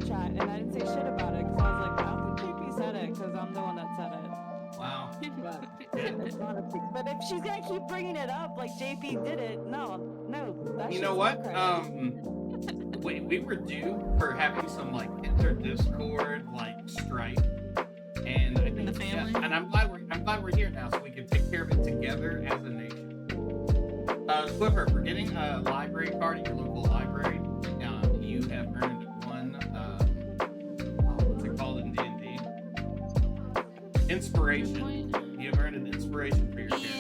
chat, and I didn't say shit about it because I was like, I don't think JP said it because I'm the one that said it. Wow. But it's not a big. But if she's gonna keep bringing it up, like JP did it, no, that You know what? We were due for having some like inter-Discord like strife, and I think, In the family? yeah, and I'm glad we're here now, so we can take care of it together as a nation. Swiffer, for getting a library card at your local library, you have earned one. What's it called in D&D? Inspiration. You have earned an inspiration for your character.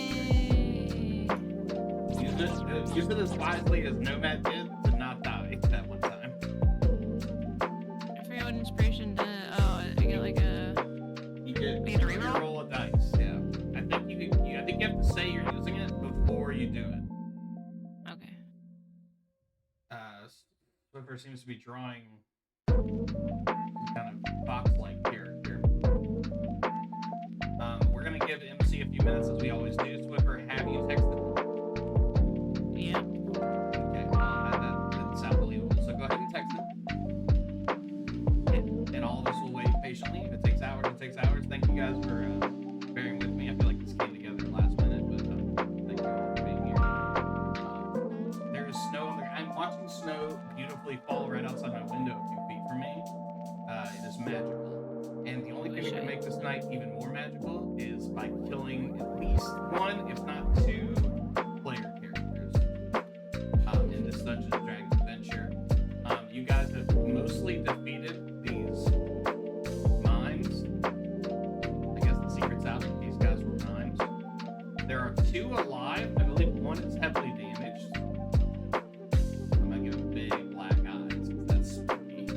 Use it as wisely as Nomad did to not die that one time. I forget what inspiration does. Oh, I get like a. You get We get a reroll? roll of dice. Yeah, I think I think you have to say you're using it before you do it. Okay. Swiffer seems to be drawing some kind of fox-like character. We're gonna give MC a few minutes as we always do. Swiffer, have you texted? Yeah. Okay, that didn't sound believable. So go ahead and text it. And all of us will wait patiently. If it takes hours, it takes hours. Thank you guys for bearing with me. I feel like this came together last minute, but thank you all for being here. There is snow on the ground. I'm watching snow beautifully fall right outside my window a few feet from me. It is magical. And the only thing we can make this night even more magical is by killing at least one, if not two, player characters in this Dungeons & Dragons adventure. You guys have mostly defeated these mimes. I guess the secret's out that these guys were mimes. There are two alive. I believe one is heavily damaged. I'm gonna give him big black eyes because that's spooky.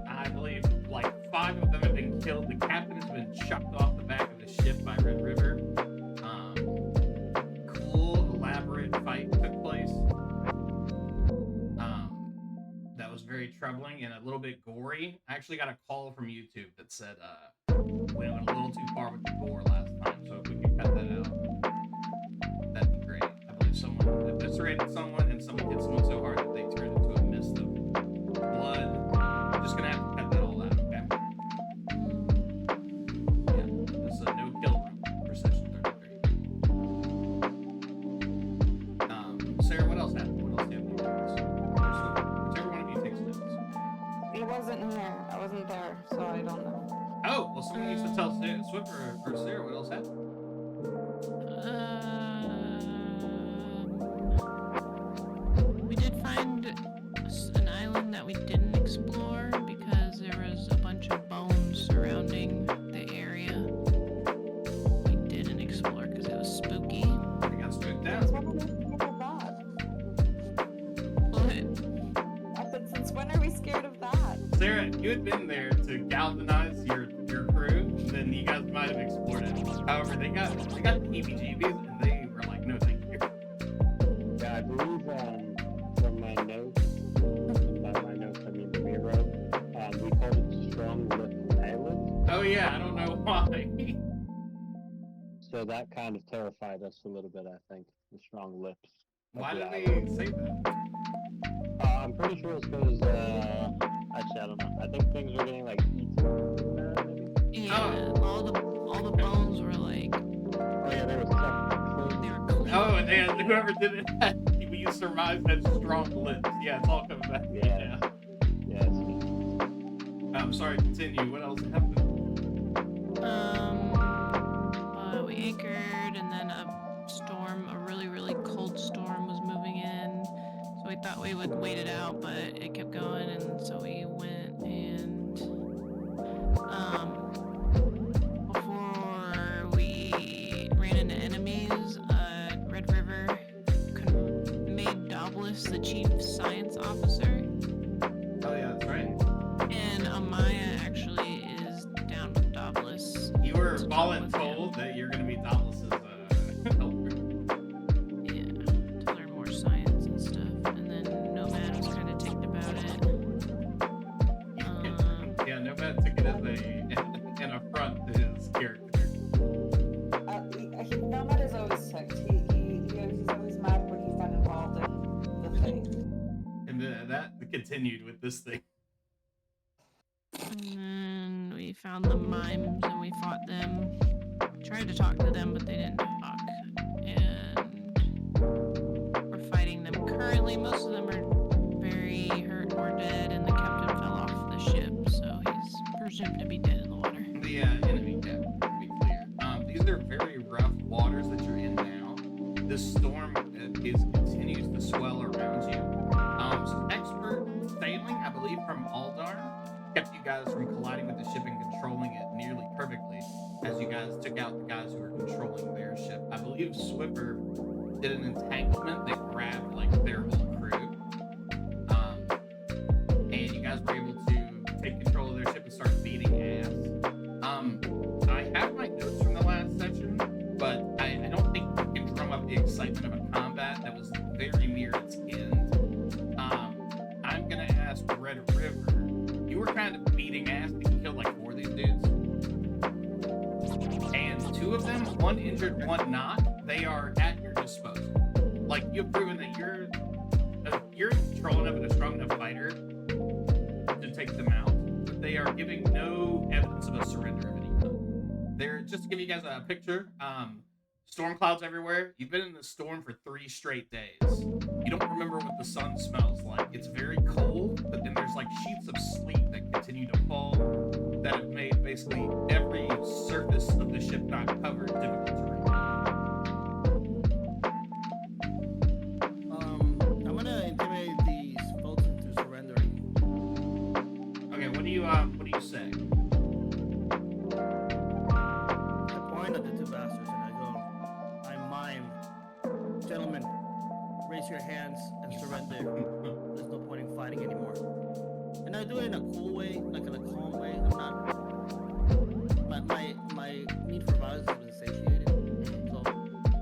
I believe like 5 of them have been killed. The captain has been chucked off the back of the ship by Red River. Cool, elaborate fight took place. That was very troubling and a little bit gory. I actually got a call from YouTube that said we went a little too far with the gore last time, so if we could cut that out, that'd be great. I believe someone eviscerated someone and someone hit someone so hard that they turned into a mist of blood. I'm just gonna have to cut that all out, okay? Yeah, this is a no-kill room for session 33. Sarah, what else happened? What else do you have to notes? Whichever one of you takes notes. He wasn't here. I wasn't there, so I don't know. Oh, well, someone needs to tell Swiffer or Sarah what else happened. We did find an island that we didn't explore because there was a bunch of bones surrounding the area. We didn't explore because it was spooky. They got spooked Since out. when are we scared of that? What? I said, since when are we scared of that? Sarah, you had been there to galvanize your crew, and then you guys might have explored it. However, they got the heebie-jeebies, and they were like, no, thank you. Yeah, I believe from my notes, by my notes I mean the Miro, we called it Strong Lip Island. Oh yeah, I don't know why. So that kind of terrified us a little bit, I think, the strong lips. of Why the did island. they say that? I'm pretty sure it's because, actually, I don't know. I think things were getting, like, eaten, maybe? Yeah, all the bones were like Oh, yeah, they were stuck. they were clean. Oh, and whoever did it, we surmised had strong lips. Yeah, it's all coming back. Yeah. Yeah, I'm sorry, continue. What else happened? We anchored, and then a really, really cold storm was moving in. So we thought we would wait it out, but it kept going, and so we went and before we ran into enemies, Red River made Doblis the chief science officer, Oh yeah, that's right. and Amaya actually is down with Doblis. You were to talk with voluntold that you're going to be Dallas's helper. Yeah, to learn more science and stuff. And then Nomad was kind of ticked about it. Yeah, Nomad took it as an affront to his character. Nomad is always ticked. He's always mad when he's not involved in the thing. continued with this thing. And then we found the mimes and we fought them. Tried to talk to them, but they didn't talk. And we're fighting them currently. Most of them are very hurt or dead, and the captain fell off the ship, so he's presumed to be dead in the water. The enemy deck, to be clear. These are very rough waters that you're in now. This storm continues to swell around you. Some expert sailing, I believe, from Aldar kept you guys from colliding with the ship and controlling it nearly perfectly as you guys took out the guys who were controlling their ship. I believe Swiffer did an entanglement that grabbed like their whole crew. And you guys were able to take control of their ship and start beating ass. I have my notes from the last session, but I don't think you can drum up the excitement of a combat that was very near its end. I'm gonna ask Red River. You were kind of beating ass, but you killed like 4 of these dudes. And 2 of them, one injured, one not, they are at your disposal. Like, you've proven that you're in control enough and a strong enough fighter to take them out, but they are giving no evidence of a surrender of any kind. They're, just to give you guys a picture, storm clouds everywhere. You've been in the storm for 3 straight days. You don't remember what the sun smells like. It's very cold, but then there's like sheets of sleet that continue to fall that have made basically every surface of the ship not covered difficult to read. I'm gonna intimidate these folks into surrendering. Okay, what do you say? I point at the 2 bastards and I go, I mime. Gentlemen, raise your hands and surrender. There's no point in fighting anymore. And I do it in a cool way, like in a calm way. I'm not. My need for violence has been satiated. So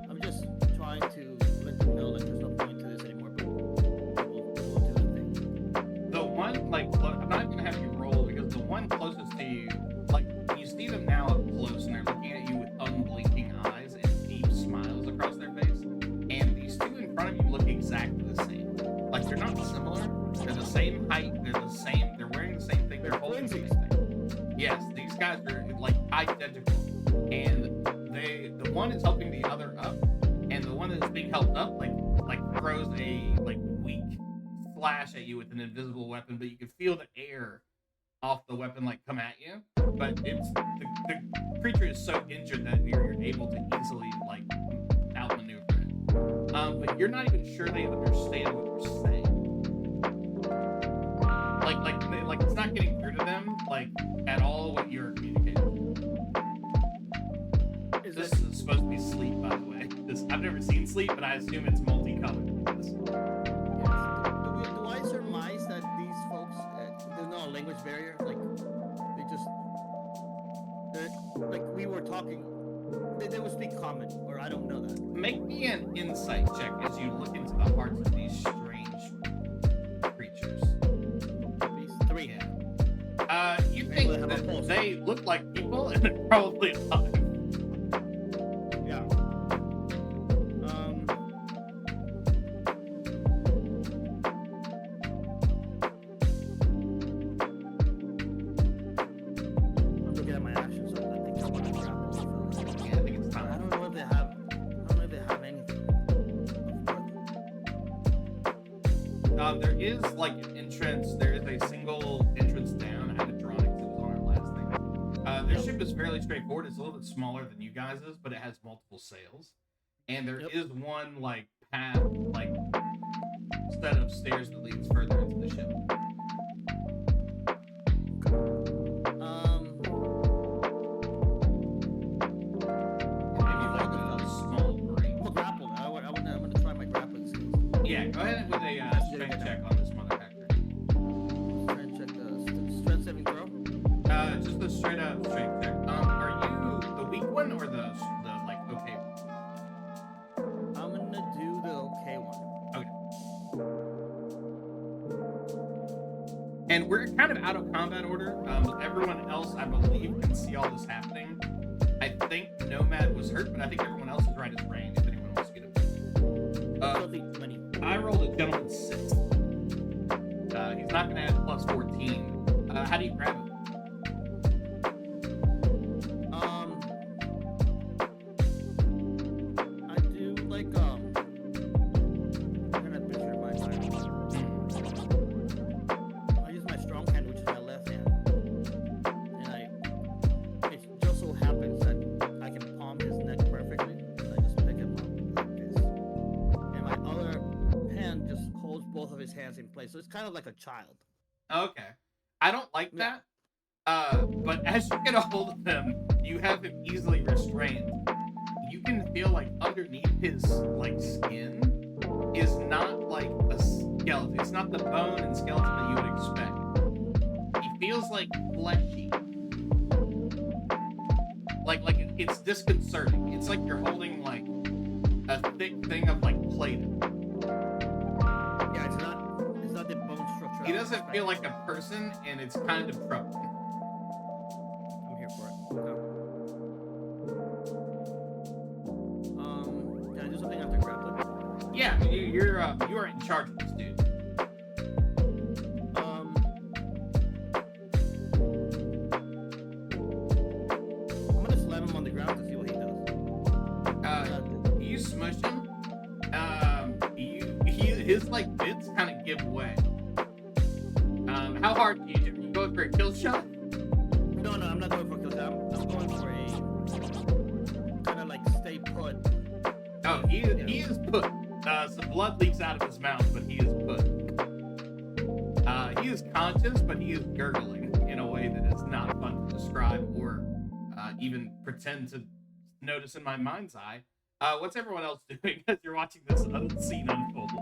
I'm just trying to let them know like there's no point to this anymore. But we'll do the thing. The one, like, look, I'm not gonna have you roll because the one closest to you, like, you see them now up close and they're looking at you with unblinking eyes and deep smiles across their face. And these 2 in front of you look exactly the same. Like, they're not similar. They're the same height. They're wearing the same thing. They're holding the same thing. Yes, these guys are like identical. And the one is helping the other up, and the one that's being helped up like throws a like weak flash at you with an invisible weapon, but you can feel the air off the weapon like come at you. But it's the creature is so injured that you're able to easily like outmaneuver it. But you're not even sure they understand what you're saying. Like it's not getting through to them like at all what you're communicating. This is supposed to be sleep, by the way. I've never seen sleep, but I assume it's multicolored. Yes. Do I surmise that these folks, there's no language barrier? Like, they're like we were talking, they would speak common, or I don't know that. Make me an insight check as you look into the hearts of these strange creatures. These 3. Yeah. You think that they look like people and they're probably alive. Yeah. I'm looking at my actions, so I think I want to grapple. Yeah, I think it's I time. don't know if they have anything. There is like an entrance. There is a single entrance down. I had it drawn because it was on our last thing. Their ship is fairly straightforward. It's a little bit smaller than you guys', but it has multiple sails. And there is one like path, like set of stairs that leads further into the ship. And maybe like a small break. I'm a grapple. I'm gonna try my grappling skills. Yeah, go ahead with a strength check on this motherfucker. Strength check the strength saving throw. Just a straight up strength check. Are you the weak one or the like okay one? I'm gonna do the okay one. Okay. And we're kind of out of combat order. Everyone else, I believe, can see all this happening. I think Nomad was hurt, but I think everyone else is right as rain. If anyone wants to get him. I rolled a gentleman 6. He's not gonna add plus 14. How do you grab it? I do like I'm gonna picture my time. I use my strong hand, which is my left hand, and it just so happens that I can palm his neck perfectly. I just pick him up like this, and my other hand just holds both of his hands in place. So it's kind of like a child. Okay. I don't like that. But as you get a hold of him, you have him easily restrained. You can feel like underneath his like skin is not like a skeleton. It's not the bone and skeleton that you would expect. He feels like fleshy. Like it's disconcerting. It's like you're holding like a thick thing of like plating. Yeah, it's not the bone structure. He doesn't feel like a person, and it's kind of troubling. I'm here for it. Okay. Can I do something after grappling? Yeah, you are in charge of this dude. I'm gonna slam him on the ground to see what he does. You smush him. His like bits kind of give way. How hard do you do? You go for a kill shot? No, I'm not going for a kill shot. I'm going for a kind of like stay put. Oh, he is put. Some blood leaks out of his mouth, but he is put. He is conscious, but he is gurgling in a way that is not fun to describe or even pretend to notice in my mind's eye. What's everyone else doing as you're watching this scene unfold?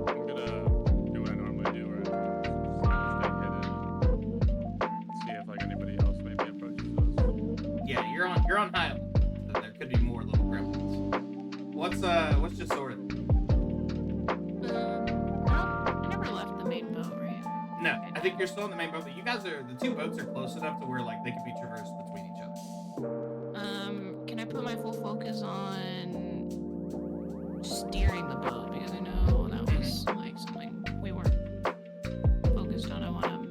I'm gonna do what I normally do, where I stay hidden, see if like anybody else maybe approaches us. Yeah, you're on high alert. So there could be more little gremlins. What's your sword? I never left the main boat, right? No, I think you're still in the main boat, but you guys the two boats are close enough to where like they can be traversed between each other. Can I put my full focus on steering the boat, because I know that was like something we weren't focused on. I want to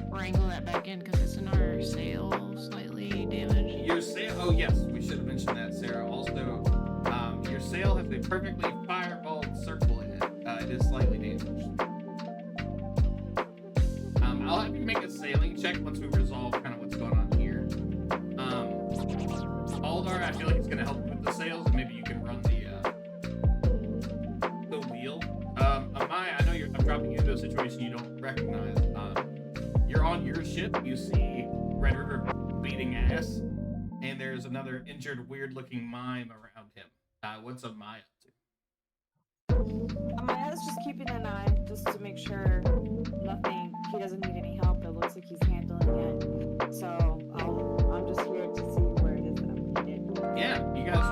wrangle that back in because it's in our sail slightly damaged. Your sail, oh yes, we should have mentioned that, Sarah. Also, your sail has a perfectly fireballed circle in it. It is slightly damaged. I'll have you make a sailing check once we resolve kind of what's going on here. Aldar, I feel like it's going to help you with the sails, and maybe you can run the wheel. Amaya, I know I'm dropping you into a situation you don't recognize. You're on your ship. You see Red River beating ass, and there's another injured, weird-looking mime around him. What's Amaya up to? Amaya's just keeping an eye just to make sure he doesn't need any help. It looks like he's handling it. So I'm just here to see where it is that I'm needed. Yeah, you guys,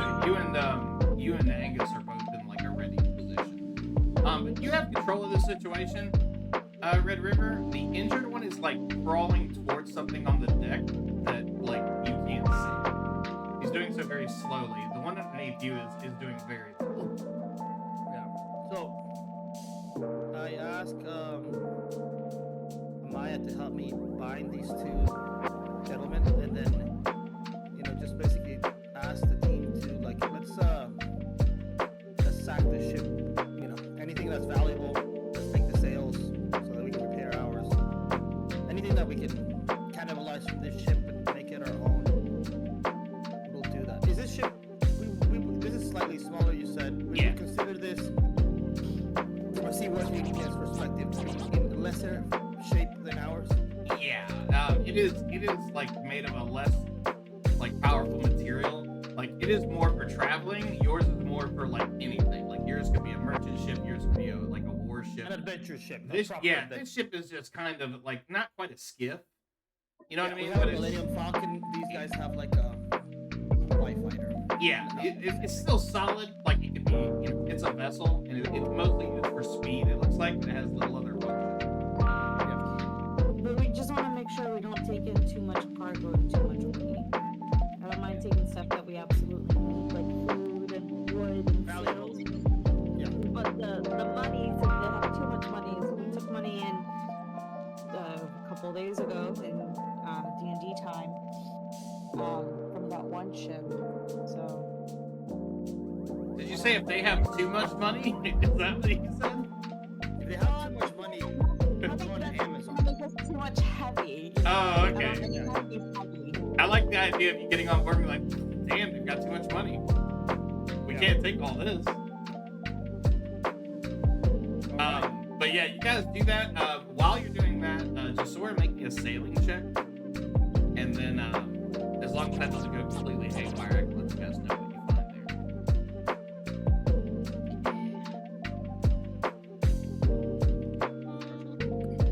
you and Angus are both in like a ready position. But you have control of this situation, Red River. The injured one is like crawling towards something on the deck that like you can't see. He's doing so very slowly. The one underneath you is doing very little. Yeah. So I asked Amaya to help me bind these two gentlemen, and then just basically ask the team to like let's sack the ship. Anything that's valuable, let's take the sails so that we can repair ours. Anything that we can cannibalize from this ship and make it our own, we'll do that. Is this ship? This is slightly smaller. You said. We would consider this, from a seaworthy perspective, to be in lesser shape than ours. Yeah, it is like made of a less like powerful material. Like it is more for traveling. Yours is more for like anything. Like yours could be a merchant ship. Yours could be like a warship. An adventure ship. This ship is just kind of like not quite a skiff. You know what I mean? We have But a Millennium Falcon. These guys have like a Hawaii fighter. yeah, it's still solid. Like it could be. It's a vessel, and it's mostly used for speed. It looks like it has little other functions. But we just want to make sure we don't take in too much cargo and too much weight. I don't mind taking stuff that we absolutely need, like food and wood and Valuables. sails. Yeah. But the money, so they have too much money. So we took money in a couple days ago in D&D time from that one ship. So Did you say if they have too much money? Is that what you said? If they have too much money, I go think on that's Amazon. too much heavy. Oh, I okay. don't think heavy. I like the idea of you getting on board and being like, damn, they've got too much money. We Yeah. can't take all this. But yeah, you guys do that. While you're doing that, just sort of make me a sailing check. And then, as long as that doesn't go completely haywire, I can let you guys know what you find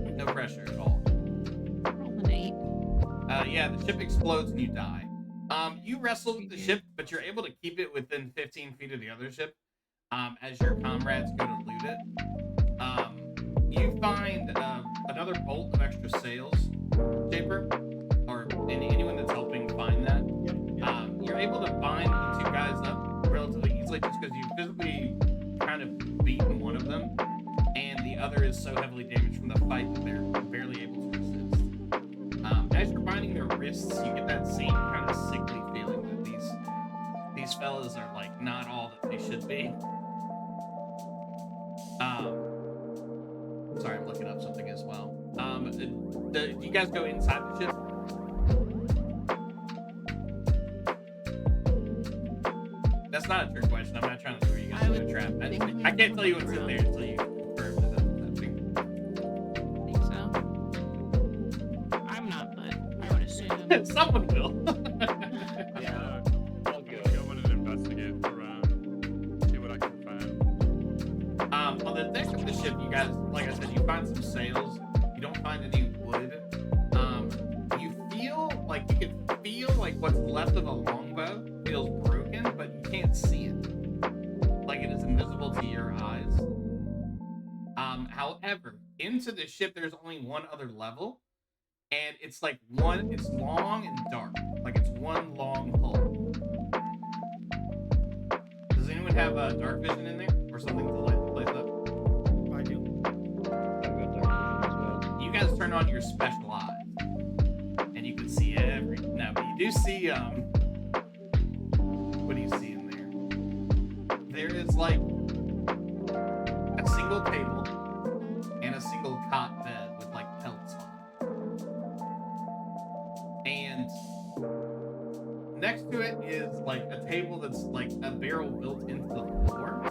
there. No pressure at all. Roll an 8. Yeah, the ship explodes and you die. You wrestle with the ship, but you're able to keep it within 15 feet of the other ship. As your comrades go to loot it. You find another bolt of extra sails, Japer, or anyone that's helping find that. You're able to bind the two guys up relatively easily just because you physically kind of beaten one of them, and the other is so heavily damaged from the fight that they're barely able to resist. As you're binding their wrists, you get that same kind of sickly feeling that these fellas are like not all that they should be. Sorry, I'm looking up something as well. Do you guys go inside the ship? That's not a trick question. I'm not trying to throw you guys I into a would trap. think I can't tell you what's in there until you confirm that that's happening. I think so. I'm not, but I would assume. Someone will. Yeah. I'll go in and investigate around, see what I can find. On the deck of the ship, you guys, like I said, you find some sails. You don't find any wood. You can feel like what's left of a longbow feels broken, but you can't see it. Like it is invisible to your eyes. However, into the ship, there's only one other level, and it's like it's long and dark. Like it's one long hull. Does anyone have dark vision in there or something to light the place up? I do. I've got dark vision as well. You guys turn on your special eyes, and you can see no, but you do see what do you see in there? There is like a single table and a single cot bed with like pelts on it. And next to it is like a table that's like a barrel built into the floor.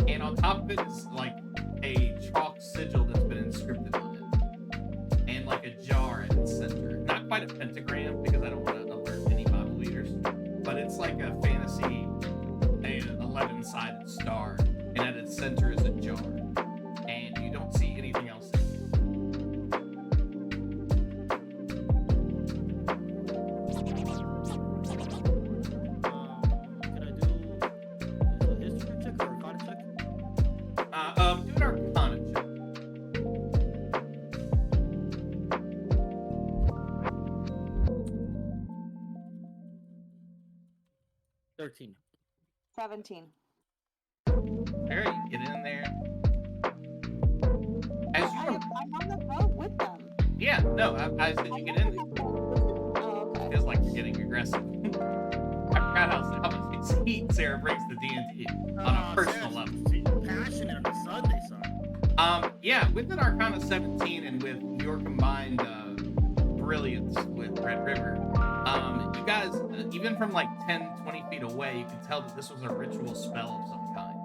And on top of it is like a chalk sigil that's been inscripted on it. And like a jar at its center. Not quite a pentagram because I don't want to alert any Bible readers. But it's like a fantasy, an 11-sided star. And at its center is a jar. And you don't see anything else in it. Can I do a history check or a con check? Do an Arcana check. 13. 17. There, you get in there. As you I'm on the boat with them. yeah, no, I said you get in there. Oh, okay. Feels like you're getting aggressive. I forgot how much heat Sarah brings to D&D on a personal level. Passionate on a Sunday, son. Yeah, with an Arcana 17 and with your combined brilliance with Red River, you guys, even from like 10, 20 feet away, you can tell that this was a ritual spell of some kind.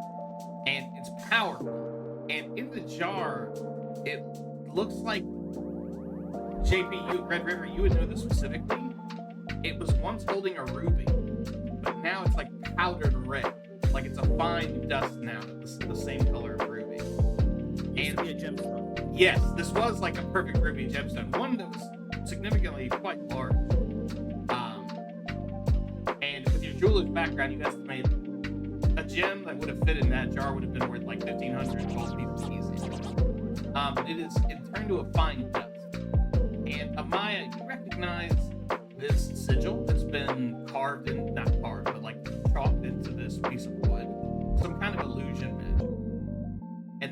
And it's powerful. And in the jar, it looks like, JP, you, Red River, you would know this specifically. It was once holding a ruby, but now it's like powdered red. Like it's a fine dust now, the same color of ruby. Used to be a gemstone. Yes, this was like a perfect ruby gemstone, one that was significantly quite large. And with your jeweler's background, you estimate a gem that would have fit in that jar would have been worth like 1,500 gold pieces easy. But it turned to a fine dust. And Amaya, you recognize this sigil that's been not carved, but like chalked into this piece of wood.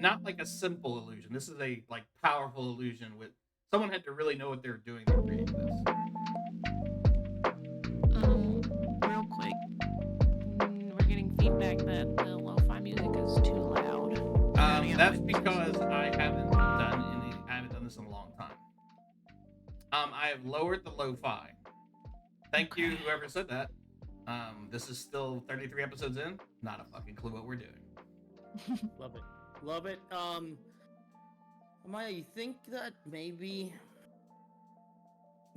and not like a simple illusion. This is a like powerful illusion with someone had to really know what they were doing to create this. Real quick, we're getting feedback that the lo-fi music is too loud. That's because I haven't done this in a long time. I have lowered the lo-fi. Thank you, whoever said that. This is still 33 episodes in. Not a fucking clue what we're doing. Love it. Love it. Maya, you think that maybe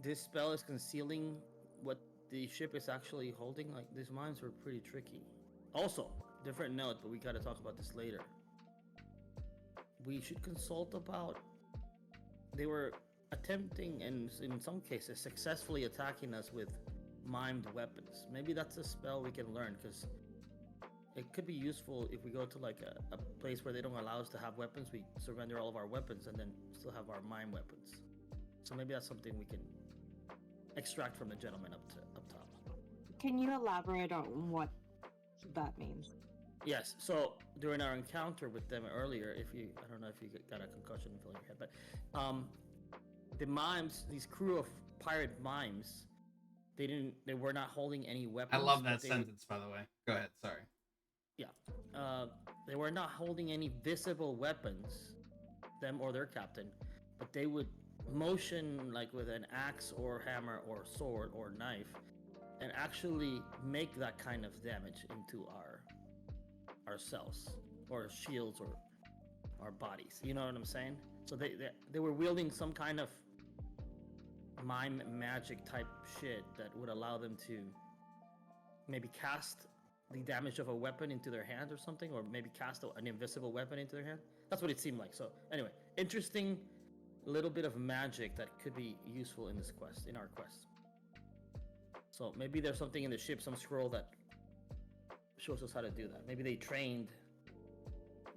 this spell is concealing what the ship is actually holding? Like, these mines were pretty tricky. Also, different note, but we gotta talk about this later. We should consult about... They were attempting, and in some cases, successfully attacking us with mimed weapons. Maybe that's a spell we can learn, because it could be useful if we go to like a place where they don't allow us to have weapons. We surrender all of our weapons and then still have our mime weapons. So maybe that's something we can extract from the gentleman up top. Can you elaborate on what that means? Yes. So during our encounter with them earlier, I don't know if you got a concussion filling your head, but the mimes, these crew of pirate mimes, they were not holding any weapons. I love that sentence, by the way. Go ahead. Sorry. Yeah. They were not holding any visible weapons, them or their captain, but they would motion like with an axe or hammer or sword or knife and actually make that kind of damage into ourselves or shields or our bodies. You know what I'm saying? So they were wielding some kind of mime magic type shit that would allow them to maybe cast the damage of a weapon into their hand or something, or maybe cast an invisible weapon into their hand. That's what it seemed like. So anyway, interesting little bit of magic that could be useful in our quest. So maybe there's something in the ship, some scroll that shows us how to do that. Maybe they trained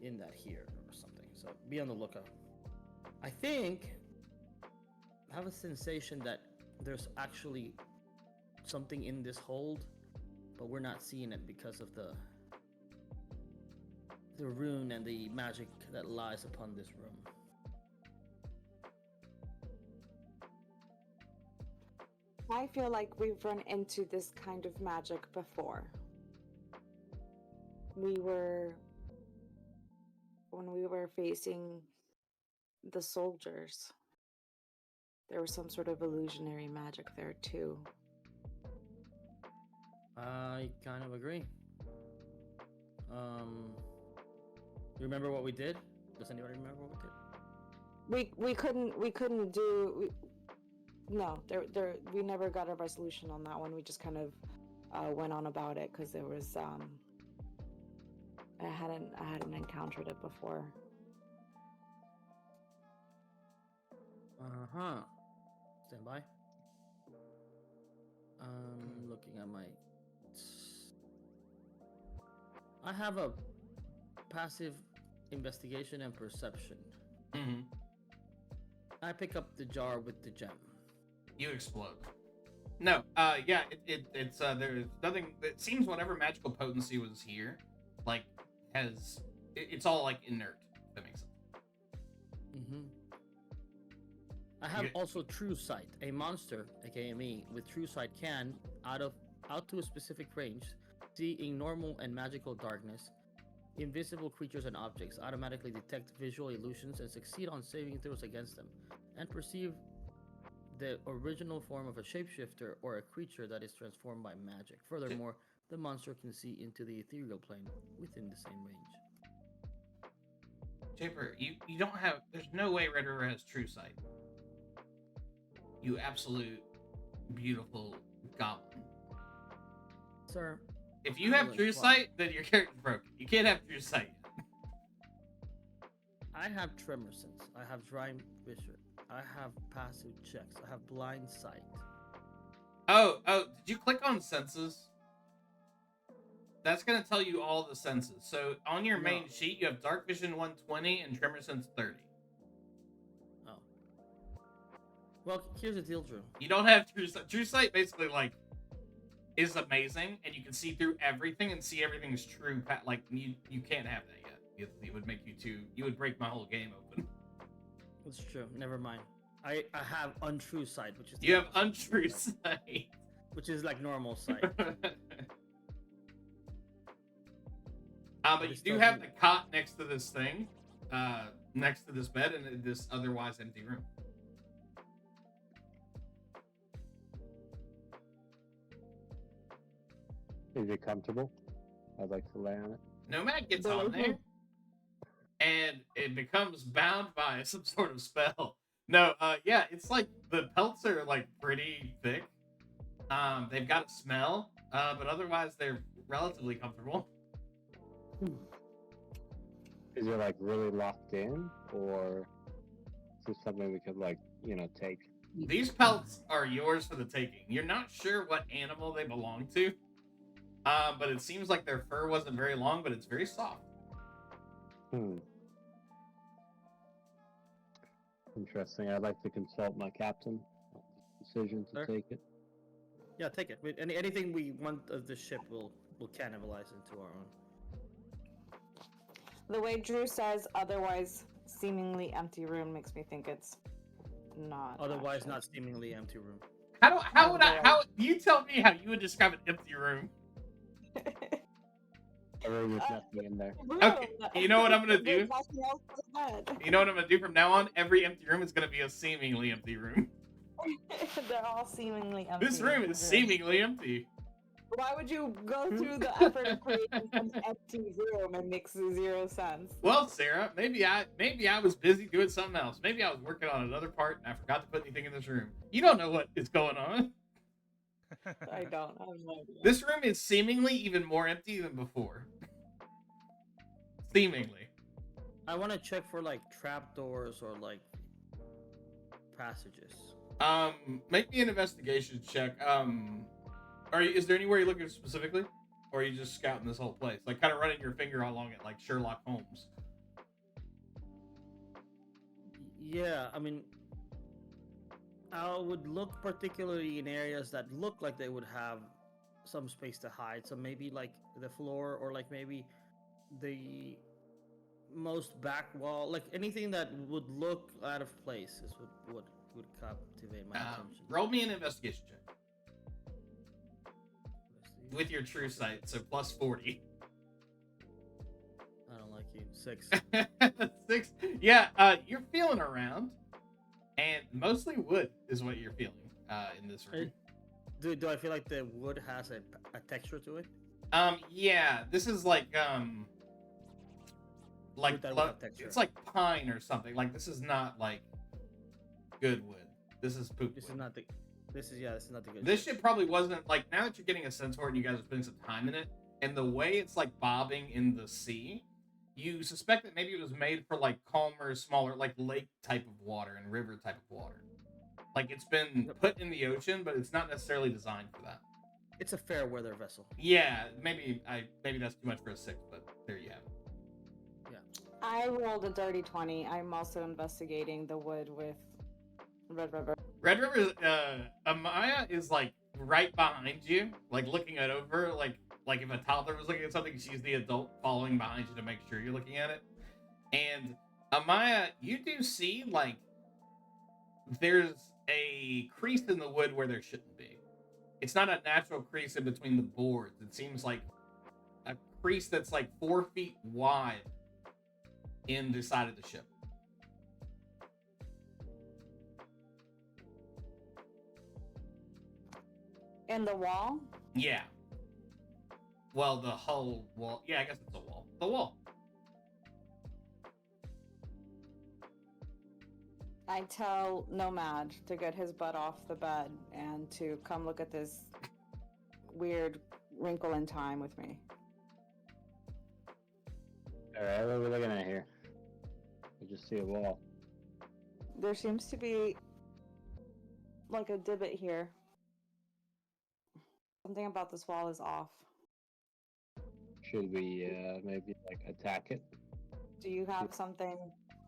in that here or something. So be on the lookout. I have a sensation that there's actually something in this hold, but we're not seeing it because of the rune and the magic that lies upon this room. I feel like we've run into this kind of magic before. When we were facing the soldiers, there was some sort of illusionary magic there too. I kind of agree. You remember what we did? Does anybody remember what we did? We couldn't do. No, we never got a resolution on that one. We just kind of went on about it because there was I hadn't encountered it before. Stand by. Looking at my. I have a passive investigation and perception. Mm-hmm. I pick up the jar with the gem. You explode. No, yeah, it's there's nothing. It seems whatever magical potency was here, like, it's all like inert. If that makes sense. Mm-hmm. I have also True Sight. A monster, aka me, with True Sight can, out to a specific range, see in normal and magical darkness, invisible creatures and objects, automatically detect visual illusions and succeed on saving throws against them, and perceive the original form of a shapeshifter or a creature that is transformed by magic. Furthermore, the monster can see into the ethereal plane within the same range. Japer, you don't have. There's no way Red River has True Sight. You absolute beautiful goblin. Sir, if you have True Sight, then your character's broken. You can't have True Sight. I have Tremor Sense. I have Dry Vision. I have passive checks. I have Blind Sight. Oh, did you click on senses? That's going to tell you all the senses. So on your main sheet, you have Dark Vision 120 and Tremor Sense 30. Oh. Well, here's the deal, Drew. You don't have True Sight. True Sight basically, like, is amazing, and you can see through everything and see everything's true. Like, you can't have that yet. It would make you too. You would break my whole game open. It's true. Never mind. I have untrue sight, which is the You have opposite, untrue sight. which is like normal sight. But But you it do still have do- the cot next to this thing, next to this bed in this otherwise empty room. Is it comfortable? I'd like to lay on it. Nomad gets They're on like, there, and it becomes bound by some sort of spell. No, yeah, it's like the pelts are like pretty thick. They've got a smell, but otherwise they're relatively comfortable. Is it like really locked in, or is this something we could like, take? These pelts are yours for the taking. You're not sure what animal they belong to, but it seems like their fur wasn't very long, but it's very soft. Interesting. I'd like to consult my captain. Decision to Sure. take it. Yeah, take it. Anything we want of the ship will cannibalize into our own. The way Drew says otherwise seemingly empty room makes me think it's not. Otherwise, actually. not seemingly empty room. How would I? How you tell me how you would describe an empty room? Or there's nothing in there. Okay, you know what I'm gonna There's do? nothing else but a bed. You know what I'm gonna do from now on? Every empty room is gonna be a seemingly empty room. They're all seemingly empty. This room is seemingly empty. Why would you go through the effort of creating an empty room? It makes zero sense. Well, Sarah, maybe I was busy doing something else. Maybe I was working on another part and I forgot to put anything in this room. You don't know what is going on. I don't. I have no idea. This room is seemingly even more empty than before. Seemingly. I want to check for like trapdoors or like passages. Make me an investigation check. Is there anywhere you're looking specifically? Or are you just scouting this whole place? Like kind of running your finger along it like Sherlock Holmes. Yeah, I mean, I would look particularly in areas that look like they would have some space to hide. So maybe like the floor, or like maybe the most back wall, like anything that would look out of place is what would captivate my attention. Roll me an investigation check. With your true sight, so plus 40. I don't like you. 6. 6. Yeah, you're feeling around, and mostly wood is what you're feeling in this room. Do I feel like the wood has a texture to it? Yeah, this is like Wood that would have texture. it's like pine or something. Like this is not like good wood. This is poop. This is wood. not the. This is not the good. This shit probably wasn't like. Now that you're getting a sense for it, and you guys are putting some time in it, and the way it's like bobbing in the sea, you suspect that maybe it was made for like calmer, smaller, like lake type of water and river type of water. Like it's been put in the ocean, but it's not necessarily designed for that. It's a fair weather vessel. Yeah, maybe that's too much for a 6, but there you have it. I rolled a dirty 20. I'm also investigating the wood with Red River. Red River, Amaya is like right behind you, like looking it over, like if a toddler was looking at something, she's the adult following behind you to make sure you're looking at it. And Amaya, you do see like there's a crease in the wood where there shouldn't be. It's not a natural crease in between the boards. It seems like a crease that's like 4 feet wide in the side of the ship. In the wall? Yeah. Well, the whole wall. Yeah, I guess it's a wall. The wall. I tell Nomad to get his butt off the bed and to come look at this weird wrinkle in time with me. Alright, what are we looking at here? I just see a wall. There seems to be like a divot here. Something about this wall is off. Should we maybe like attack it? Do you have something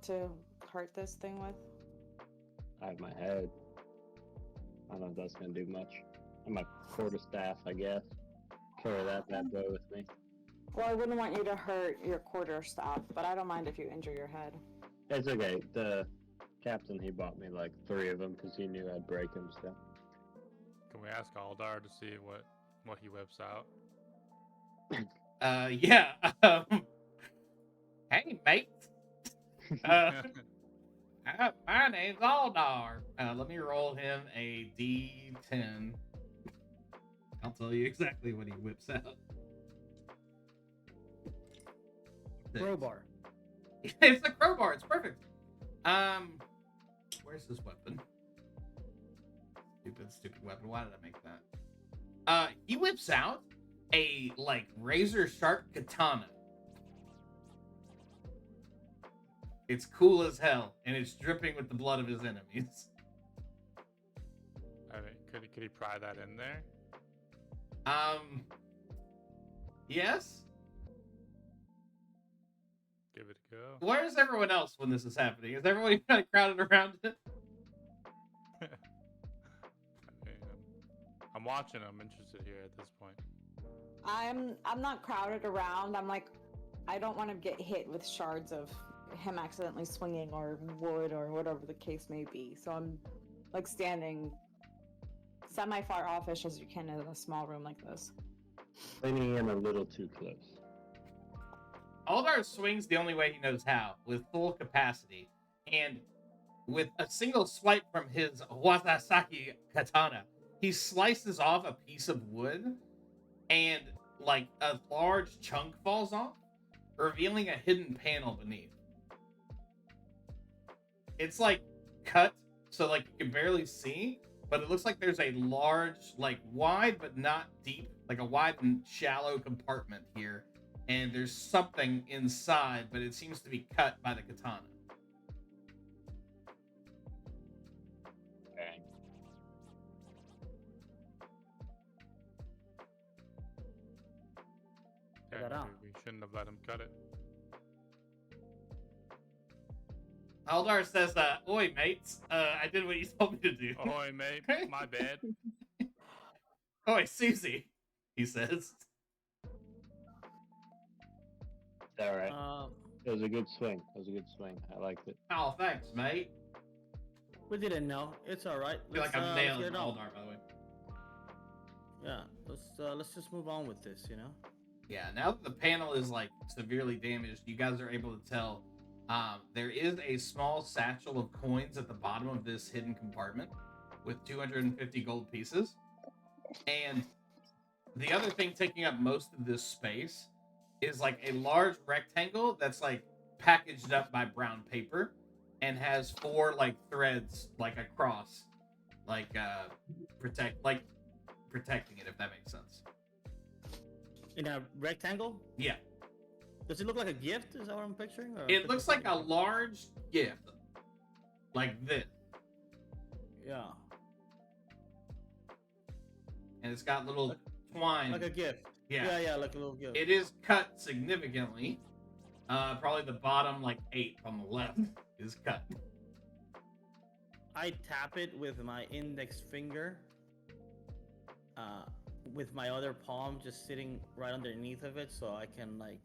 to hurt this thing with? I have my head. I don't know if that's gonna do much. And my quarterstaff, I guess. Carry that bad boy with me. Well, I wouldn't want you to hurt your quarter staff, but I don't mind if you injure your head. It's okay. The captain, he bought me like 3 of them because he knew I'd break them still. Can we ask Aldar to see what he whips out? Yeah. Hey, mate. My name's Aldar. Let me roll him a D10. I'll tell you exactly what he whips out. Crowbar. It's a crowbar. It's perfect. Where's his weapon? Stupid weapon. Why did I make that? He whips out a like razor sharp katana. It's cool as hell, and it's dripping with the blood of his enemies. I mean, could he pry that in there? Yes. Give it a go. Where's everyone else when this is happening? Is everybody kind of crowded around it? I mean, I'm watching. I'm interested here at this point. I'm not crowded around. I'm like, I don't want to get hit with shards of him accidentally swinging or wood or whatever the case may be. So I'm like standing semi-far offish as you can in a small room like this. Leaning in a little too close. Aldar swings the only way he knows how, with full capacity, and with a single swipe from his Wazasaki katana, he slices off a piece of wood, and like a large chunk falls off, revealing a hidden panel beneath. It's like cut, so like you can barely see, but it looks like there's a large, like wide but not deep, like a wide and shallow compartment here. And there's something inside, but it seems to be cut by the katana. Okay. Check Yeah, that out. we shouldn't have let him cut it. Aldar says, oi, mates, I did what you told me to do. Ahoy, mate. My bad. Oi, Susie, he says. All right. Um, It was a good swing. It was a good swing. I liked it. Oh, thanks, mate. we didn't know. It's all right. I feel like I'm let's nailing get it on. Aldar, by the way. Yeah, let's just move on with this. You know. Yeah, now that the panel is like severely damaged, you guys are able to tell there is a small satchel of coins at the bottom of this hidden compartment with 250 gold pieces. And the other thing taking up most of this space is like a large rectangle that's like packaged up by brown paper and has 4 like threads like across, like protecting it, if that makes sense. In a rectangle. Yeah. Does it look like a gift? Is that what I'm picturing? Or It looks like a large gift. Like this. Yeah. And it's got little twine. Like a gift. Yeah. Yeah, like a little gift. It is cut significantly. Probably the bottom like 8 on the left is cut. I tap it with my index finger. With my other palm just sitting right underneath of it, so I can like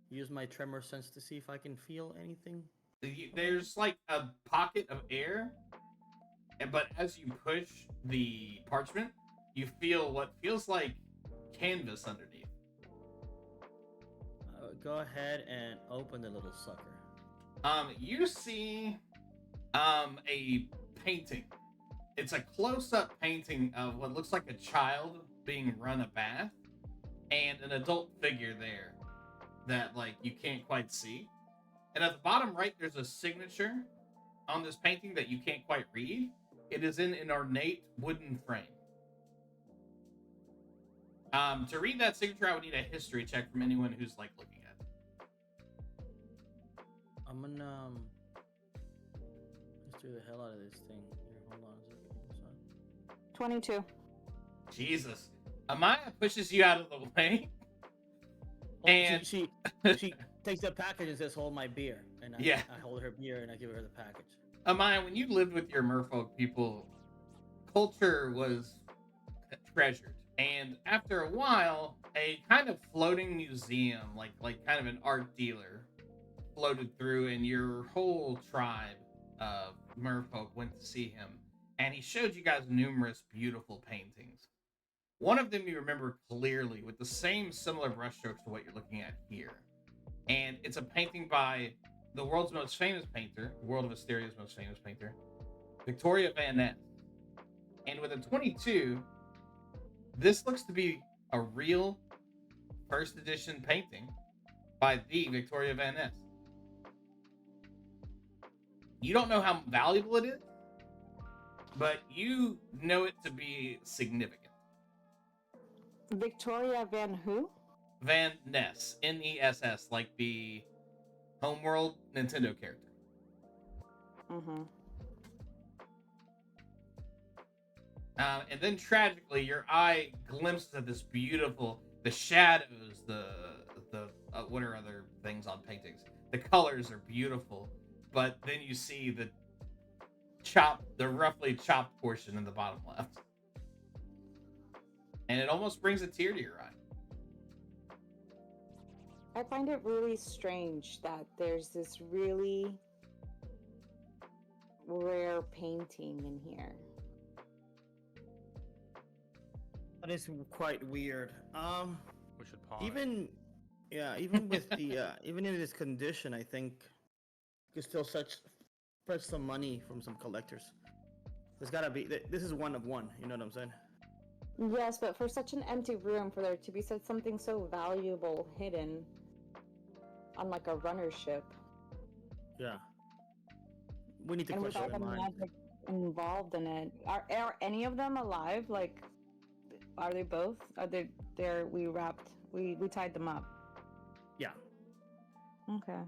use my tremor sense to see if I can feel anything. There's like a pocket of air, but as you push the parchment, you feel what feels like canvas underneath. Go ahead and open the little sucker. You see a painting. It's a close-up painting of what looks like a child being run a bath and an adult figure there that like you can't quite see. And at the bottom right, there's a signature on this painting that you can't quite read. It is in an ornate wooden frame. To read that signature, I would need a history check from anyone who's like looking at it. I'm gonna let's do the hell out of this thing. Here, hold on a second. 22. Jesus. Amaya pushes you out of the way. And she takes the package and says, "Hold my beer," and Yeah. I hold her beer and I give her the package. Amaya, when you lived with your merfolk people, culture was treasured. And after a while, a kind of floating museum, like kind of an art dealer, floated through, and your whole tribe of merfolk went to see him. And he showed you guys numerous beautiful paintings. One of them you remember clearly with the same similar brushstrokes to what you're looking at here. And it's a painting by the world's most famous painter, World of Asteria's most famous painter, Victoria Van Ness. And with a 22, this looks to be a real first edition painting by the Victoria Van Ness. You don't know how valuable it is, but you know it to be significant. Victoria Van who? Van Ness, Ness, like the Homeworld Nintendo character. Mm-hmm. And then tragically, your eye glimpses at this beautiful, the shadows, the what are other things on paintings? The colors are beautiful, but then you see the roughly chopped portion in the bottom left, and it almost brings a tear to your eye. I find it really strange that there's this really rare painting in here. That is quite weird. We should pause. Even with the even in this condition, I think you could still fetch some money from some collectors. There's gotta be. This is one of one. You know what I'm saying? Yes, but for such an empty room, for there to be something so valuable hidden on like a runner ship, Yeah. We need to and with question all the the mind. magic involved in it, are any of them alive? Like, are they both? Are they there? We tied them up. Yeah. Okay.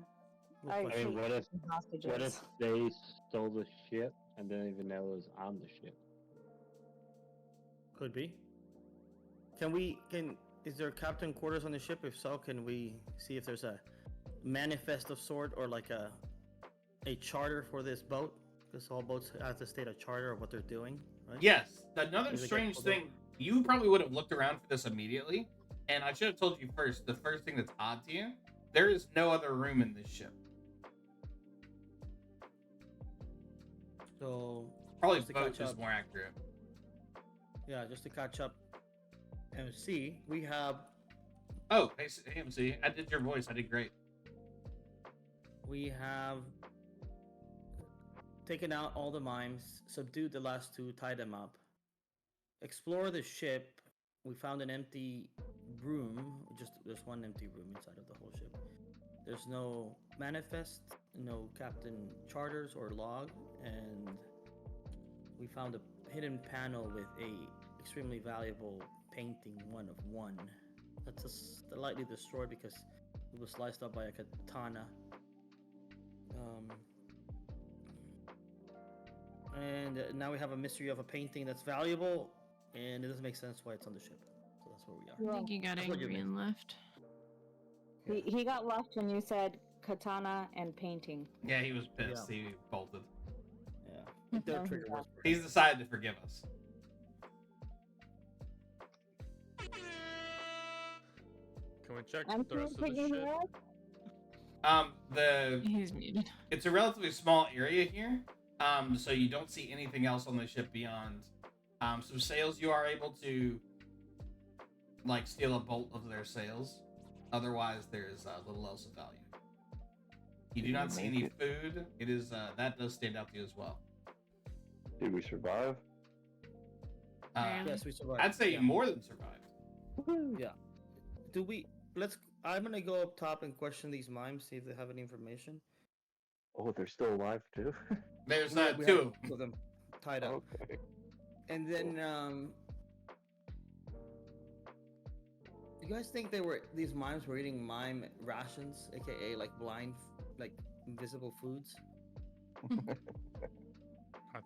Good I question. I mean, what if hostages. they stole the ship and didn't even know it was on the ship? Could be. Is there captain quarters on the ship? If so, can we see if there's a manifest of sort or like a charter for this boat? Because all boats have to state a charter of what they're doing, right? Yes, another Maybe they strange got pulled thing. You probably would have looked around for this immediately, and I should have told you first. The first thing that's odd to you, there is no other room in this ship. So Probably just to boat catch is up. more accurate. Yeah, just to catch up and see, we have Oh, hey, MC, I did your voice. I did great. taken out all the mimes, subdued the last two, tied them up. Explore the ship. We found an empty room. There's one empty room inside of the whole ship. There's no manifest, no captain charters or log, and we found a hidden panel with a extremely valuable painting, one of one. That's just slightly destroyed because it was sliced up by a katana. And now we have a mystery of a painting that's valuable, and it doesn't make sense why it's on the ship. So that's where we are. I think he got That's what you angry meant. and left. He got left when you said katana and painting. Yeah, he was pissed. He bolted. Yeah, their No, trigger he's was. He's decided to forgive us. Can we check I'm the rest of the taking ship? it. He's muted. It's a relatively small area here, so you don't see anything else on the ship beyond some sails. You are able to like steal a bolt of their sails. Otherwise, there's little else of value. You do not see any food. It is that does stand out to you as well. Did we survive? Barely. Yes, we survived. I'd say yeah. more than survived. Yeah. Do we? I'm gonna go up top and question these mimes, see if they have any information. Oh, they're still alive too? There's We two have of them. two of them tied up, Okay. and then you guys think these mimes were eating mime rations, aka like blind, like invisible foods? I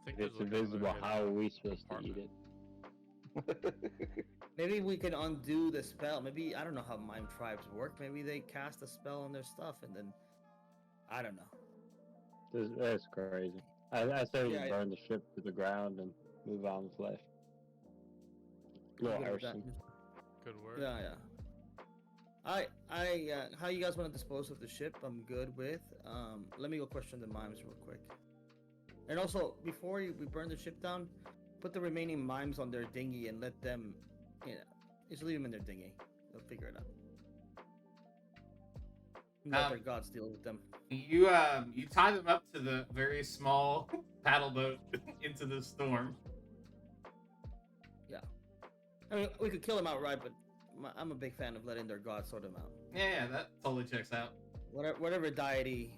think If it's there's, like, invisible, another how are hidden we supposed to eat compartment. it? Maybe we can undo the spell. Maybe I don't know how mime tribes work. Maybe they cast a spell on their stuff, and then I don't know. That's crazy. I say we Yeah, burn the ship to the ground and move on with life. Little Good with that. arson. Good work. Yeah, yeah. How you guys want to dispose of the ship? I'm good with. Let me go question the mimes real quick. And also, before we burn the ship down, put the remaining mimes on their dinghy and let them, just leave them in their dinghy. They'll figure it out. Let their gods deal with them. You tie them up to the very small paddle boat into the storm. Yeah. I mean, we could kill them outright, but I'm a big fan of letting their gods sort them out. Yeah, that totally checks out. Whatever deity,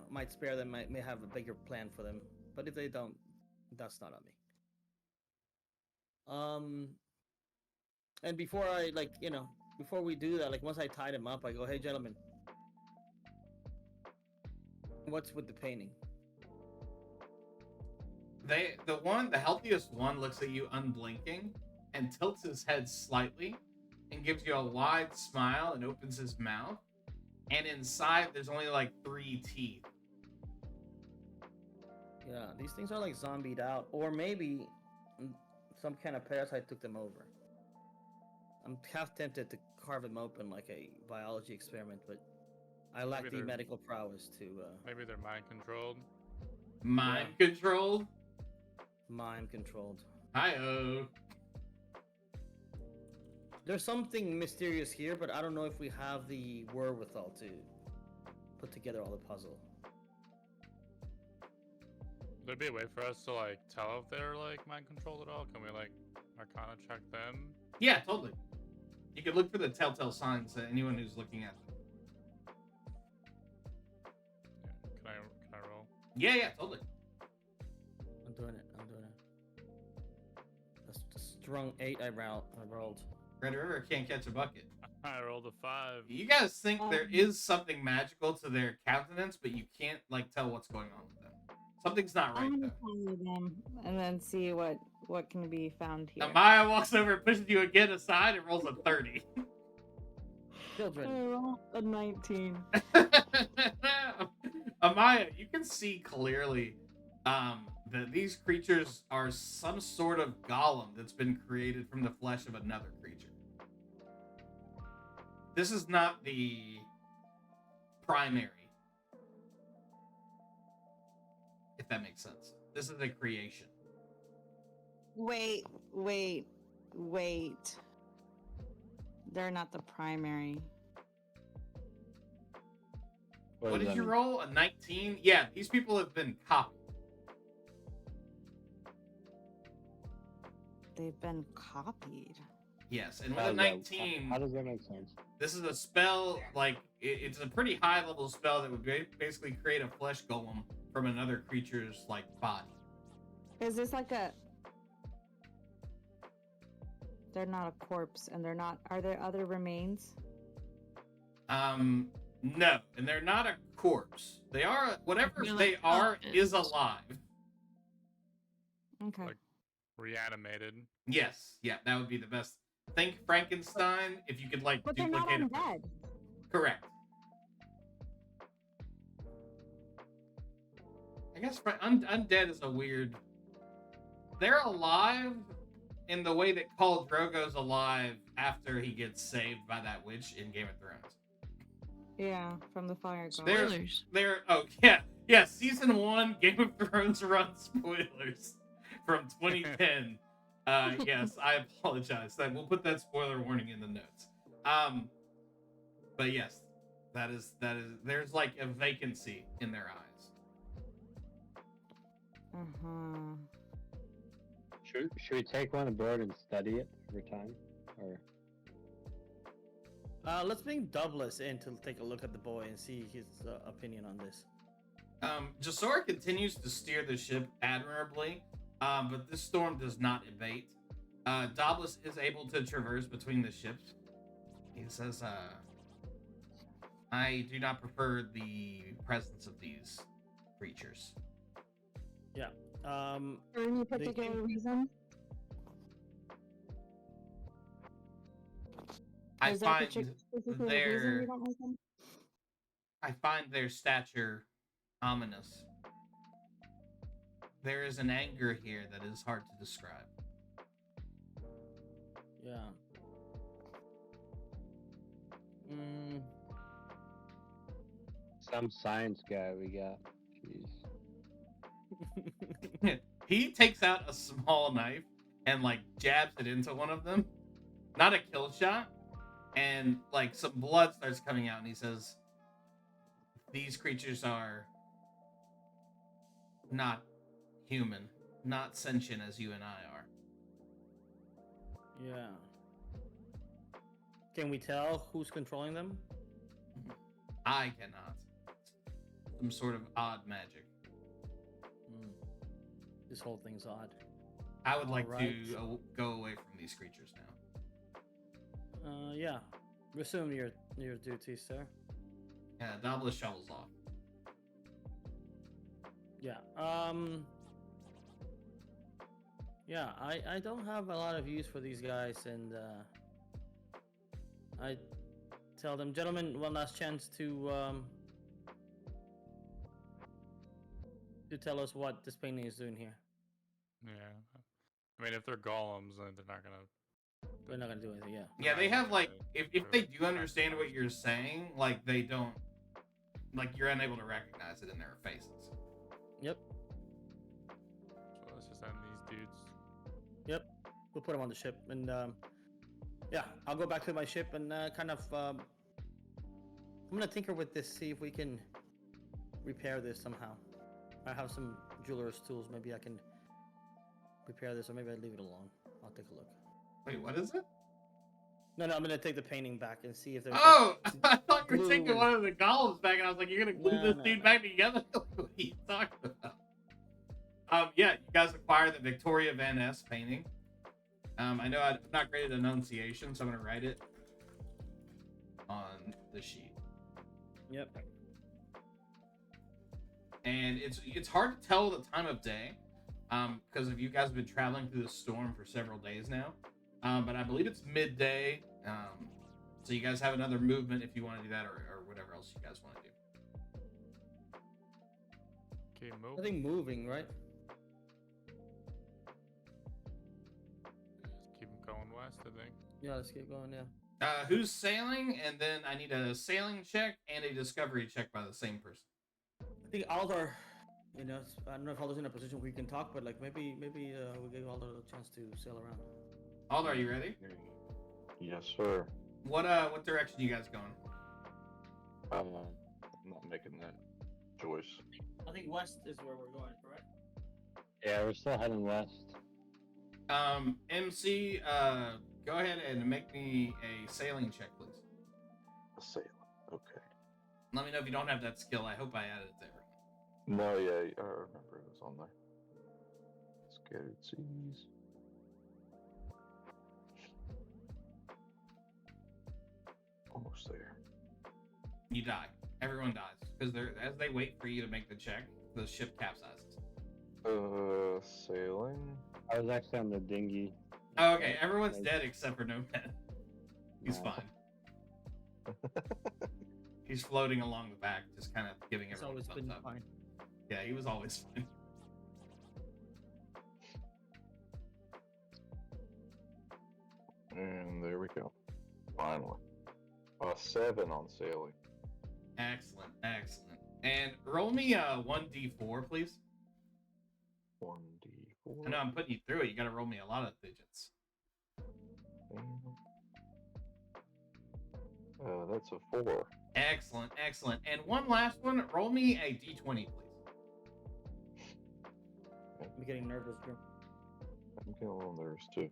might spare them, may have a bigger plan for them. But if they don't, that's not on me. And before I before we do that, once I tie them up, I go, "Hey, gentlemen, what's with the painting?" The healthiest one looks at you unblinking and tilts his head slightly and gives you a wide smile and opens his mouth. And inside, there's only like 3 teeth. Yeah, these things are like zombied out, or maybe some kind of parasite took them over. I'm half tempted to carve them open like a biology experiment, but I lack Maybe the they're- medical prowess to Maybe they're mind controlled. Mind controlled. mime controlled. Hi-oh. There's something mysterious here, but I don't know if we have the wherewithal to put together all the puzzle. Would there be a way for us to like tell if they're like mind controlled at all? Can we like Arcana check them? Yeah, totally. You could look for the telltale signs to anyone who's looking at them. Yeah. Can I roll? Yeah, totally. I'm doing it. That's a strong 8 I rolled. Red River can't catch a bucket. I rolled a 5. You guys think there is something magical to their countenance, but you can't tell what's going on with them. Something's not right I'm gonna though. follow them and then see what can be found here. Amaya walks over and pushes you again aside and rolls a 30. Children. I rolled a 19. Amaya, you can see clearly that these creatures are some sort of golem that's been created from the flesh of another creature. This is not the primary, if that makes sense. This is a creation. Wait. They're not the primary. What does did that you mean? roll? A 19? Yeah, these people have been copied. They've been copied. Yes, and How with a does that- 19, How does that make sense? this is a spell, it's a pretty high level spell that would basically create a flesh golem from another creature's, body. Is this like a... They're not a corpse, and they're not... Are there other remains? No, and they're not a corpse. They are, whatever They're they like are is puppets. alive. Okay. Like- Reanimated. Yes, yeah, that would be the best. Think Frankenstein, if you could, But they're not duplicate it. undead. Correct. I guess undead is a weird... They're alive in the way that Khal Drogo's alive after he gets saved by that witch in Game of Thrones. Yeah, from the fire god. They're- Spoilers. Oh, yeah, season 1, Game of Thrones run spoilers from 2010. Yes, I apologize. We'll put that spoiler warning in the notes. But yes, that is, there's like a vacancy in their eyes. Uh-huh. Should we take one aboard and study it over time? Or Let's bring Douglas in to take a look at the boy and see his opinion on this. Jasora continues to steer the ship admirably, but this storm does not abate. Doblis is able to traverse between the ships. He says, I do not prefer the presence of these creatures. Yeah. For any particular reason? I Is there find particular their- reason you don't like them? I find their stature ominous. There is an anger here that is hard to describe. some science guy we got. Jeez. He takes out a small knife and like jabs it into one of them. Not a kill shot. And like some blood starts coming out and he says, "These creatures are not human, not sentient as you and I are." Yeah. Can we tell who's controlling them? I cannot. Some sort of odd magic. This whole thing's odd. I would like Alright. to go away from these creatures now. Yeah. Resume your duties, sir. Yeah, Dabla shovels off. Yeah. Yeah, I don't have a lot of use for these guys, and I tell them, gentlemen, one last chance to tell us what this painting is doing here. Yeah. I mean, if they're golems, then they're not gonna. We're not gonna do anything. Yeah. Yeah, they have like if they do understand what you're saying, like they don't, like you're unable to recognize it in their faces. Yep. So let's just end these dudes. Yep. We'll put them on the ship, and yeah, I'll go back to my ship and kind of. I'm gonna tinker with this, see if we can repair this somehow. I have some jeweler's tools. Maybe I can repair this, or maybe I leave it alone. I'll take a look. Wait, what is it? No, I'm gonna take the painting back and see if there's. Oh, I thought you were glue taking and- one of the golems back, and I was like, "You're gonna glue No, this no, dude no. back together?" What are you talking about? Yeah, you guys acquired the Victoria Van Ness painting. I know I'm not great at enunciation, so I'm gonna write it on the sheet. Yep. And it's hard to tell the time of day, because if you guys have been traveling through the storm for several days now. But I believe it's midday. So you guys have another movement if you want to do that, or whatever else you guys want to do. Okay, move. I think moving, right? Just keep them going west, I think. Yeah, let's keep going. Yeah. Who's sailing? And then I need a sailing check and a discovery check by the same person. I think Aldar. You know, I don't know if Aldar's in a position where he can talk, but like maybe we give Aldar a chance to sail around. Alder, are you ready? Yes, sir. What direction you guys going? I'm not making that choice. I think west is where we're going, correct? Yeah, we're still heading west. MC, go ahead and make me a sailing check, please. A sail. Okay. Let me know if you don't have that skill. I hope I added it there. No, yeah, I remember it was on there. Scattered seas. Almost there. You die. Everyone dies because as they wait for you to make the check, the ship capsizes. Sailing. I was actually on the dinghy. Oh, okay, everyone's dead except for Nomad. He's No. fine. He's floating along the back, just kind of giving It's everyone always a thumbs been up. fine. Yeah, he was always fine. And there we go. Finally. 7 on sailing. Excellent, excellent. And roll me a 1d4, please. 1d4. I know I'm putting you through it. You got to roll me a lot of digits. That's a 4. Excellent, excellent. And one last one. Roll me a d20, please. I'm getting nervous here. I'm getting a little nervous too.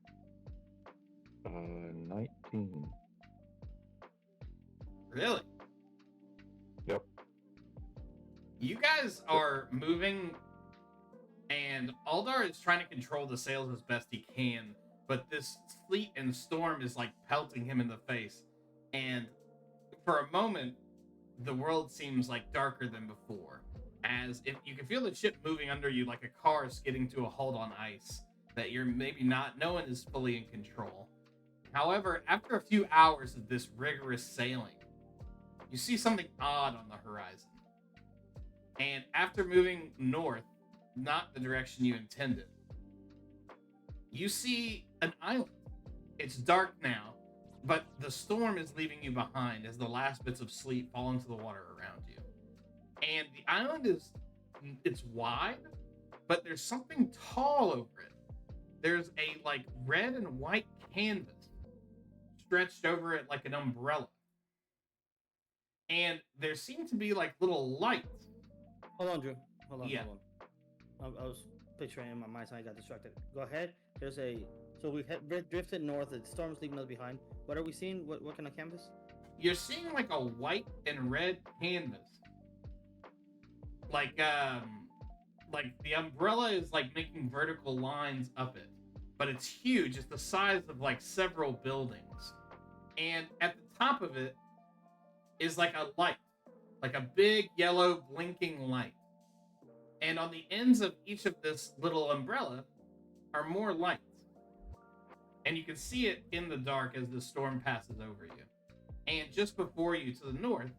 19. Really? Yep. You guys are moving, and Aldar is trying to control the sails as best he can, but this sleet and storm is like pelting him in the face. And for a moment, the world seems like darker than before, as if you can feel the ship moving under you like a car skidding to a halt on ice, that you're maybe not, no one is fully in control. However, after a few hours of this rigorous sailing, you see something odd on the horizon. And after moving north, not the direction you intended, you see an island. It's dark now, but the storm is leaving you behind as the last bits of sleet fall into the water around you. And the island it's wide, but there's something tall over it. There's a like red and white canvas stretched over it like an umbrella. And there seem to be like little lights. Hold on, Drew. Hold on, Yeah. hold on. I was picturing in my mind, so I got distracted. Go ahead. There's a. So we drifted north. The storm's leaving us behind. What are we seeing? What kind of canvas? You're seeing like a white and red canvas. Like the umbrella is like making vertical lines up it. But it's huge. It's the size of like several buildings. And at the top of it is like a light. Like a big yellow blinking light. And on the ends of each of this little umbrella are more lights. And you can see it in the dark as the storm passes over you. And just before you to the north,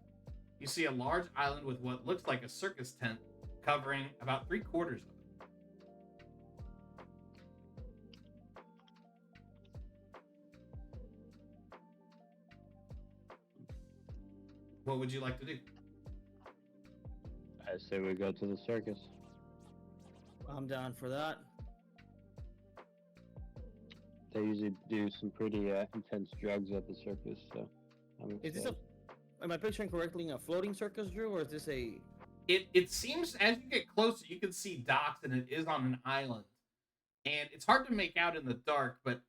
you see a large island with what looks like a circus tent covering about 3/4 of it. What would you like to do? I say we go to the circus. I'm down for that. They usually do some pretty intense drugs at the circus, so I'm Is this excited. am I picturing correctly a floating circus, Drew, or is this a? It seems as you get closer, you can see docks, and it is on an island. And it's hard to make out in the dark, but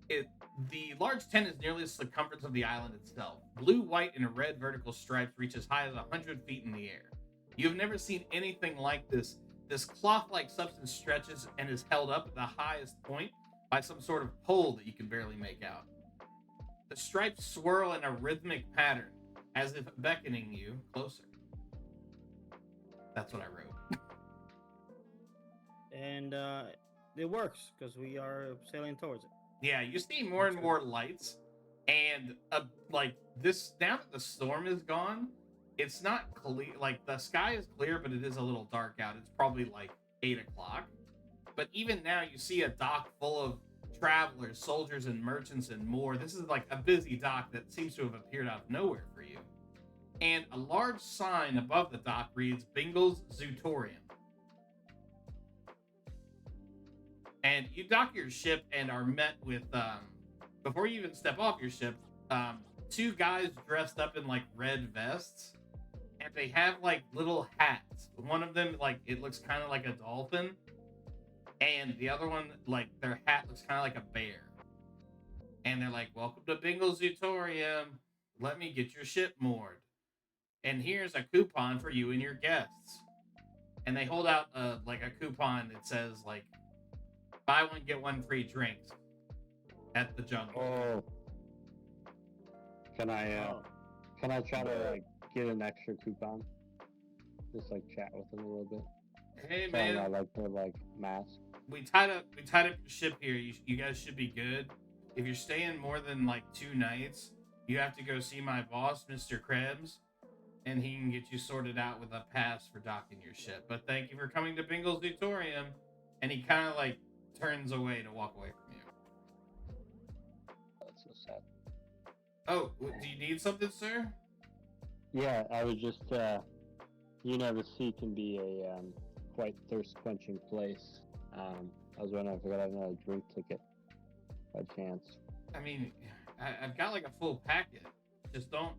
the large tent is nearly the circumference of the island itself. Blue, white, and red vertical stripes reach as high as 100 feet in the air. You have never seen anything like this. This cloth-like substance stretches and is held up at the highest point by some sort of pole that you can barely make out. The stripes swirl in a rhythmic pattern, as if beckoning you closer. That's what I wrote. And it works because we are sailing towards it. Yeah, you see more and more lights, and like this. Now that the storm is gone, it's not clear. Like the sky is clear, but it is a little dark out. It's probably like 8 o'clock. But even now, you see a dock full of travelers, soldiers, and merchants, and more. This is like a busy dock that seems to have appeared out of nowhere for you. And a large sign above the dock reads Bingle's Zootorium. And you dock your ship and are met with, before you even step off your ship, 2 guys dressed up in like red vests. And they have like little hats. One of them, like, it looks kind of like a dolphin. And the other one, like, their hat looks kind of like a bear. And they're like, welcome to Bingle's Zootorium. Let me get your ship moored. And here's a coupon for you and your guests. And they hold out like a coupon that says like, buy one, get one free drinks at the jungle. Oh. Can I try to like get an extra coupon? Just like chat with them a little bit. Hey Tell them I man, like their like mask. we tied up your ship here. You guys should be good. If you're staying more than like 2 nights, you have to go see my boss, Mr. Krebs, and he can get you sorted out with a pass for docking your ship. But thank you for coming to Bingle's Zootorium. And he kind of like turns away to walk away from you. That's so sad. Oh, do you need something, sir? Yeah, I was just you know, the sea can be a quite thirst quenching place. I was wondering if I got another drink ticket by chance. I mean, I've got like a full packet. Just don't.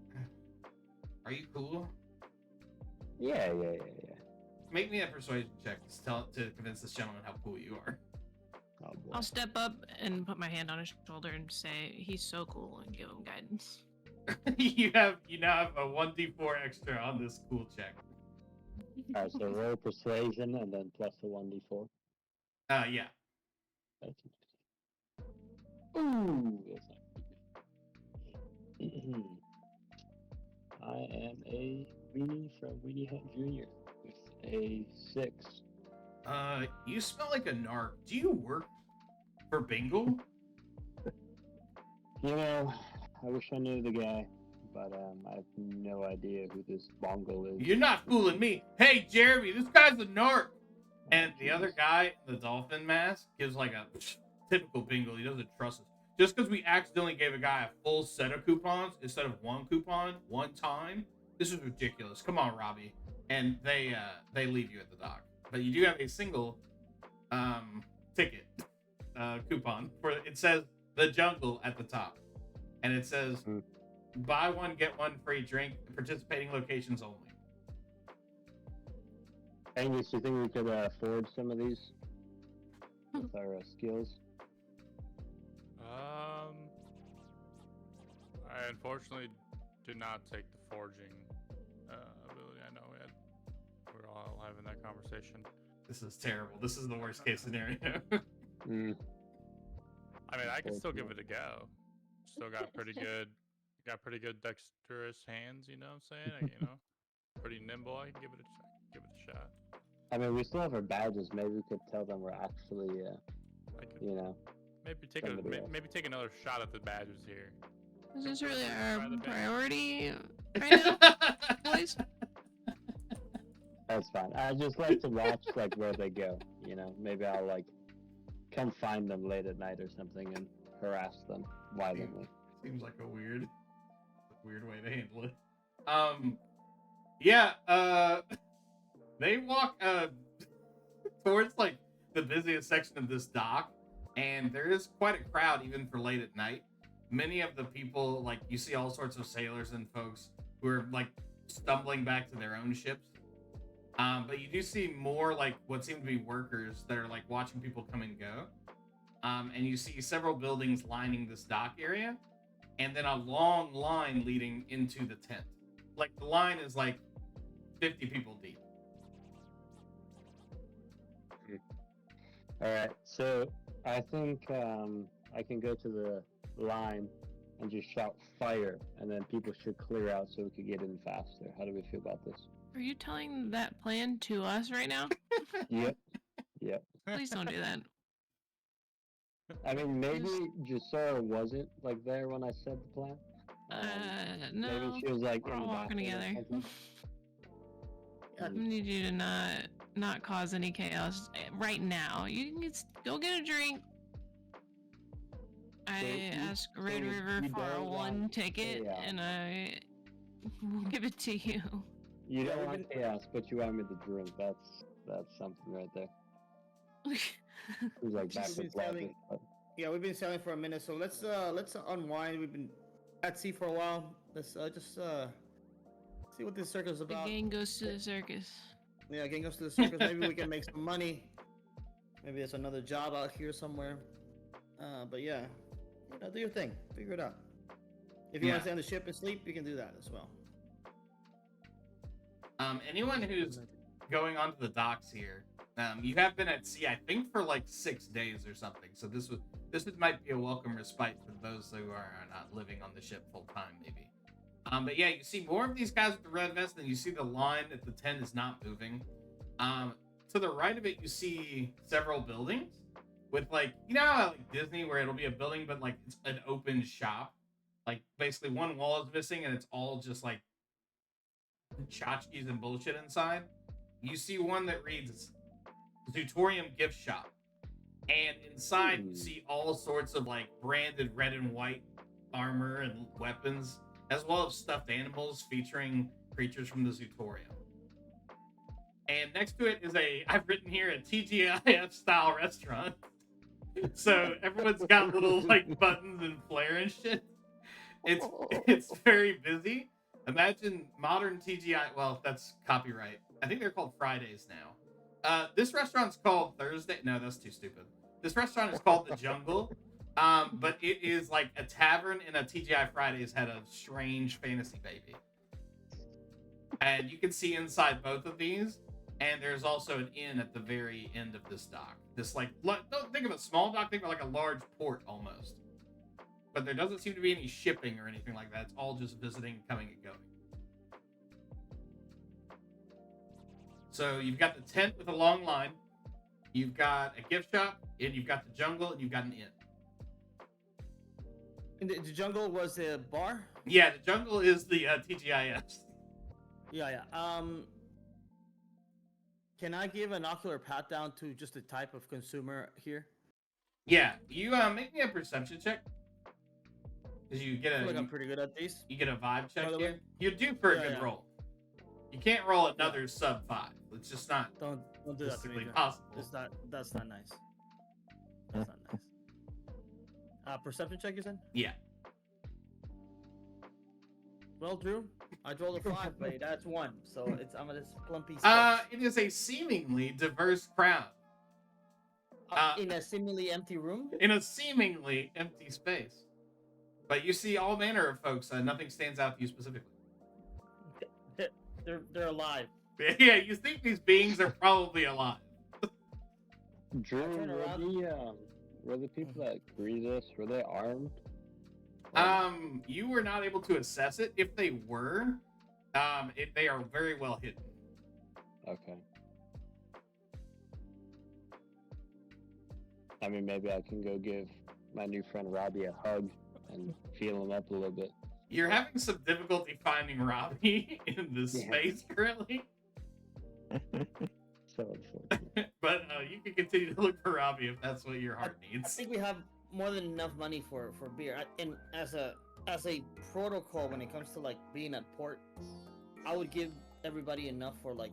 Are you cool? Yeah. Make me a persuasion check to convince this gentleman how cool you are. Oh boy. I'll step up and put my hand on his shoulder and say he's so cool and give him guidance. you now have a 1d4 extra on this cool check. Alright, so roll persuasion and then plus the 1d4. Yeah. That's interesting. Ooh, that's not good. I am a weenie from Weenie Hunt Jr. with a 6. You smell like a narc. Do you work for Bingle? You know, I wish I knew the guy, but I have no idea who this Bongo is. You're not fooling me. Hey, Jeremy, this guy's a narc. And the other guy in the dolphin mask gives like a typical Bingle. He doesn't trust us. Just because we accidentally gave a guy a full set of coupons instead of one coupon one time, this is ridiculous. Come on, Robbie. and they leave you at the dock. But you do have a single ticket coupon for it says the jungle at the top, and it says buy one get one free drink, participating locations only. Angus, do you think we could forge some of these with our skills? I unfortunately did not take the forging ability. I know we're all having that conversation. This is terrible. This is the worst case scenario. I mean, I can still give it a go. Still got pretty good dexterous hands. You know what I'm saying? You know, pretty nimble. I can give it a shot. I mean, we still have our badges. Maybe we could tell them we're actually, you know. Maybe somebody else. maybe take another shot at the badges here. Is this really our priority right now, boys? That's fine. I just like to watch like where they go. You know, maybe I'll like come find them late at night or something and harass them violently. Seems like a weird way to handle it. Yeah. They walk towards like the busiest section of this dock, and there is quite a crowd even for late at night. Many of the people, like, you see all sorts of sailors and folks who are like stumbling back to their own ships. But you do see more like what seem to be workers that are like watching people come and go. And you see several buildings lining this dock area, and then a long line leading into the tent. Like the line is like 50 people deep. All right, so I think I can go to the line and just shout fire, and then people should clear out so we could get in faster. How do we feel about this? Are you telling that plan to us right now? Yep. Please don't do that. I mean, maybe Gisora wasn't like there when I said the plan. No. Maybe she was like We're in all the walking bathroom or together. something. I need you to not cause any chaos right now. You can go get a drink. I asked Red River for a one ticket, and I will give it to you. You don't want chaos, but you want me to drink. That's something right there. Who's like backwards logic, but... Yeah, we've been sailing for a minute, so let's unwind. We've been at sea for a while. Let's just see what this circus is The about. gang goes to the circus. Yeah, gang goes to the circus. Maybe we can make some money. Maybe there's another job out here somewhere. But yeah, do your thing. Figure it out. If you want to stay on the ship and sleep, you can do that as well. Anyone who's going onto the docks here, you have been at sea, I think, for like 6 days or something. So this might be a welcome respite for those who are not living on the ship full time, maybe. But yeah, you see more of these guys with the red vest, and you see the line at the tent is not moving. To the right of it, you see several buildings with like, you know how like Disney where it'll be a building, but like it's an open shop. Like basically one wall is missing, and it's all just like tchotchkes and bullshit inside. You see one that reads Zutorium Gift Shop, and inside you see all sorts of like branded red and white armor and weapons, as well as stuffed animals featuring creatures from the Zutorium. And next to it is I've written here, a TGIF style restaurant. So everyone's got little like buttons and flair and shit. It's very busy. Imagine modern TGI. Well, that's copyright. I think they're called Fridays now. This restaurant's called Thursday. No, that's too stupid. This restaurant is called The Jungle. But it is like a tavern, and a TGI Fridays had a strange fantasy baby. And you can see inside both of these. And there's also an inn at the very end of this dock. This like, don't think of a small dock, think of like a large port almost. But there doesn't seem to be any shipping or anything like that. It's all just visiting, coming and going. So you've got the tent with a long line. You've got a gift shop, and you've got the jungle, and you've got an inn. And the jungle was a bar? Yeah, the jungle is the TGIF. Yeah. Can I give an ocular pat down to just the type of consumer here? Yeah, you make me a perception check. Because you get I feel like I'm pretty good at these. You get a vibe check By the here. way. You're due for a good Yeah. roll. You can't roll another sub 5. It's just not Don't do that to me. physically John. possible. That's not nice. That's not nice. Perception check, you said? Yeah. Well, Drew, I rolled a 5, but that's 1, so I'm at this clumpy six. It is a seemingly diverse crowd. In a seemingly empty room? In a seemingly empty space. But you see all manner of folks. Nothing stands out to you specifically. They're alive. Yeah, you think these beings are probably alive. Drew, turn around. were the people that greeted us, were they armed? You were not able to assess it. If they were, they are very well hidden. Okay. I mean, maybe I can go give my new friend Robbie a hug and feel him up a little bit. You're having some difficulty finding Robbie in this space currently. So unfortunate. But you can continue to look for Robbie if that's what your heart I needs. think we have more than enough money for beer. And as a protocol, when it comes to like being at port, I would give everybody enough for 3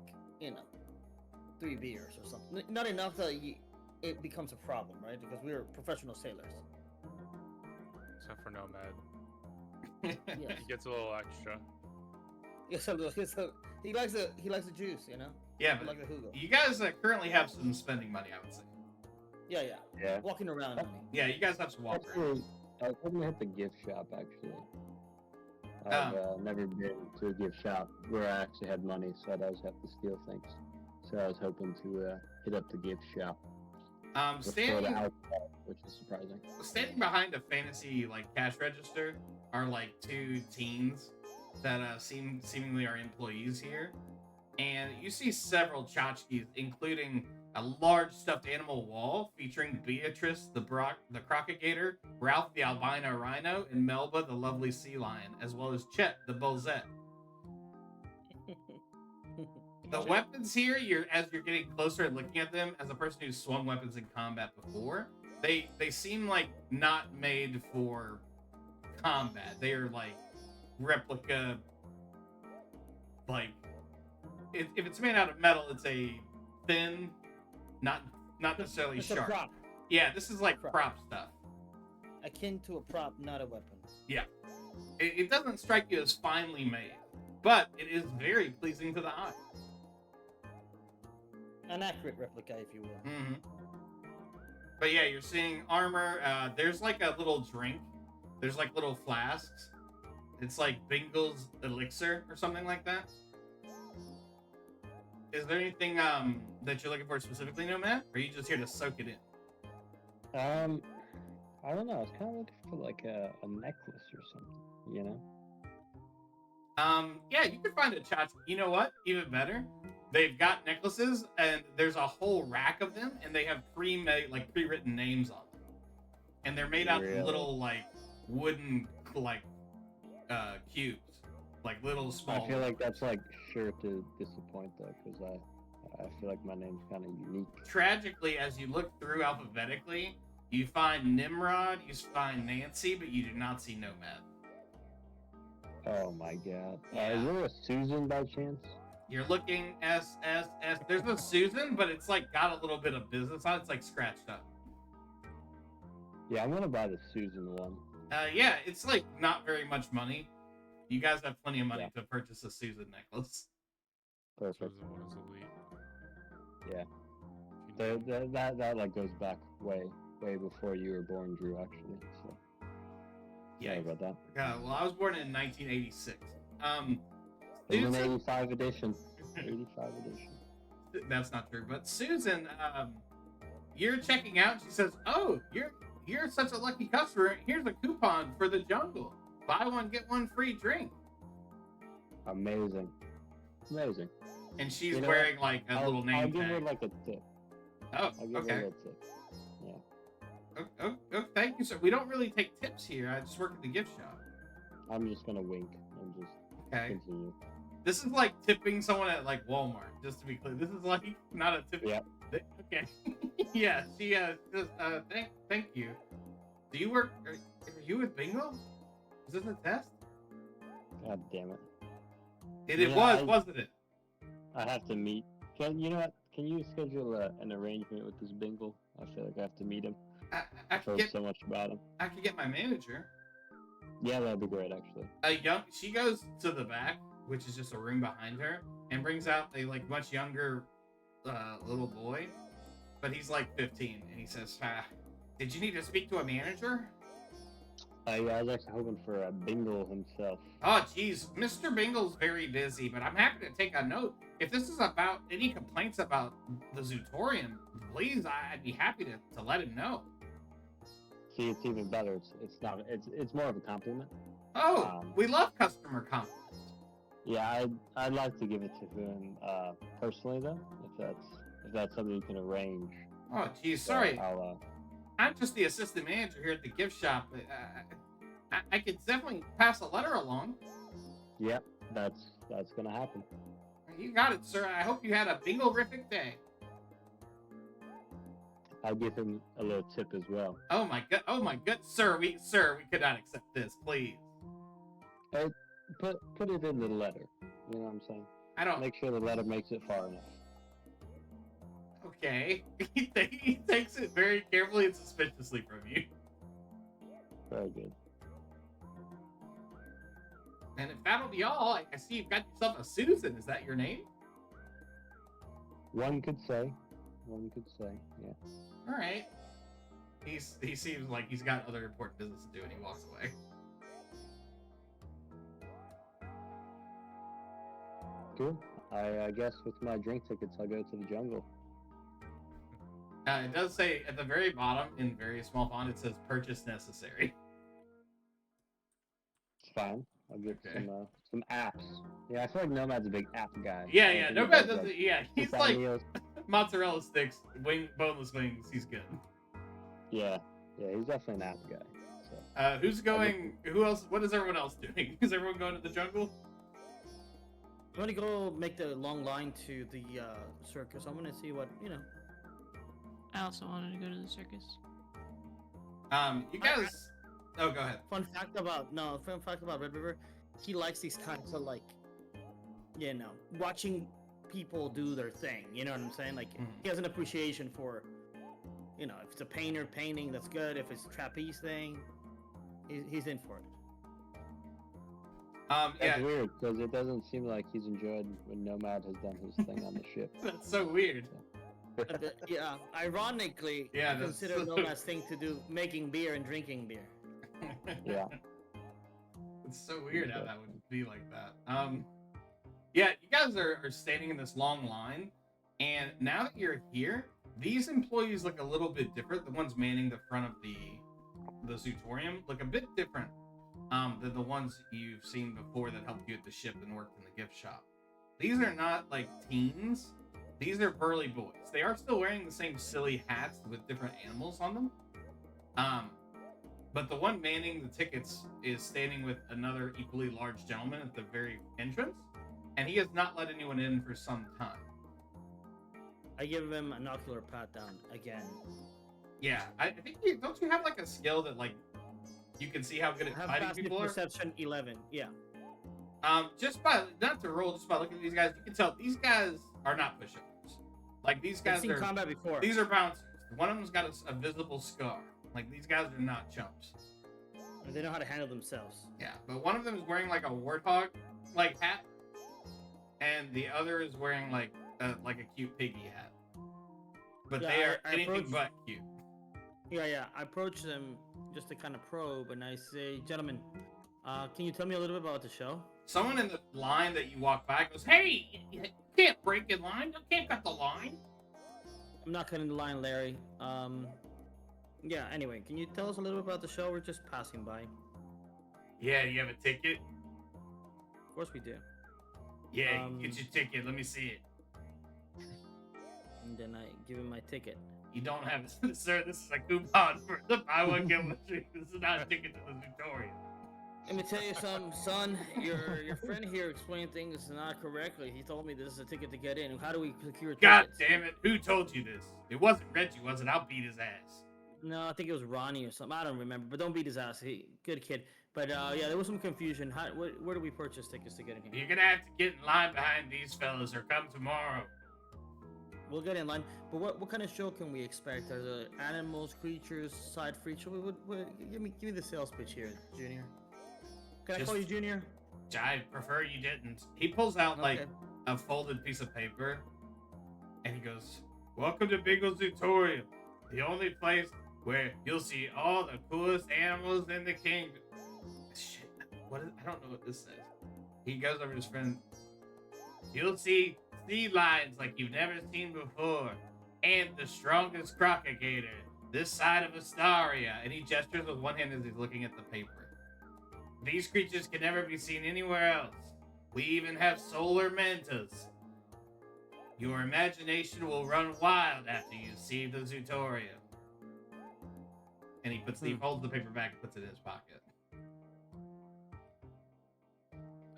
beers or something. Not enough that it becomes a problem, right? Because we're professional sailors. Except for Nomad. Yes. He gets a little extra. Yeah, so he likes the juice, you know. Yeah, He but likes the Hugo. you guys currently have some spending money, I would say. Yeah. Yeah. Walking around money. Yeah, you guys have some walk around. Actually, I was hoping to hit the gift shop, actually. I've never been to a gift shop where I actually had money, so I'd always have to steal things. So I was hoping to hit up the gift shop. Before the Standing alcohol, which is surprising. behind a fantasy cash register are 2 teens that seemingly are employees here, and you see several tchotchkes, including a large stuffed animal wall featuring Beatrice the crocagator, Ralph the albino rhino, and Melba the lovely sea lion, as well as Chet the bullsette. The weapons here, as you're getting closer and looking at them, as a person who's swung weapons in combat before, they seem not made for combat. They are replica. If it's made out of metal, it's a thin, not necessarily It's sharp. a prop. Yeah, this is prop stuff. Akin to a prop, not a weapon. Yeah, it doesn't strike you as finely made, but it is very pleasing to the eye. An accurate replica, if you will. Mm-hmm. But yeah, you're seeing armor. There's a little drink. There's little flasks. It's Bingle's elixir or something like that. Is there anything that you're looking for specifically, Nomad? Or are you just here to soak it in? I don't know. I was kind of looking for a necklace or something, you know? Yeah, you can find a tchotchke. You know what? Even better. They've got necklaces, and there's a whole rack of them, and they have pre-written names on them. And they're made out of little, wooden, cubes. Little small. I feel like that's, sure to disappoint, though, because I feel like my name's kind of unique. Tragically, as you look through alphabetically, you find Nimrod, you find Nancy, but you do not see Nomad. Oh, my God. Yeah. Is there a Susan by chance? You're looking S. There's no Susan, but it's got a little bit of business on it. It's scratched up. Yeah, I'm gonna buy the Susan one. Yeah, it's not very much money. You guys have plenty of money to purchase a Susan necklace. Perfect. Susan one is elite. Yeah. That goes back way before you were born, Drew. Actually, so Yeah. sorry about that. Well, I was born in 1986. It was an Susan, 85 edition. 85 edition. that's not true, but Susan, you're checking out. She says, "Oh, you're such a lucky customer. Here's a coupon for the jungle. Buy one, get one free drink." Amazing. And she's You know wearing a little name I'll give her tag. a tip. Oh, I'll give her okay. a tip. Yeah. Oh, thank you, sir. We don't really take tips here. I just work at the gift shop. I'm just gonna wink and just Okay. continue. This is tipping someone at Walmart. Just to be clear, this is not a tip. Yeah. Okay. Yeah. She says, thank you. Do you work? Are you with Bingo? Is this a test? God damn it. It Yeah, was, wasn't it? I have to meet. You know what? Can you schedule an arrangement with this Bingle? I feel like I have to meet him. I I've could heard get so much about him. I could get my manager. Yeah, that'd be great, actually. She goes to the back, which is just a room behind her, and brings out a like much younger little boy, but he's like 15, and he says, "Did you need to speak to a manager?" I was actually hoping for Bingle himself. Oh, geez, Mr. Bingle's very busy, but I'm happy to take a note. If this is about any complaints about the Zootorium, please, I'd be happy to let him know. See, it's even better. It's not. It's more of a compliment. Oh, we love customer compliments. Yeah, I'd like to give it to him personally though, if that's something you can arrange. Oh, geez, So sorry. I'll I'm just the assistant manager here at the gift shop. I could definitely pass a letter along. Yep, that's gonna happen. You got it, sir. I hope you had a bingo-rific day. I'll give him a little tip as well. Oh my god, sir, we could not accept this, please. Hey, put it in the letter. You know what I'm saying? I don't. Make sure the letter makes it far enough. Okay. He takes it very carefully and suspiciously from you. Very good. And if that'll be all, I see you've got yourself a Susan. Is that your name? One could say. Yeah. All right. He seems like he's got other important business to do, and he walks away. Cool. I guess with my drink tickets, I'll go to the jungle. It does say at the very bottom, in very small font, it says "purchase necessary." It's fine. I'll get Okay. some apps. Yeah, I feel like Nomad's a big app guy. Yeah. He Nomad does, doesn't. Yeah, he's Pizza like meals. mozzarella sticks, boneless wings. He's good. Yeah, he's definitely an app guy. So. Who's going? Who else? What is everyone else doing? Is everyone going to the jungle? I'm gonna go make the long line to the circus. I'm gonna see what I also wanted to go to the circus. You guys. Oh, go ahead. Fun fact about Red River, he likes these kinds of like, watching people do their thing. You know what I'm saying? Like he has an appreciation for, if it's a painter painting, that's good. If it's a trapeze thing, he's in for it. Yeah. That's weird because it doesn't seem like he's enjoyed when Nomad has done his thing on the ship. That's so weird. Yeah, ironically, Yeah, I that's consider so- Nomad's thing to do making beer and drinking beer. Yeah. It's so weird how that would be like that. Yeah, you guys are standing in this long line, and now that you're here, these employees look a little bit different. The ones manning the front of the Zootorium look a bit different than the ones you've seen before that helped you at the ship and worked in the gift shop. These are not like teens. These are burly boys. They are still wearing the same silly hats with different animals on them. But the one manning the tickets is standing with another equally large gentleman at the very entrance, and he has not let anyone in for some time. I give him an ocular pat down again. Yeah, I think don't you have like a skill that like you can see how good at I have fighting passive people are? perception 11. Yeah. Just by not to roll, just by looking at these guys, you can tell these guys are not pushovers. Like these I've guys seen are. combat before. These are bouncers. One of them's got a visible scar. Like these guys are not chumps. They know how to handle themselves. Yeah, but one of them is wearing like a warthog like hat, and the other is wearing like a cute piggy hat. But Yeah, they are I anything approach- but cute. Yeah. I approach them just to kind of probe, and I say, "Gentlemen, can you tell me a little bit about the show?" Someone in the line that you walk by goes, "Hey, you can't break in line. You can't cut the line." I'm not cutting the line, Larry. Yeah. Anyway, can you tell us a little bit about the show? We're just passing by. Yeah, you have a ticket? Of course we do. Yeah, get your ticket. Let me see it. And then I give him my ticket. You don't have it, sir. This is a coupon for the buy one get one free. This is not a ticket to the Victoria. Let me tell you something, son. Your friend here explained things not correctly. He told me this is a ticket to get in. How do we secure tickets? God damn it! Who told you this? It wasn't Reggie, was it? I'll beat his ass. No, I think it was Ronnie or something. I don't remember, but don't beat his ass. Good kid. But yeah, there was some confusion. Where do we purchase tickets to get in here? You're gonna have to get in line behind these fellas or come tomorrow. We'll get in line. But what kind of show can we expect? Are the animals, creatures, side features? Give me the sales pitch here, Junior. Can I Just- call you Junior? I prefer you didn't. He pulls out like Okay. a folded piece of paper, and he goes, "Welcome to Bingo Zootorium, the only place where you'll see all the coolest animals in the kingdom." Shit, I don't know what this says. He goes over to his friend. "You'll see sea lions like you've never seen before, and the strongest crocodile this side of Astaria." And he gestures with one hand as he's looking at the paper. "These creatures can never be seen anywhere else. We even have solar mantas. Your imagination will run wild after you see the Zootorium." And he holds the paper back and puts it in his pocket.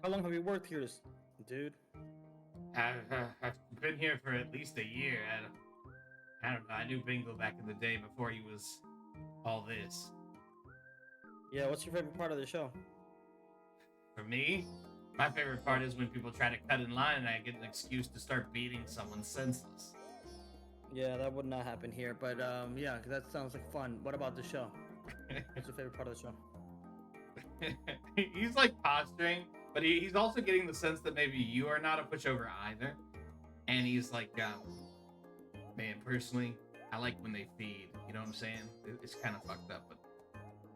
How long have you worked here, dude? I've been here for at least a year. I don't know. I knew Bingo back in the day before he was all this. Yeah, what's your favorite part of the show? For me, my favorite part is when people try to cut in line and I get an excuse to start beating someone senseless. Yeah, that would not happen here, but yeah, that sounds like fun. What about the show? What's your favorite part of the show? He's like posturing, but he's also getting the sense that maybe you are not a pushover either. And he's like, man, personally, I like when they feed. You know what I'm saying? It's kind of fucked up, but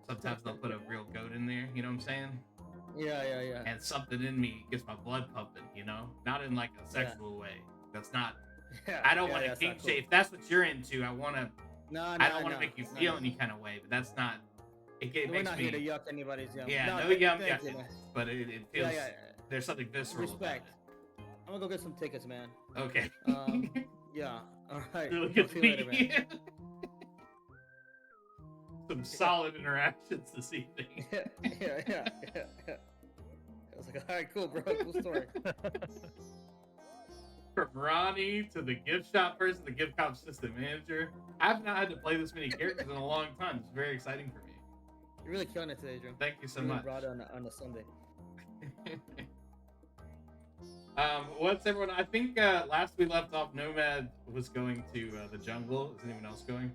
sometimes they'll put a real goat in there. You know what I'm saying? Yeah. And something in me gets my blood pumping. You know, not in like a sexual way. That's not. Yeah, I don't want to that's kink not cool. shame. If that's what you're into, I want to. No, I don't want to make you feel any kind of way, but that's not. It We're makes not me. here to yuck anybody's yum. Yeah, no thank yum you, yucking, man. but it feels. Yeah. There's something visceral. Respect. I'm gonna go get some tickets, man. About it. Okay. Yeah. All right. Look I'll at see you later, me. man. Some solid interactions this evening. yeah. I was like, all right, cool, bro. Cool story. From Ronnie to the gift shop person, the gift shop assistant manager. I've not had to play this many characters in a long time. It's very exciting for me. You're really killing it today, Drew. Thank you so Really much. brought it on a Sunday. What's everyone? I think last we left off, Nomad was going to the jungle. Is anyone else going?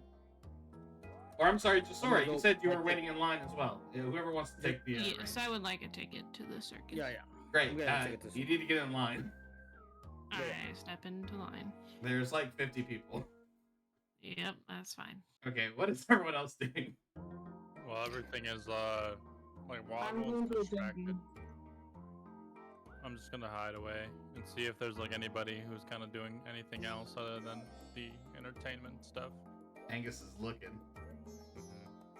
Or I'm sorry, Jasora, you said you were waiting in line as well. Whoever wants to take the Yes, reins. I would like a ticket to the circus. Yeah. Great. I'm gonna take it this You need to get in line. I step into line. There's like 50 people. Yep, that's fine. Okay, what is everyone else doing? Well, everything is like I'm Waddle's going to distracted. I'm just gonna hide away and see if there's like anybody who's kind of doing anything else other than the entertainment stuff. Angus is looking.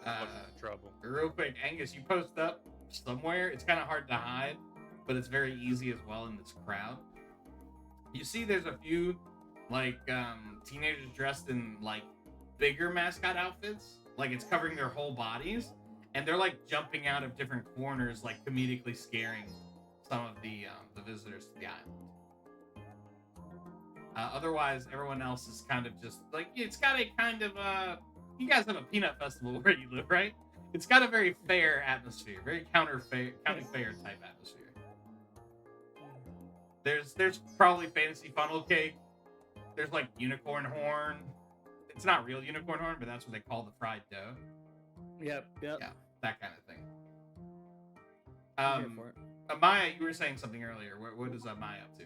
Looking for trouble. Real quick, Angus, you post up somewhere. It's kind of hard to hide, but it's very easy as well in this crowd. You see there's a few like teenagers dressed in like bigger mascot outfits, like it's covering their whole bodies, and they're like jumping out of different corners, like comedically scaring some of the visitors to the island. Otherwise, everyone else is kind of just like, it's got a kind of you guys have a peanut festival where you live, right? It's got a very fair atmosphere, very county fair type atmosphere. There's probably fantasy funnel cake. There's like unicorn horn. It's not real unicorn horn, but that's what they call the fried dough. Yep. Yeah, that kind of thing. I'm here for it. Amaya, you were saying something earlier. What is Amaya up to?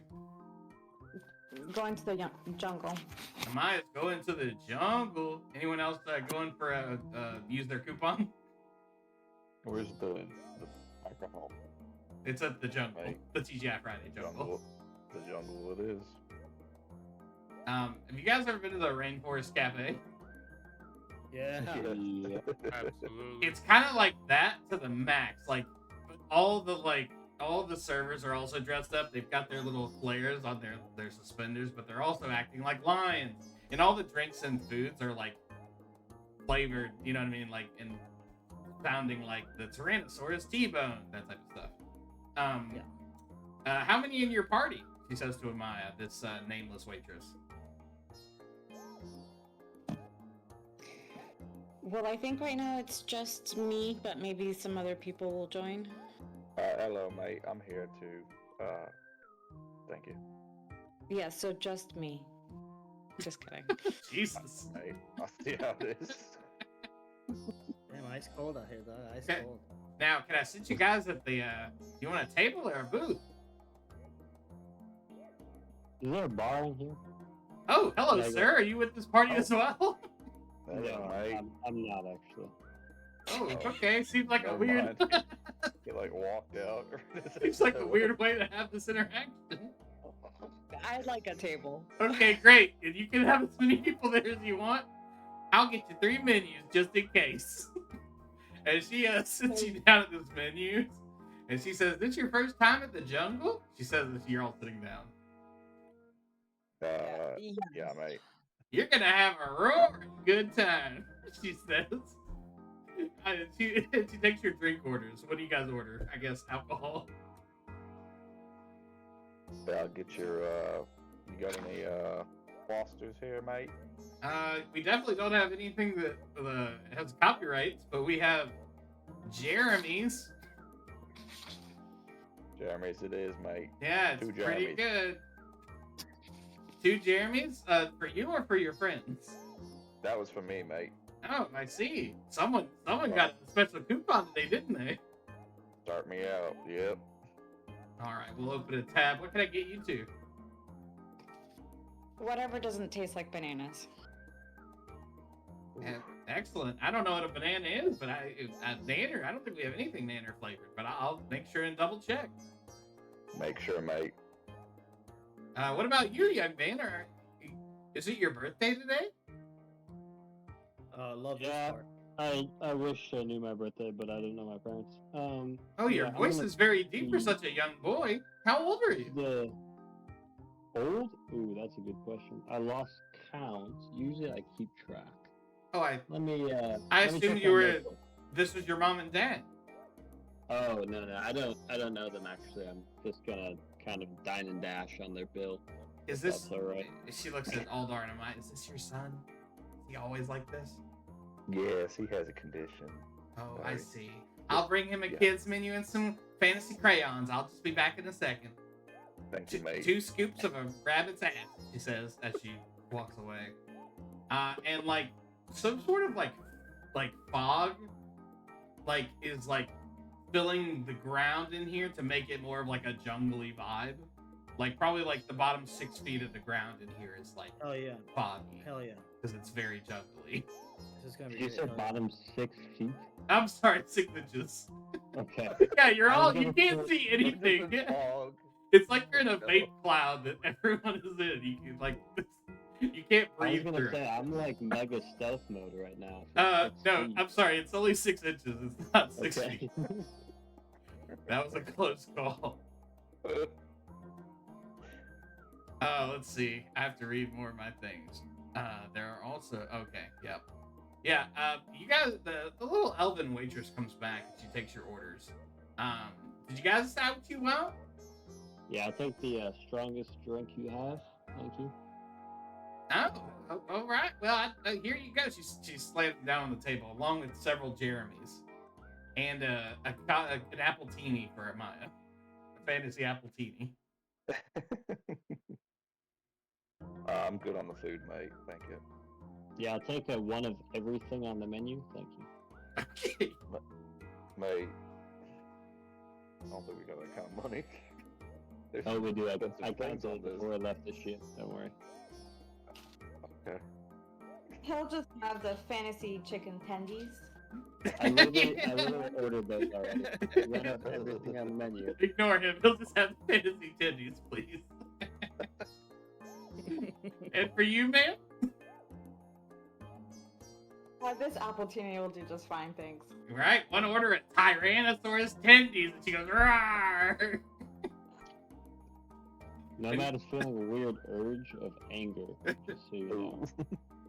Going to the jungle. Amaya's going to the jungle. Anyone else going for use their coupon? Where's the alcohol? It's at the jungle. Right. The TGI Friday jungle. The jungle it is. Have you guys ever been to the Rainforest Cafe? Yeah. Yeah. Absolutely. It's kind of like that to the max. Like all the servers are also dressed up. They've got their little flares on their suspenders, but they're also acting like lions. And all the drinks and foods are like flavored, you know what I mean? Like and sounding like the Tyrannosaurus T-bone, that type of stuff. How many in your party? She says to Amaya, this nameless waitress. Well, I think right now it's just me, but maybe some other people will join. Hello, mate. I'm here too. Thank you. Yeah, so just me. Just kidding. Jesus. Mate, I'll see how it is. Damn, ice cold out here, dog. Ice Okay. cold. Now, can I sit you guys at the, you want a table or a booth? Is there a bar in here? Oh, hello, Can I go- sir. Are you with this party as well? Hello, mate. I'm not actually. Oh, okay. Seems like a Never weird. mind. He like walked out. Seems like a weird way to have this interaction. I'd like a table. Okay, great. And you can have as many people there as you want. I'll get you 3 menus just in case. And she sits you down at this menu, and she says, "This your first time at the jungle?" She says as you're all sitting down. Yeah, mate. You're gonna have a roaring good time, she says. She takes your drink orders. What do you guys order? I guess alcohol. I'll get your. You got any Fosters here, mate? We definitely don't have anything that has copyrights, but we have Jeremy's. Jeremy's it is, mate. Yeah, it's 2 pretty Jeremys. good. 2 Jeremy's? For you or for your friends? That was for me, mate. Oh, I see. Someone got a special coupon today, didn't they? Start me out. Yep. All right, we'll open a tab. What can I get you to? Whatever doesn't taste like bananas. Yeah, excellent. I don't know what a banana is, but nanner. I don't think we have anything nanner flavored, but I'll make sure and double check. Make sure, mate. What about you, young man? Is it your birthday today? Love Yeah. this part. I wish I knew my birthday, but I didn't know my parents. Oh, your yeah, I'm voice gonna is very deep for see such a young boy. How old are you? The old? Ooh, that's a good question. I lost count. Usually I keep track. Oh, Let me. I let me assumed check you my were. notebook. This was your mom and dad. Oh no, I don't know them actually. I'm just gonna kind of dine and dash on their bill. Is if this? that's all right? She looks at Aldar and I'm like, "Is this your son? Is he always like this?" Yes, he has a condition. Oh, I Right. see. I'll bring him a Yeah. kids menu and some fantasy crayons. I'll just be back in a second. Thank you, mate. 2 scoops of a rabbit's ass, she says as she walks away. And like some sort of like fog, like is like filling the ground in here to make it more of like a jungly vibe. Like probably like the bottom 6 feet of the ground in here is like Oh yeah. foggy Hell yeah. because it's very jungly. This is gonna be You great. said Hell yeah. bottom 6 feet. I'm sorry, 6 inches. Okay. Yeah, you're I all was you gonna can't say- see anything. Fog. It's like you're in a No. vape cloud that everyone is in. You can like you can't I was breathe gonna through say it. I'm like mega stealth mode right now. for No, 6 feet. I'm sorry. It's only 6 inches. It's not 6 Okay. feet. That was a close call. Let's see. I have to read more of my things. There are also okay. Yep. Yeah. You guys, the little elven waitress comes back and she takes your orders. Did you guys decide what you want? Yeah, I'll take the strongest drink you have. Thank you. Oh, all right. Well, here you go. She slammed it down on the table along with several Jeremys and an appletini for Amaya, a fantasy appletini. I'm good on the food, mate. Thank you. Yeah, I'll take a one of everything on the menu. Thank you. Okay. Mate. I don't think we got that kind of money. There's Oh, we do. I expensive things counted on it this. before I left the ship. Don't worry. Okay. He'll just have the fantasy chicken tendies. I literally ordered those already. One of everything on the menu. Ignore him. He'll just have fantasy tendies, please. And for you, ma'am? This appletini will do just fine, thanks. Right. One order at Tyrannosaurus tendies, and she goes, "Rawr!" Nomad is feeling a weird urge of anger, just so you know.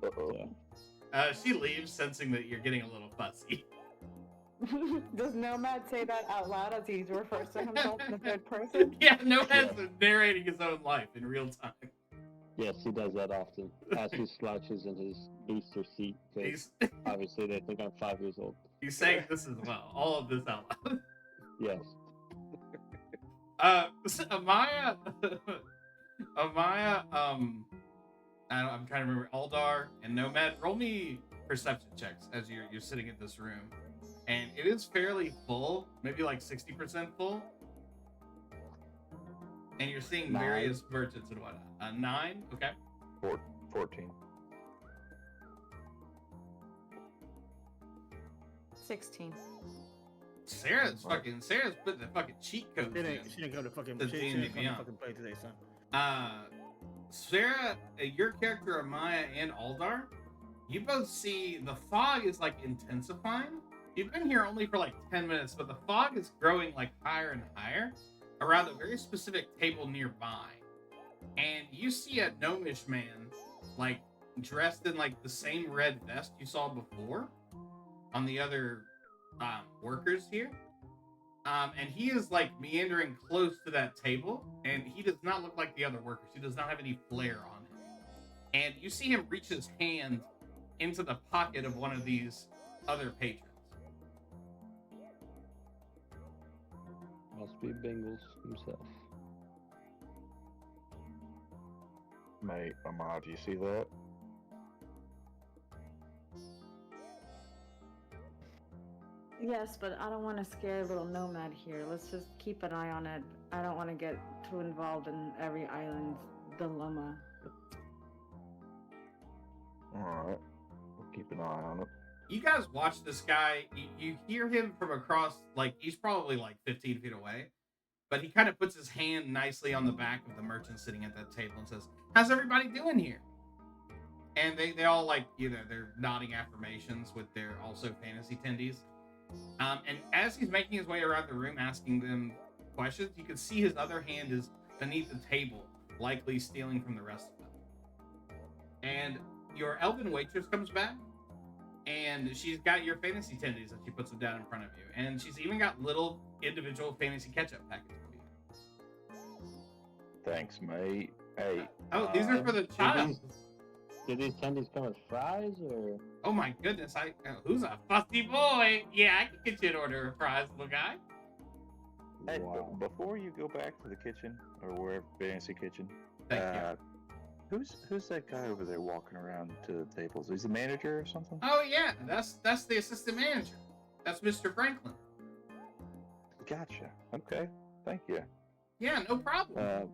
Uh-oh. So, She leaves, sensing that you're getting a little fussy. Does Nomad say that out loud as he refers to himself in the third person? Yeah, Nomad's narrating his own life in real time. Yes, he does that often. As he slouches in his booster seat, because He's obviously they think I'm 5 years old. he's saying this as well. All of this out loud. Yes. So Amaya, Amaya, I'm trying to remember. Aldar and Nomad, roll me perception checks as you're sitting in this room, and it is fairly full, maybe like 60% full, and you're seeing 9. various merchants and whatnot. 9, okay. 14. 16. Sarah's putting the fucking cheat codes She in. didn't come to fucking. The She D&D didn't come to Beyond. fucking play today, son. Sarah, your character Amaya and Aldar, you both see the fog is like intensifying. You've been here only for like 10 minutes, but the fog is growing like higher and higher around a very specific table nearby. And you see a gnomish man, like dressed in like the same red vest you saw before on the other workers here. And he is like meandering close to that table, and he does not look like the other workers. He does not have any flair on him. And you see him reach his hand into the pocket of one of these other patrons. Must be Bingles himself. Mate, Ahmad, do you see that? Yes, but I don't want to scare little Nomad here. Let's just keep an eye on it. I don't want to get too involved in every island's dilemma. Alright. We'll keep an eye on it. You guys watch this guy. You hear him from across, like, he's probably like 15 feet away. But he kind of puts his hand nicely on the back of the merchant sitting at that table and says, "How's everybody doing here?" And they all, like, you know, they're nodding affirmations with their also fantasy tendies. And as he's making his way around the room asking them questions, you can see his other hand is beneath the table, likely stealing from the rest of them. And your elven waitress comes back, and she's got your fantasy tendies and she puts them down in front of you. And she's even got little individual fantasy ketchup packets for you. Thanks, mate. Hey. Oh, these are for the child. Did these tendies come with fries, or? Oh my goodness, who's a fussy boy? Yeah, I can get you an order of fries, little guy. Hey, Wow. before you go back to the kitchen, or wherever, fancy kitchen, Thank you. who's that guy over there walking around to the tables? He's the manager or something? Oh yeah, that's the assistant manager. That's Mr. Franklin. Gotcha. Okay. Thank you. Yeah, no problem.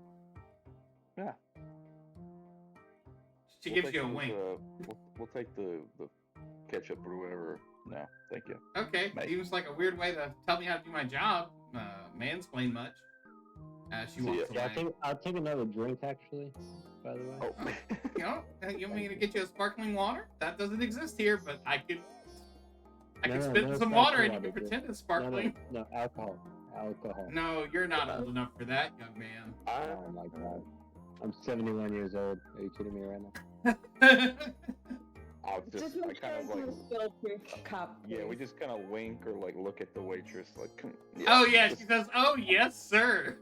Yeah. She We'll gives take you a those, wink. We'll take the ketchup or whatever. No, thank you. Okay, mate. seems like a weird way to tell me how to do my job. Mansplain much. She See walks ya. away. Yeah, I'll take another drink, actually, by the way. Oh. You know, you want me to get you a sparkling water? That doesn't exist here, but I could No, spit no some sparkling water and you water, can dude. pretend it's sparkling. No, alcohol. Alcohol. No, you're not old enough for that, young man. Oh my god. I'm 71 years old. Are you kidding me right now? I'll Just I make kind sure of like, you spill your cup. yeah, we please. just kind of wink or like look at the waitress like, come, Oh yeah, just- she says, "Oh yes, sir."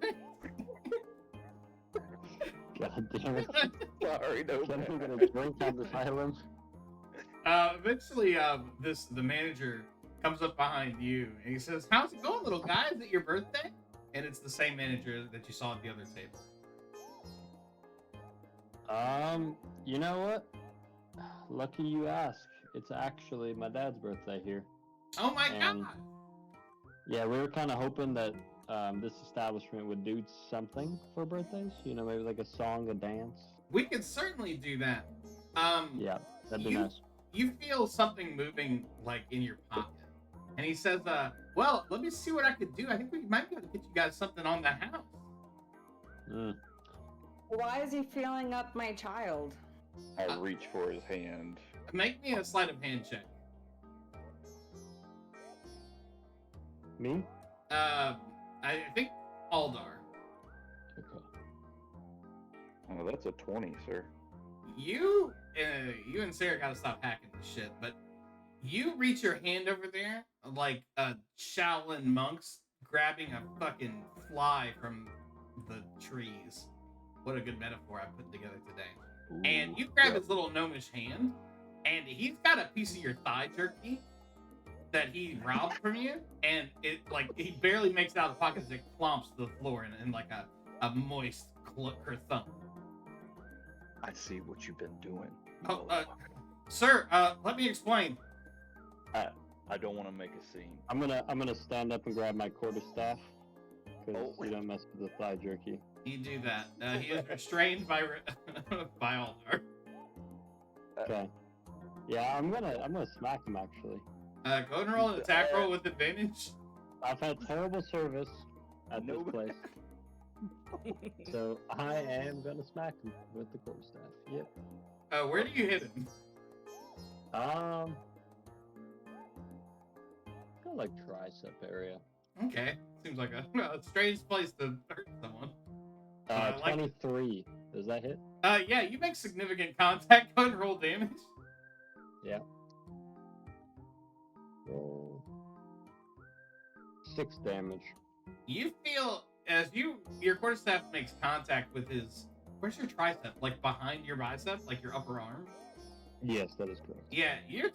God damn it. sorry, no. Can we man. get a drink on this island? Eventually, the manager comes up behind you and he says, "How's it going, little guy? Is it your birthday?" And it's the same manager that you saw at the other table. You know what? Lucky you ask. It's actually my dad's birthday here. Oh my And- god! Yeah, we were kind of hoping that this establishment would do something for birthdays. You know, maybe like a song, a dance. We could certainly do that. Yeah, that'd be You- nice. You feel something moving like in your pocket, and he says, "Well, let me see what I could do. I think we might be able to get you guys something on the house." Mm. Why is he feeling up my child? I reach for his hand. Make me a sleight of hand check. Me? I think Aldar. Okay. Oh, that's a 20, sir. You and Sarah gotta stop hacking this shit, but you reach your hand over there like Shaolin monks grabbing a fucking fly from the trees. What a good metaphor I put together today. and you grab his little gnomish hand, and he's got a piece of your thigh jerky that he robbed from you, and it like he barely makes it out of the pocket as it clomps to the floor in like a moist thump. I see what you've been doing. Oh, sir, let me explain. I don't want to make a scene. I'm gonna stand up and grab my quarterstaff because you don't mess with the thigh jerky. You do that. He is restrained by by Aldar. Okay. Yeah, I'm gonna smack him actually. Go ahead and roll an attack roll with advantage. I've had terrible service at this place, so I am gonna smack him with the quarterstaff. Yep. Where do you hit him? Kind of like tricep area. Okay, seems like a strange place to hurt someone. 23. Does that hit? Yeah, you make significant contact. Go ahead and roll damage. Yeah. Roll 6 damage. You feel as your quarterstaff makes contact with his. Where's your tricep? Like behind your bicep, like your upper arm. Yes, that is correct. Yeah, your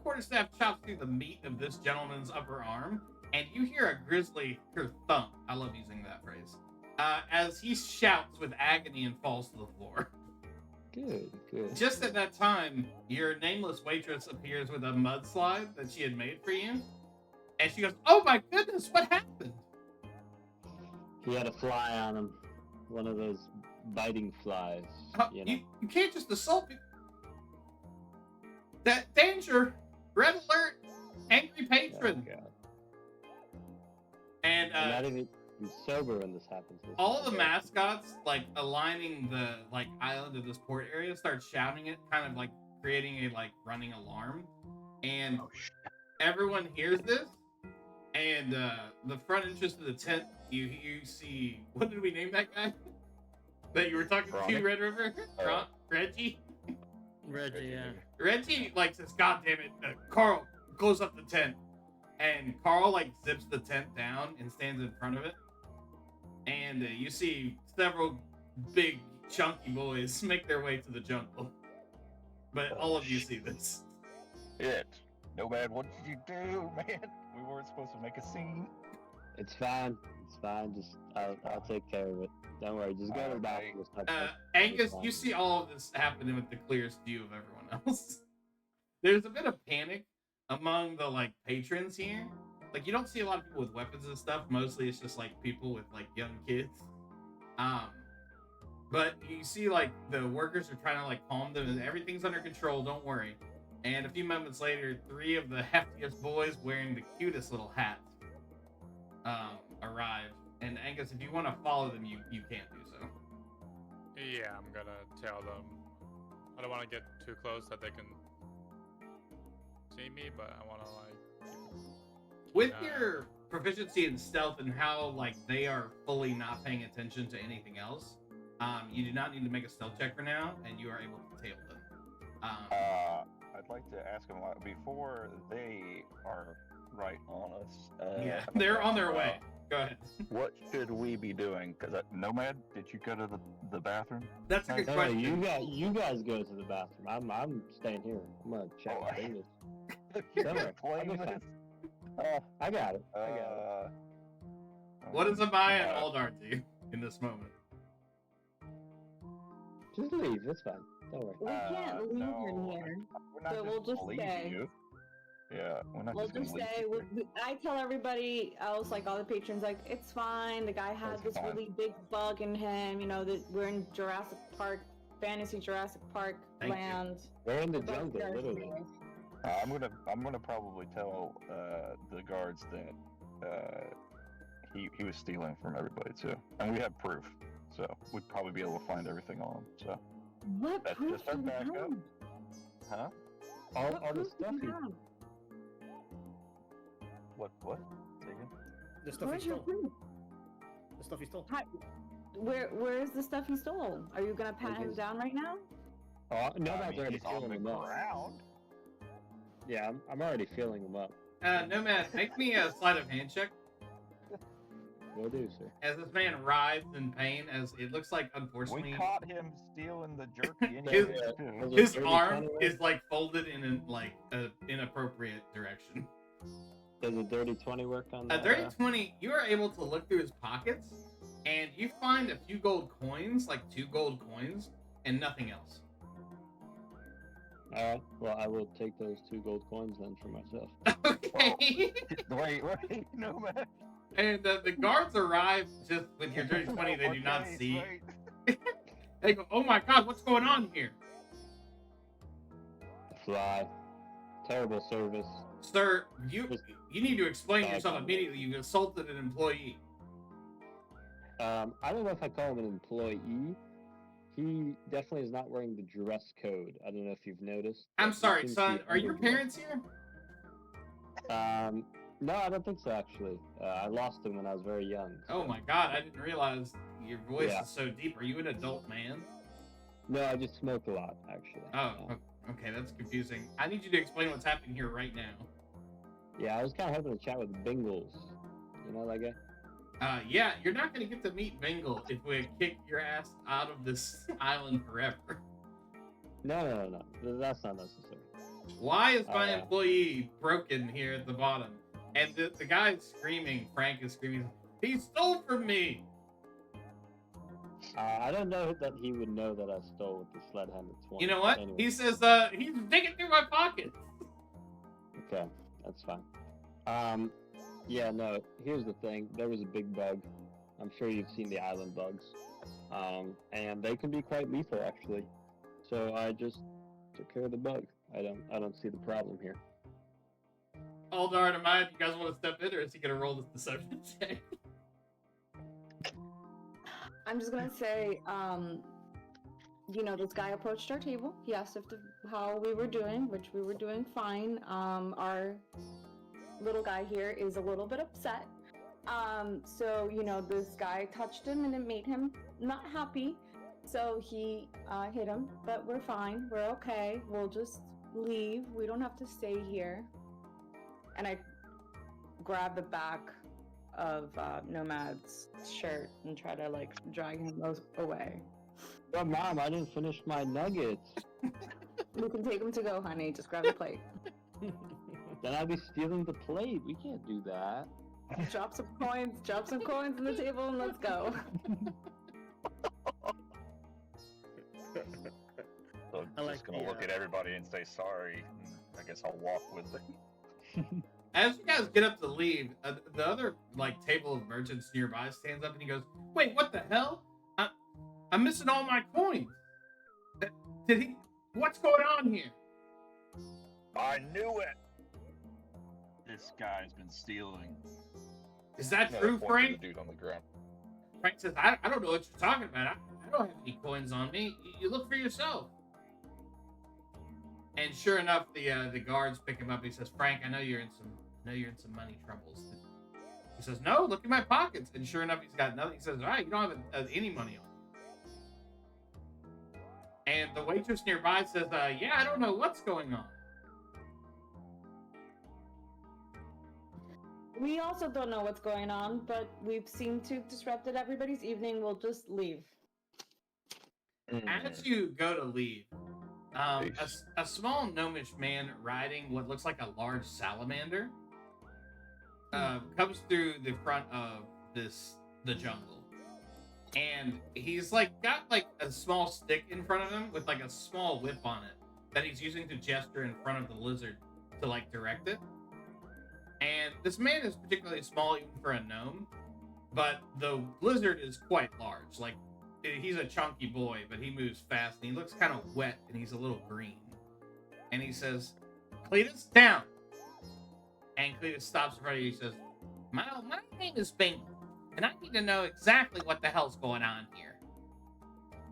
quarterstaff chops through the meat of this gentleman's upper arm, and you hear a grisly thump. I love using that phrase. As he shouts with agony and falls to the floor. Good. Just at that time, your nameless waitress appears with a mudslide that she had made for you, and she goes, "Oh my goodness, what happened?" He had a fly on him, one of those biting flies. You can't just assault me. That danger! Red alert! Angry patron! Oh, God. And I'm not even sober when this happens. all the mascots, like aligning the island of this port area, start shouting it, kind of like creating a running alarm. And everyone hears this. And the front entrance of the tent, you see, what did we name that guy? That you were talking to, Red River? Reggie? Reggie, yeah. Reggie says, "God damn it, Carl, close up the tent." And Carl zips the tent down and stands in front of it. And you see several big chunky boys make their way to the jungle. But all of you see this. Shit. Nomad, what did you do, man? We weren't supposed to make a scene. It's fine. Just I'll take care of it. Don't worry. Just go to the bathroom. Angus, you see all of this happening with the clearest view of everyone else. There's a bit of panic among the patrons here. You don't see a lot of people with weapons and stuff. Mostly it's just people with young kids. But you see the workers are trying to calm them and everything's under control, don't worry. And a few moments later, 3 of the heftiest boys wearing the cutest little hats arrive. And Angus, if you want to follow them, you can do so. Yeah, I'm gonna tell them. I don't want to get too close that they can see me, but I want to with your proficiency in stealth and how they are fully not paying attention to anything else, you do not need to make a stealth check for now, and you are able to tail them. I'd like to ask them before they are right on us. Yeah, they're on their way. Go ahead. What should we be doing? Because Nomad, did you go to the bathroom? That's a good question. You guys go to the bathroom. I'm staying here. I'm gonna check my fingers. I got it. What does Amaya and Aldar do in this moment? Just leave. It's fine. Don't worry. We can't leave in here. So we'll just stay. You. Yeah, we're not We'll just gonna just leave stay. you. I tell everybody else, all the patrons, it's fine. The guy had this really big bug in him. That we're in Jurassic Park, fantasy Jurassic Park land. We're in the jungle, literally. I'm gonna probably tell the guards that he was stealing from everybody too, and we have proof, so we'd probably be able to find everything on him. So What that's proof just our do we backup, have? huh? All What the proof stuff do we he have? What? Say again? The stuff Where's he your stole. proof? The stuff he stole. Where is the stuff he stole? Are you gonna pat him down right now? Nomad's already he's on feeling the him up. ground. Yeah, I'm already feeling him up. Nomad, make me a sleight of hand check. Will do, sir. As this man writhes in pain, as it looks like, unfortunately, We caught him stealing the jerky His- anyway, too. Was it his dirty arm 20 work? is like folded in an inappropriate direction. Does a dirty 20 work on A that? dirty 20, you are able to look through his pockets, and you find a few gold coins, like 2 gold coins, and nothing else. Alright, well, I will take those 2 gold coins then for myself. Okay. Wait, no man. And the guards arrive just with your dirty 20 they do not Okay, see. wait. They go, oh my god, what's going on here? Fly. Terrible service. Sir, you need to explain yourself immediately. You've assaulted an employee. I don't know if I call him an employee. He definitely is not wearing the dress code. I don't know if you've noticed. I'm but he sorry, seems to son. be Are your underdressed. parents here? No, I don't think so, actually. I lost him when I was very young. Oh so- my god, I didn't realize your voice Yeah. is so deep. Are you an adult man? No, I just smoke a lot, actually. Oh, okay, that's confusing. I need you to explain what's happening here right now. Yeah, I was kind of hoping to chat with Bingles. You know that guy? Yeah, you're not gonna get to meet Bingle if we kick your ass out of this island forever. No. That's not necessary. Why is my Oh, employee broken here at the bottom? And the guy's screaming, Frank is screaming, he stole from me! I don't know that he would know that I stole with the sled hand at 20. You know what? Anyway, He says, he's digging through my pocket. okay, that's fine. Yeah, no, here's the thing. There was a big bug. I'm sure you've seen the island bugs. And they can be quite lethal, actually. So I just took care of the bug. I don't see the problem here. Aldar and Amaya, do you guys want to step in, or is he gonna roll this deception check? I'm just gonna say, this guy approached our table. He asked how we were doing, which we were doing fine. Our little guy here is a little bit upset. So this guy touched him and it made him not happy. So he hit him, but we're fine. We're okay. We'll just leave. We don't have to stay here. And I grab the back of Nomad's shirt and try to drag him away. But Mom, I didn't finish my nuggets. You can take him to go, honey. Just grab the plate. Then I'd be stealing the plate. We can't do that. Drop some coins on the table, and let's go. So I I'm like just gonna the, look at everybody and say sorry. I guess I'll walk with them. As you guys get up to leave, the other table of merchants nearby stands up and he goes, "Wait, what the hell? I'm missing all my coins. Did he? What's going on here?" I knew it. This guy's been stealing. Is that No, true, point to Frank? the dude on the ground. Frank says, I don't know what you're talking about. I don't have any coins on me. You look for yourself. And sure enough, the guards pick him up. He says, "Frank, I know you're in some money troubles." He says, "No, look in my pockets." And sure enough, he's got nothing. He says, "All right, you don't have any money on you." And the waitress nearby says, "Yeah, I don't know what's going on." We also don't know what's going on, but we've seemed to have disrupted everybody's evening. We'll just leave. As you go to leave, Peace. a small gnomish man riding what looks like a large salamander comes through the front of the jungle, and he's got a small stick in front of him with a small whip on it that he's using to gesture in front of the lizard to direct it. And this man is particularly small even for a gnome, but the lizard is quite large. He's a chunky boy, but he moves fast, and he looks kind of wet, and he's a little green. And he says, "Cletus, down!" And Cletus stops in front of you. He says, my name is Bingle, and I need to know exactly what the hell's going on here.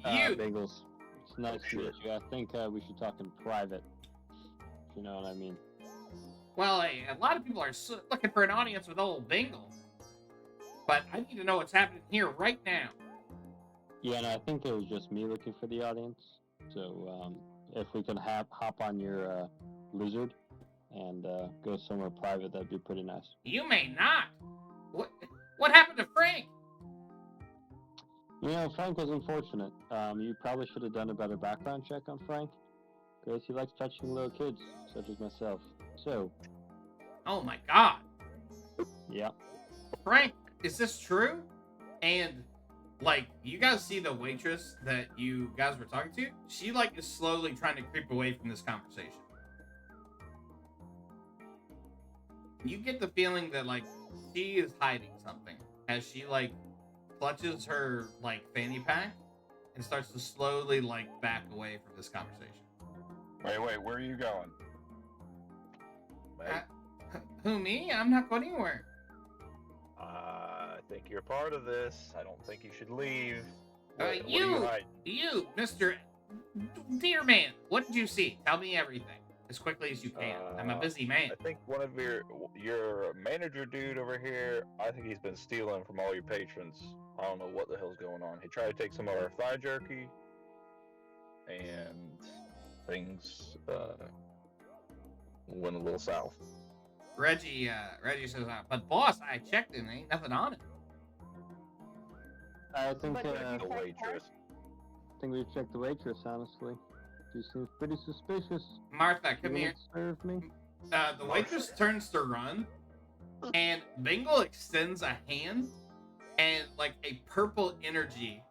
You, Bingles, it's nice to meet you. I think we should talk in private. If you know what I mean. well, a lot of people are looking for an audience with old Bingle. But I need to know what's happening here right now. Yeah, and I think it was just me looking for the audience. So if we can hop on your lizard and go somewhere private, that'd be pretty nice. You may not. What What happened to Frank? You know, Frank was unfortunate. You probably should have done a better background check on Frank, because he likes touching little kids, such as myself. So, Oh my God, yeah. Frank, is this true? And like, you guys see the waitress that you guys were talking to? She like is slowly trying to creep away from this conversation. You get the feeling that like she is hiding something as she like clutches her like fanny pack and starts to slowly like back away from this conversation. Wait, where are you going? Mate, Who, me? I'm not going anywhere. I think you're part of this. I don't think you should leave. What are You, hiding? you, Mr. Dear man, what did you see? Tell me everything as quickly as you can. I'm a busy man. I think one of your manager dude over here, I think he's been stealing from all your patrons. I don't know what the hell's going on. He tried to take some of our thigh jerky, and things went a little south. Reggie says, but boss, I checked and ain't nothing on it. I think But The waitress. we checked the waitress, honestly. She seems pretty suspicious. Martha, come You here. wanna serve me? The waitress turns to run, and Bingle extends a hand, and like a purple energy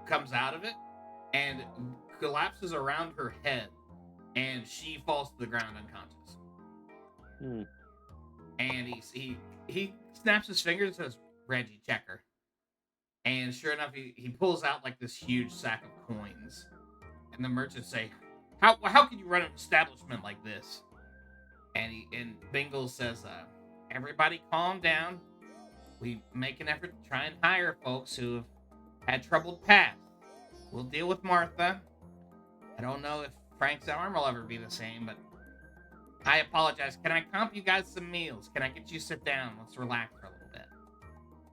comes out of it and collapses around her head, and she falls to the ground unconscious. Hmm. And he snaps his fingers and says, Reggie, check her. And sure enough, he pulls out like this huge sack of coins. And the merchants say, How can you run an establishment like this? And Bingle says, everybody calm down. We make an effort to try and hire folks who have had troubled past. We'll deal with Martha. I don't know if Frank's arm will ever be the same, but I apologize. Can I comp you guys some meals? Can I get you to sit down? Let's relax for a little bit.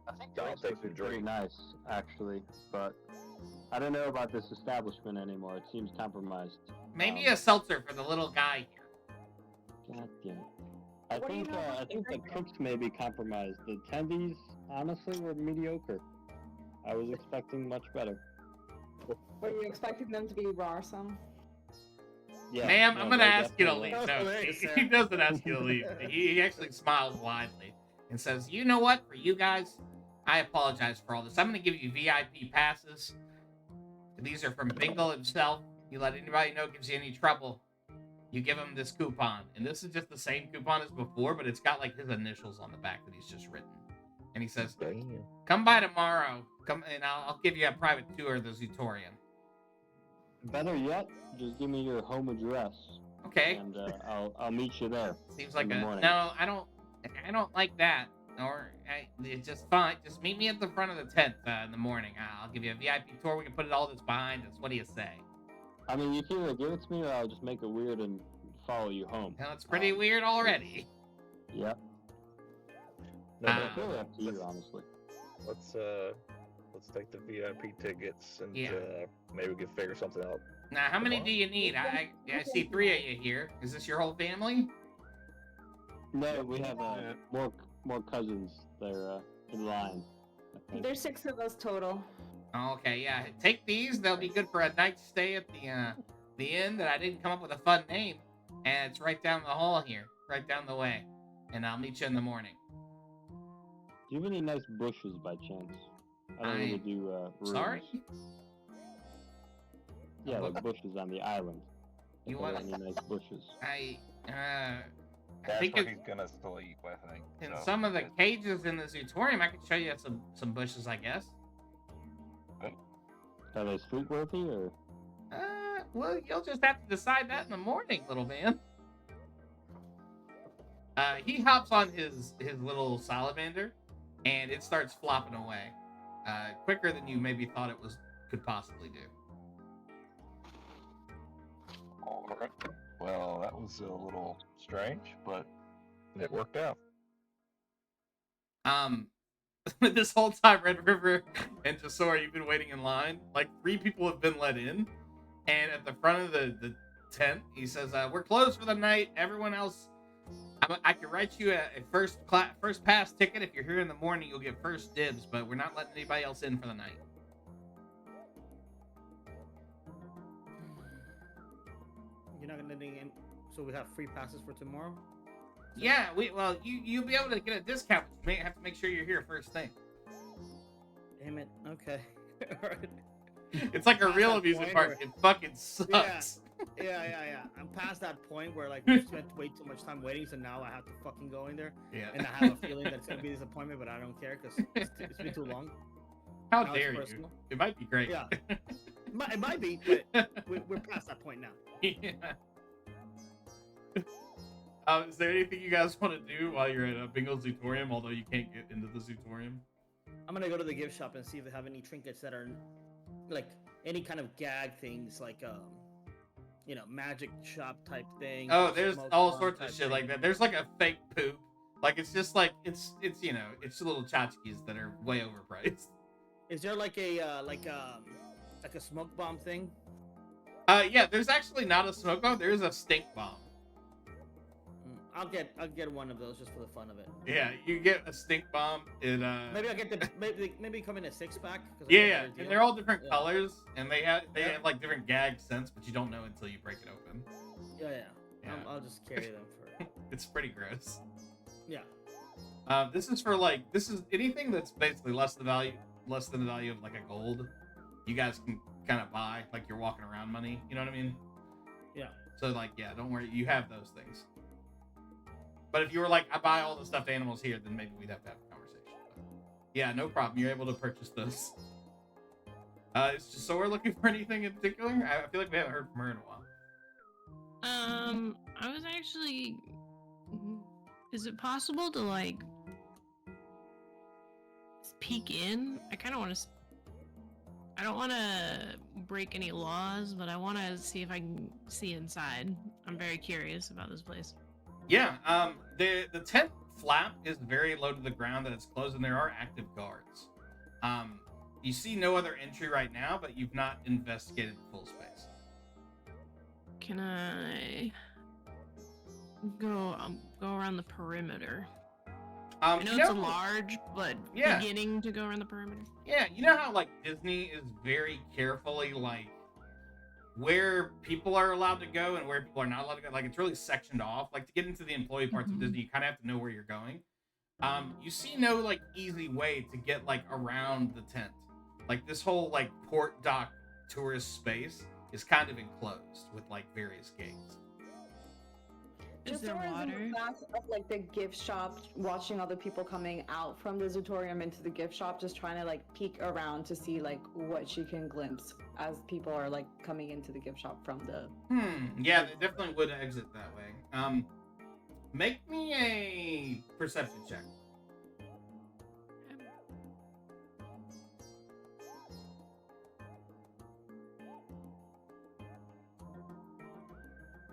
I think Don't the take waitress the is pretty drink. nice, actually, but I don't know about this establishment anymore. It seems compromised. Maybe a seltzer for the little guy here. God damn it. I What do you think know I about think the drinking? cooks may be compromised. The attendees, honestly, were mediocre. I was expecting much better. Were you expecting them to be rawsome? Yeah, Ma'am, no, I'm gonna they ask you to definitely leave. were. No, Thanks, he sir. doesn't ask you to leave. He actually smiles widely and says, you know what? For you guys, I apologize for all this. I'm gonna give you VIP passes. These are from Bingle himself. You let anybody know gives you any trouble, you give him this coupon. And this is just the same coupon as before, but it's got like his initials on the back that he's just written. And he says, Damn. come by tomorrow. Come and I'll give you a private tour of the Zutorium. Better yet, just give me your home address, Okay. and I'll meet you there. Seems like in the a morning. no. I don't like that. Or it's just fine. Just meet me at the front of the tent in the morning. I'll give you a VIP tour. We can put all this behind us. What do you say? I mean, you can either give it to me, or I'll just make it weird and follow you home. Well, it's pretty weird already. Yep. No, Ah. It's really up to you, honestly. Let's take the VIP tickets and Yeah. maybe we can figure something out. Now, how many do you need? I see 3 of you here. Is this your whole family? No, we have more cousins. They're in line. I think. There's 6 of us total. Okay, yeah. Take these. They'll be good for a night stay at the inn that I didn't come up with a fun name. And it's right down the hall here, right down the way. And I'll meet you in the morning. Do you have any nice bushes by chance? I don't really do rooms. Sorry? Yeah, What? like bushes on the island. You If there are want- any nice bushes? I That's think where it- he's gonna sleep, I think. in so. some of the cages in the Zutorium, I could show you some bushes, I guess. Are they street worthy or? Well, you'll just have to decide that in the morning, little man. He hops on his little salamander, and it starts flopping away, quicker than you maybe thought it could possibly do. All right. Well, that was a little strange, but it worked out. This whole time, Red River and Jasora, you've been waiting in line. Like 3 people have been let in, and at the front of the tent, he says, "We're closed for the night. Everyone else, I can write you a first pass ticket. If you're here in the morning, you'll get first dibs, but we're not letting anybody else in for the night. You're not gonna let me in, so we have free passes for tomorrow. Yeah, you'll be able to get a discount, but you may have to make sure you're here first thing. Damn it. Okay. All right. It's like a Past real that amusement point park. where- It fucking sucks. Yeah. I'm past that point where like we spent way too much time waiting, so now I have to fucking go in there, Yeah. and I have a feeling that it's gonna be a disappointment, but I don't care because it's been too long. How Now it's dare you? personal. It might be great. Yeah. It might be, but we're past that point now. Yeah. Is there anything you guys want to do while you're at Bingo Zootorium, although you can't get into the Zootorium? I'm gonna go to the gift shop and see if they have any trinkets that are like any kind of gag things, like magic shop type thing. Oh, there's smoke all bomb sorts of type shit thing. like that. There's like a fake poop. Like it's just like it's little tchotchkes that are way overpriced. Is there like a smoke bomb thing? Yeah, there's actually not a smoke bomb. There's a stink bomb. I'll get one of those just for the fun of it. Yeah, you get a stink bomb. It Maybe I'll get the maybe come in a 6-pack. yeah, and they're all different Yeah. colors, and they have Yeah. like different gag scents, but you don't know until you break it open. Yeah. Yeah. I'll just carry them for. It's pretty gross. Yeah. This is anything that's basically less than the value of like a gold. You guys can kind of buy like you're walking around money. You know what I mean? Yeah. So like, yeah, don't worry, you have those things. But if you were like, I buy all the stuffed animals here, then maybe we'd have to have a conversation. But yeah, no problem. You're able to purchase those. So we're looking for anything in particular? I feel like we haven't heard from her in a while. I was actually. Is it possible to like peek in? I kind of want to. I don't want to break any laws, but I want to see if I can see inside. I'm very curious about this place. Yeah, the tent flap is very low to the ground that it's closed, and there are active guards. You see no other entry right now, but you've not investigated the full space. Can I go around the perimeter? I know it's a large, but Yeah. beginning to go around the perimeter. Yeah, you know how like Disney is very carefully like where people are allowed to go and where people are not allowed to go. Like it's really sectioned off. Like to get into the employee parts of Disney, you kind of have to know where you're going. You see no like easy way to get like around the tent. Like this whole like port dock tourist space is kind of enclosed with like various gates. Is Just there so we're in water? the back of like the gift shop, watching other people coming out from the Zootorium into the gift shop, just trying to like peek around to see like what she can glimpse as people are like coming into the gift shop from the. Yeah, they definitely would exit that way. Make me a perception check.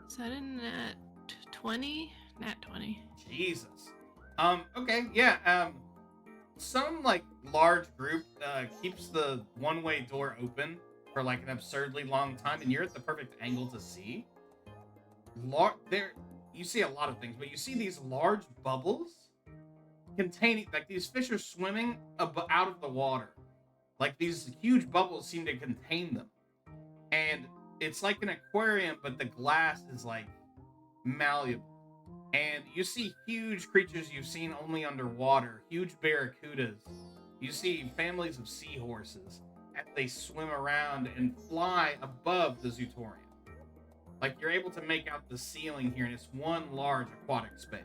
Is that in nat 20? Nat 20. Jesus. Okay, yeah. Some like large group keeps the one-way door open for like an absurdly long time, and you're at the perfect angle to see. You see a lot of things, but you see these large bubbles containing like these fish are swimming out of the water. Like these huge bubbles seem to contain them, and it's like an aquarium, but the glass is like malleable. And you see huge creatures you've seen only underwater, huge barracudas. You see families of seahorses as they swim around and fly above the Zootorium. Like you're able to make out the ceiling here, and it's one large aquatic space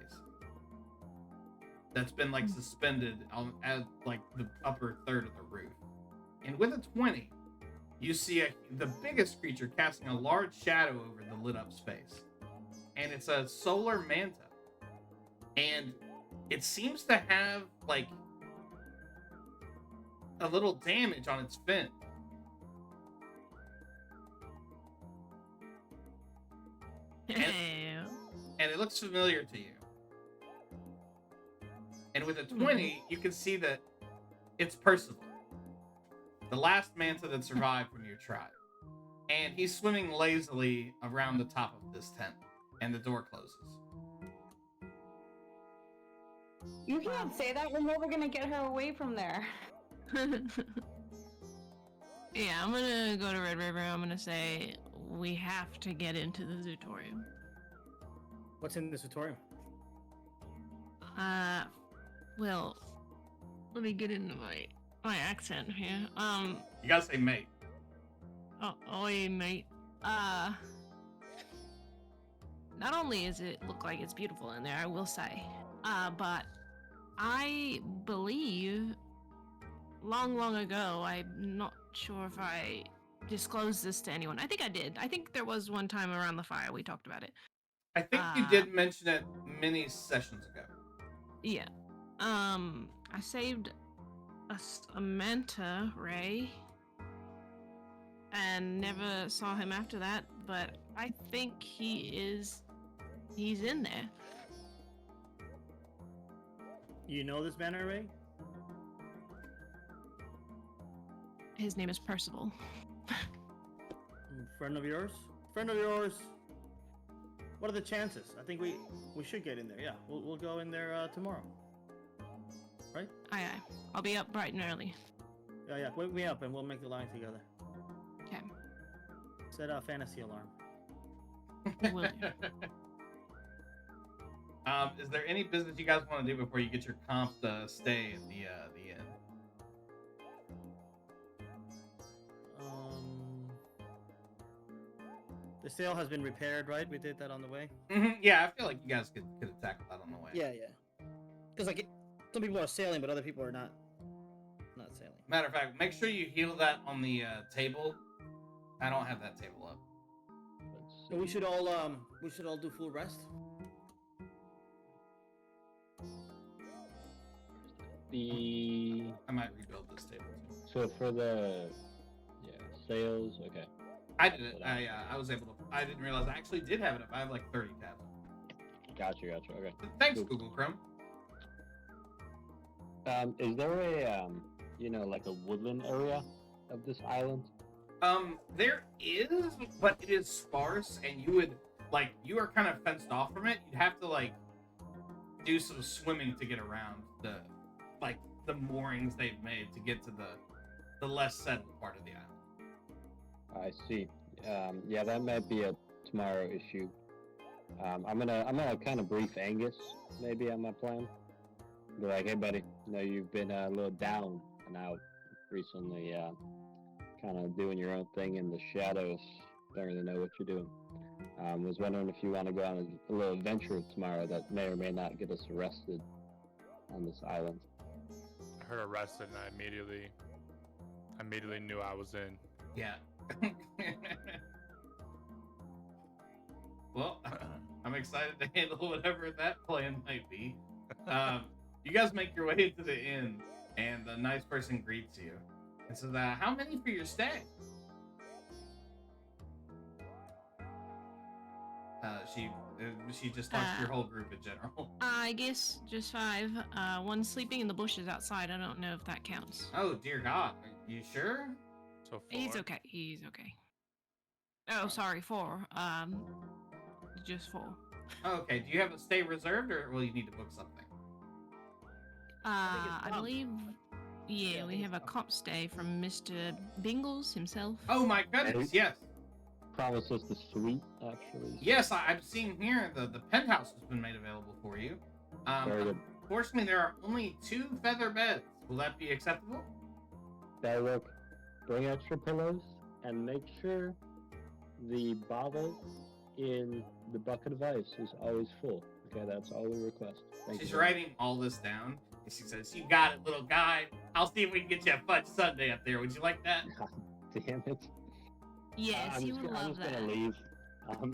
that's been like suspended at like the upper third of the roof. And with a 20, you see the biggest creature casting a large shadow over the lit up space. And it's a solar manta. And it seems to have like a little damage on its fin. Hey. And it looks familiar to you. And with a 20, you can see that it's Percival, the last manta that survived from your tribe. And he's swimming lazily around the top of this tent, and the door closes. You can't say that. We're never gonna get her away from there. Yeah, I'm gonna go to Red River. I'm gonna say we have to get into the Zootorium. What's in the tutorial? Well, let me get into my accent here. You gotta say mate. Oi, mate. Not only does it look like it's beautiful in there, I will say, but I believe long ago, I'm not sure if I disclosed this to anyone. I think I did. I think there was one time around the fire we talked about it. I think you did mention it many sessions ago. Yeah. I saved a manta ray and never saw him after that, but I think he's in there. You know this man, Ray? His name is Percival. Friend of yours? Friend of yours? What are the chances? I think we should get in there. Yeah, we'll go in there tomorrow. Right? Aye. I'll be up bright and early. Yeah. Wake me up and we'll make the line together. Okay. Set a fantasy alarm. Will do. Is there any business you guys want to do before you get your comp to stay at the inn? The sail has been repaired, right? We did that on the way. Yeah, I feel like you guys could tackle that on the way. Yeah. Because like some people are sailing, but other people are not sailing. Matter of fact, make sure you heal that on the table. I don't have that table up. So we should all do full rest. I might rebuild this table too. So for the sales, okay. I did it. I was able to. I didn't realize I actually did have it up. I have like 30 tabs. Gotcha. Okay. Thanks, Cool. Google Chrome. Is there a like a woodland area of this island? There is, but it is sparse, and you are kind of fenced off from it. You'd have to do some swimming to get around the moorings they've made to get to the less settled part of the island. I see. Yeah, that might be a tomorrow issue. I'm gonna kind of brief Angus maybe on my plan. Be like, hey buddy, you've been a little down and out recently, kind of doing your own thing in the shadows. Don't really know what you're doing. Was wondering if you want to go on a little adventure tomorrow that may or may not get us arrested on this island. I heard arrested and I immediately knew I was in. Yeah. Well, I'm excited to handle whatever that plan might be. You guys make your way to the inn, and the nice person greets you and says, "How many for your stay?" She just talks to your whole group in general. I guess just 5. One's sleeping in the bushes outside. I don't know if that counts. Oh dear God, are you sure? So 4. He's okay. Oh, sorry, 4. Just 4. Okay, do you have a stay reserved, or will you need to book something? I believe, yeah, we have a comp stay from Mr. Bingles himself. Oh my goodness, yes. Promised us the suite, actually. Yes, I've seen here the penthouse has been made available for you. Very good. Unfortunately, there are only 2 feather beds. Will that be acceptable? That'll work. Bring extra pillows and make sure the bottle in the bucket of ice is always full. Okay, that's all we request. Thank She's you. writing all this down, and she says, "You got it, little guy. I'll see if we can get you a fudge sundae up there. Would you like that?" God damn it. Yes, I'm you just, would I'm love just that. gonna leave.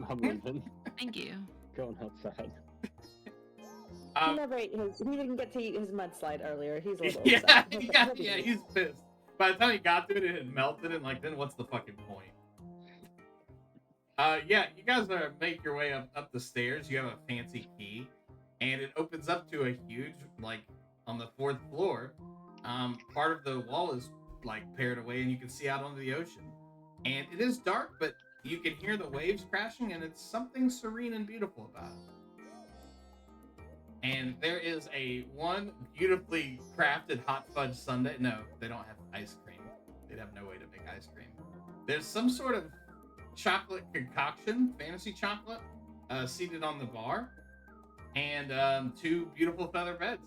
I'm leaving. Thank you. Going outside. He never ate his. He didn't get to eat his mudslide earlier. He's a little Yeah, upset. he's pissed. By the time he got to it, it had melted, and then what's the fucking point? Yeah, you guys make your way up the stairs. You have a fancy key, and it opens up to a huge, on the 4th floor. Part of the wall is pared away, and you can see out onto the ocean. And it is dark, but you can hear the waves crashing, and it's something serene and beautiful about it. And there is one beautifully crafted hot fudge sundae. No, they don't have ice cream. They'd have no way to make ice cream. There's some sort of chocolate concoction, fantasy chocolate, seated on the bar, and 2 beautiful feather beds.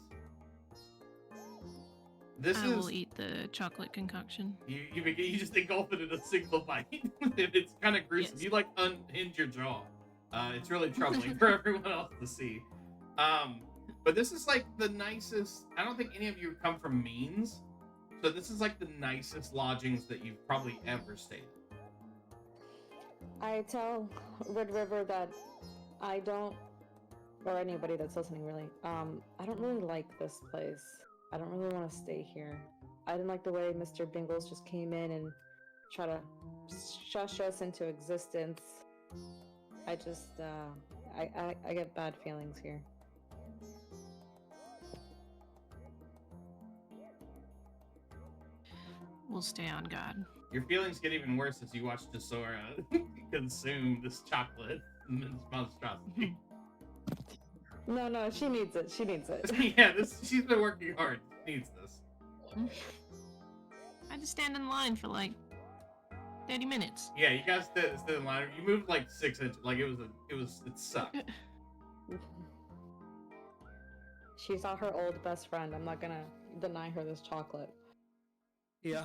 I will eat the chocolate concoction. You just engulf it in a single bite. It's kind of gruesome. Yes. You like unhinge your jaw. It's really troubling for everyone else to see. But this is like the nicest. I don't think any of you come from means, so this is like the nicest lodgings that you've probably ever stayed. I tell Red River that I don't, or anybody that's listening really, I don't really like this place. I don't really want to stay here. I didn't like the way Mr. Dingles just came in and try to shush us into existence. I just, I get bad feelings here. We'll stay on guard. Your feelings get even worse as you watch Desora consume this chocolate monstrosity. No, she needs it. She needs it. Yeah, she's been working hard. She needs this. I had to stand in line for like 30 minutes. Yeah, you guys stood in line. You moved like 6 inches. Like it sucked. She saw her old best friend. I'm not gonna deny her this chocolate. Yeah.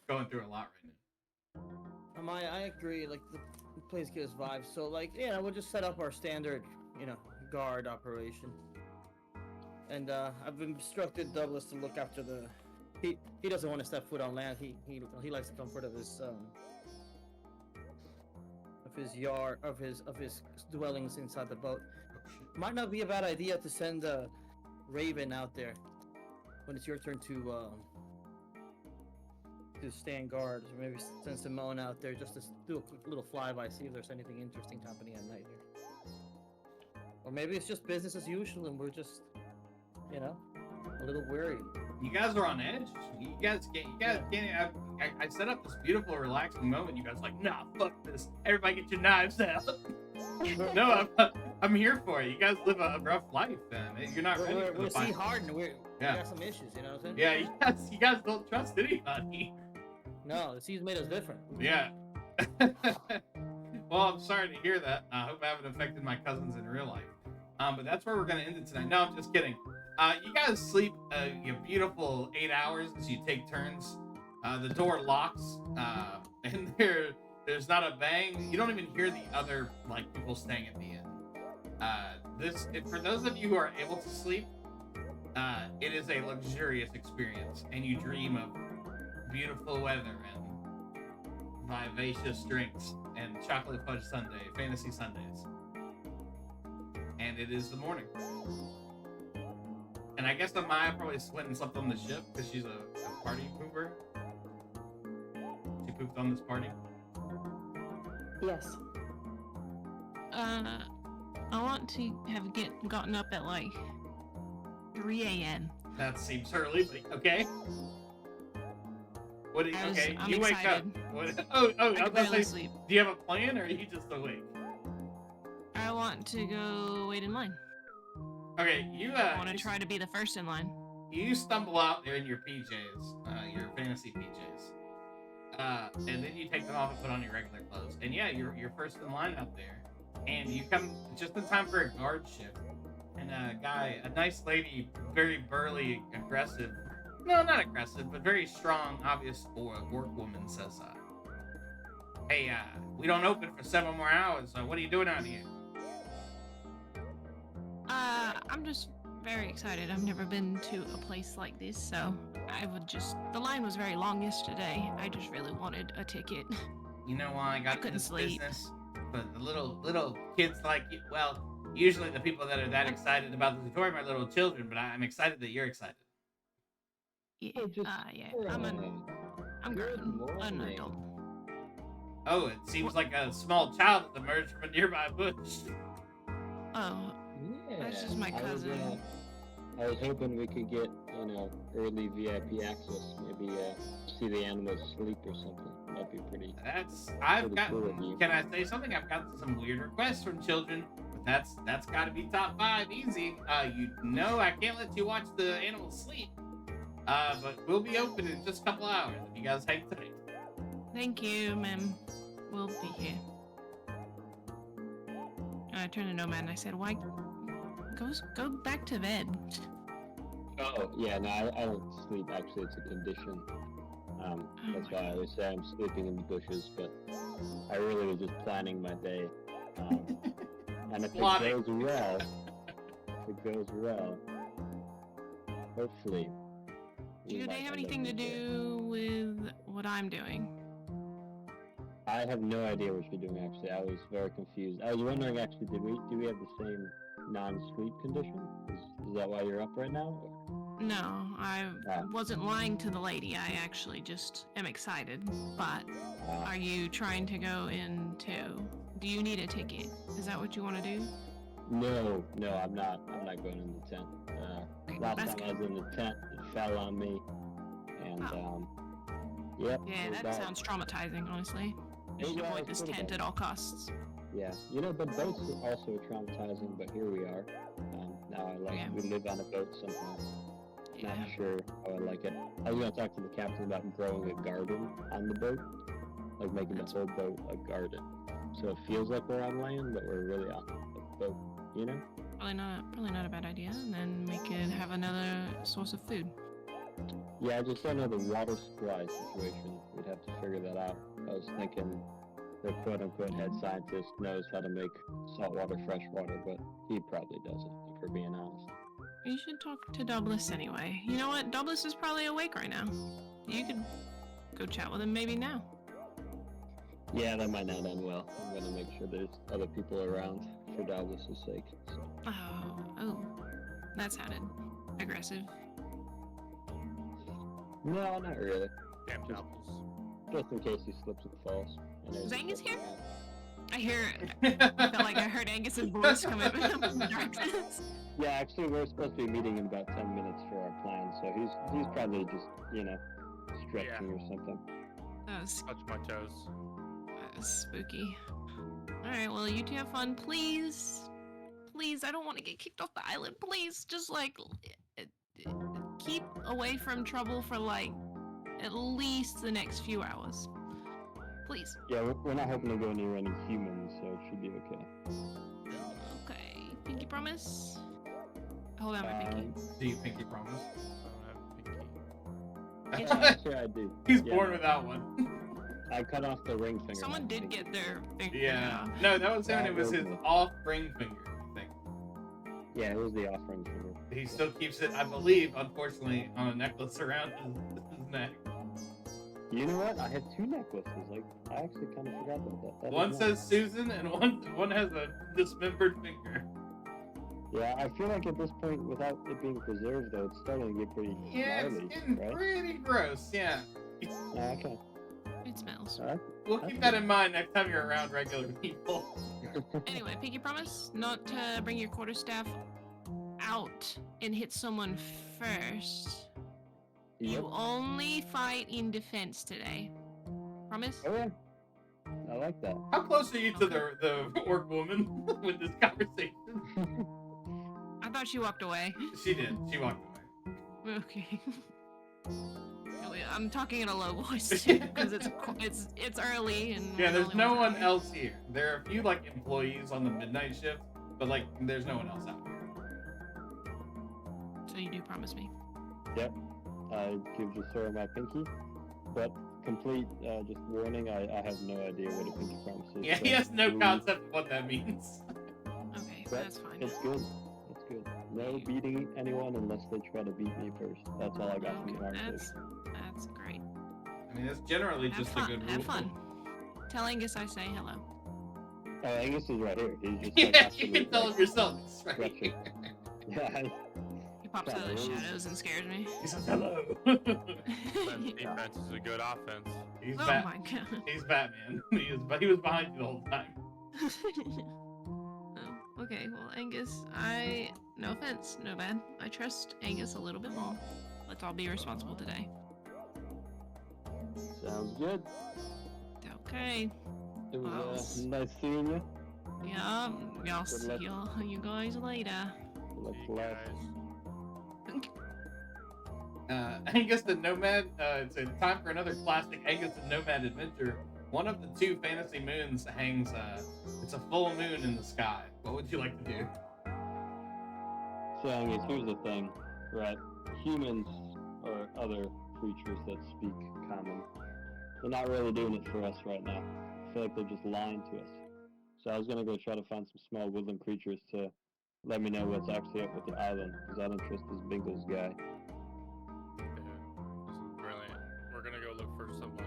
Going through a lot right now. I agree. Like the place gives vibes. So like, yeah, we'll just set up our standard, guard operation. And I've instructed Douglas to look after the. He doesn't want to step foot on land. He likes the comfort of his yard, of his dwellings inside the boat. Might not be a bad idea to send Raven out there when it's your turn to stand guard, or maybe send Simone out there just to do a quick little flyby, see if there's anything interesting happening at night here. Or maybe it's just business as usual and we're just, a little weary. You guys are on edge. You guys can't. I set up this beautiful, relaxing moment. You guys are like, nah, fuck this. Everybody get your knives out. No, I'm here for it. You guys live a rough life, man. You're not ready for the We're fight. Sea Hardened. We got some issues, you know what I'm saying? Yeah, you guys don't trust anybody. No, the sea's made us different. Yeah. Well, I'm sorry to hear that. I hope I haven't affected my cousins in real life. But that's where we're gonna end it tonight. No, I'm just kidding. You guys sleep a beautiful 8 hours as you take turns. The door locks, and there's not a bang. You don't even hear the other people staying at the inn. For those of you who are able to sleep, it is a luxurious experience, and you dream of beautiful weather and vivacious drinks and chocolate fudge sundae, fantasy sundaes. And it is the morning. And I guess Amaya probably went and slept on the ship because she's a party pooper. She pooped on this party. Yes. I want to have gotten up at like 3 a.m. That seems early, but okay. What? I'm you wake excited. up. What? Oh! I I was could about barely to say, sleep. do you have a plan, or are you just awake? I want to go wait in line. Okay, you I want to try to be the first in line. You stumble out there in your PJs, your fantasy PJs, and then you take them off and put on your regular clothes. And yeah, you're first in line out there, and you come just in time for a guard shift. And a nice lady, very burly, aggressive. No, not aggressive, but very strong, obvious work woman says, "Hey, we don't open for 7 more hours. What are you doing out here?" I'm just very excited. I've never been to a place like this, so the line was very long yesterday. I just really wanted a ticket. You know why I got couldn't this sleep. business? But the little kids like you, well, usually the people that are that excited about the tutorial are little children, but I'm excited that you're excited. Yeah, Oh, just yeah. for, I'm good grown, an morning. adult. Oh, it seems like a small child has emerged from a nearby bush. Oh, Yeah. That's just my cousin. I was hoping we could get, early VIP access. Maybe see the animals sleep or something. That'd be pretty. I've Pretty gotten. cool of you. Can I say something? I've gotten some weird requests from children with That's got to be top 5, easy. You know I can't let you watch the animals sleep. But we'll be open in just a couple hours if you guys hang tight. Thank you, ma'am. We'll be here. And I turned to Nomad and I said, "Why? Go back to bed." Oh, yeah, no, I don't sleep. Actually, it's a condition. That's why I always say I'm sleeping in the bushes, but I really was just planning my day. And if it goes well, hopefully. Do they have anything to do with what I'm doing? I have no idea what you're doing, actually. I was very confused. I was wondering, actually, do we have the same non-sleep condition? Is that why you're up right now? No, I wasn't lying to the lady. I actually just am excited. But are you trying to go into? Do you need a ticket? Is that what you want to do? No, I'm not. I'm not going in the tent. Last time I was in the tent, it fell on me, and yep. Yeah, that sounds traumatizing, honestly. You should avoid this tent at all costs. Yeah, but boats are also traumatizing, but here we are. Now we live on a boat somehow. Yeah. Not sure how I like it. I was going to talk to the captain about growing a garden on the boat, like making the whole boat a garden. So it feels like we're on land, but we're really on a boat, Probably not a bad idea, and then we could have another source of food. Yeah, I just don't know the water supply situation. We'd have to figure that out. I was thinking the quote-unquote head scientist knows how to make saltwater freshwater, but he probably doesn't, if we're being honest. You should talk to Douglas anyway. You know what? Douglas is probably awake right now. You could go chat with him maybe now. Yeah, that might not end well. I'm gonna make sure there's other people around for Douglas' sake. So. Oh, that sounded aggressive. No, not really. Damn Douglas. Just in case he slips and falls. Is Angus here? I felt like I heard Angus's voice coming from the darkness. Yeah, actually, we're supposed to be meeting in about 10 minutes for our plan, so he's probably just, stretching or something. That was Touch my toes. spooky. Alright, well, you two have fun. Please, I don't want to get kicked off the island. Please, just, keep away from trouble for, at least the next few hours. Please. Yeah, we're not hoping to go near any humans, so it should be okay. Okay. Pinky promise? Hold on, my pinky. Do you pinky promise? I don't have a pinky. Yeah, I do. He's born without one. I cut off the ring finger. Someone did get their finger. Yeah. No, that was him. It was his off ring finger, I think. Yeah, it was the off ring finger. He still keeps it, I believe, unfortunately, on a necklace around his neck. You know what? I have 2 necklaces. I actually kind of forgot about that. One says Susan, and one has a dismembered finger. Yeah, I feel like at this point, without it being preserved, though, it's starting to get pretty gnarly, It's getting right? pretty gross, yeah. Okay. It smells. We'll keep that in mind next time you're around regular people. Anyway, pinky promise not to bring your quarterstaff out and hit someone first. Yep. You only fight in defense today. Promise? Oh, yeah. I like that. How close are you to the orc woman with this conversation? I thought she walked away. She did. She walked away. Okay. I'm talking in a low voice too because it's early and Yeah, there's no one else here. There are a few employees on the midnight shift, but there's no one else out here. So you do promise me? Yep. I give the sir my pinky, but complete just warning, I have no idea what a pinky promise is. Yeah, he has no concept of what that means. Okay, But that's fine. It's good. It's good. No beating anyone unless they try to beat me first. That's all I got from the conversation. That's great. I mean, it's generally Have just fun. a good rule. Have fun. Tell Angus I say hello. Oh, Angus is right here. He's just Yeah, you can tell him yourself. It's right stretching. here. Yeah. He pops out of the shadows and scares me. He says hello. Defense is a good offense. He's Oh my god. He's Batman. He was behind you the whole time. Oh, okay, well, Angus, no offense, no bad. I trust Angus a little bit more. Let's all be responsible today. Sounds good. Okay. It was Well, nice seeing you. Yeah, I'll Good see luck. you guys later. Looks See you like guys. Angus the Nomad. It's a time for another classic Angus the Nomad adventure. One of the two fantasy moons hangs. It's a full moon in the sky. What would you like to do? so. Angus, here's the thing, right? Humans or other creatures that speak common, they're not really doing it for us right now. I feel like they're just lying to us. So I was gonna go try to find some small woodland creatures to let me know what's actually up with the island, because I don't trust this Bingles guy. Yeah, this is brilliant. We're gonna go look for some like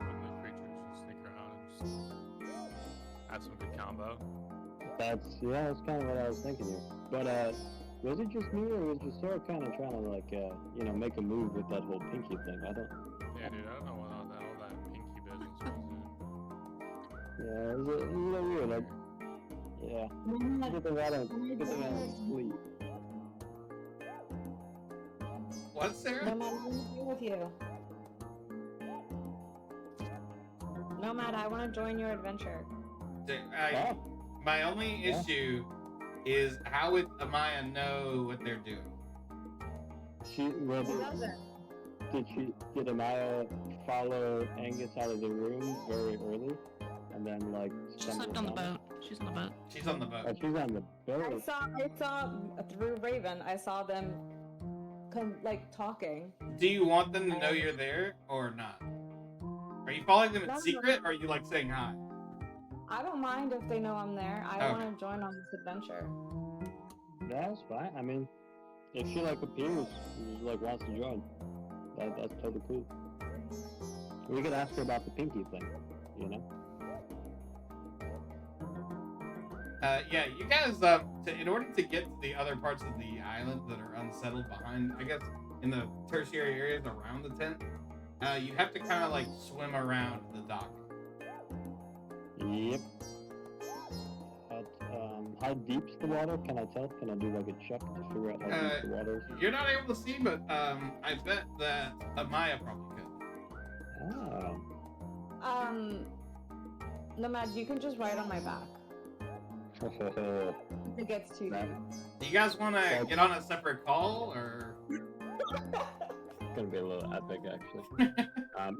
woodland creatures, just sneak around and just have some good combo. That's kind of what I was thinking here. But was it just me, or was Sora kind of trying to like make a move with that whole pinky thing? I don't. Yeah, dude, I don't know what all that pinky business was. Yeah, it was a little weird. Yeah. Good thing I don't sleep. What, Sarah? Nomad, I want to be with you. Nomad, I want to join your adventure. My only Yeah. issue is how would Amaya know what they're doing? Did Amaya follow Angus out of the room very early, and then like She stumble slept on the upon boat. She's on the boat. She's on the it? Oh, boat. she's on the I boat. saw through Raven. I saw them, talking. Do you want them to know you're there or not? Are you following them in No. secret, or are you like saying hi? I don't mind if they know I'm there. I Okay. want to join on this adventure. That's fine. I mean, if she like appears, like wants to join, that's totally cool. We could ask her about the pinky thing, you know. Yeah, you guys, in order to get to the other parts of the island that are unsettled behind, I guess, in the tertiary areas around the tent, you have to kind of like swim around the dock. Yep. But, how deep's the water? Can I tell? Can I do like a check to figure out how deep the water is? You're not able to see, but I bet that Amaya probably could. Oh. Nomad, you can just ride on my back. If it gets too That- deep. Do you guys want to get on a separate call, or? It's gonna be a little epic, actually.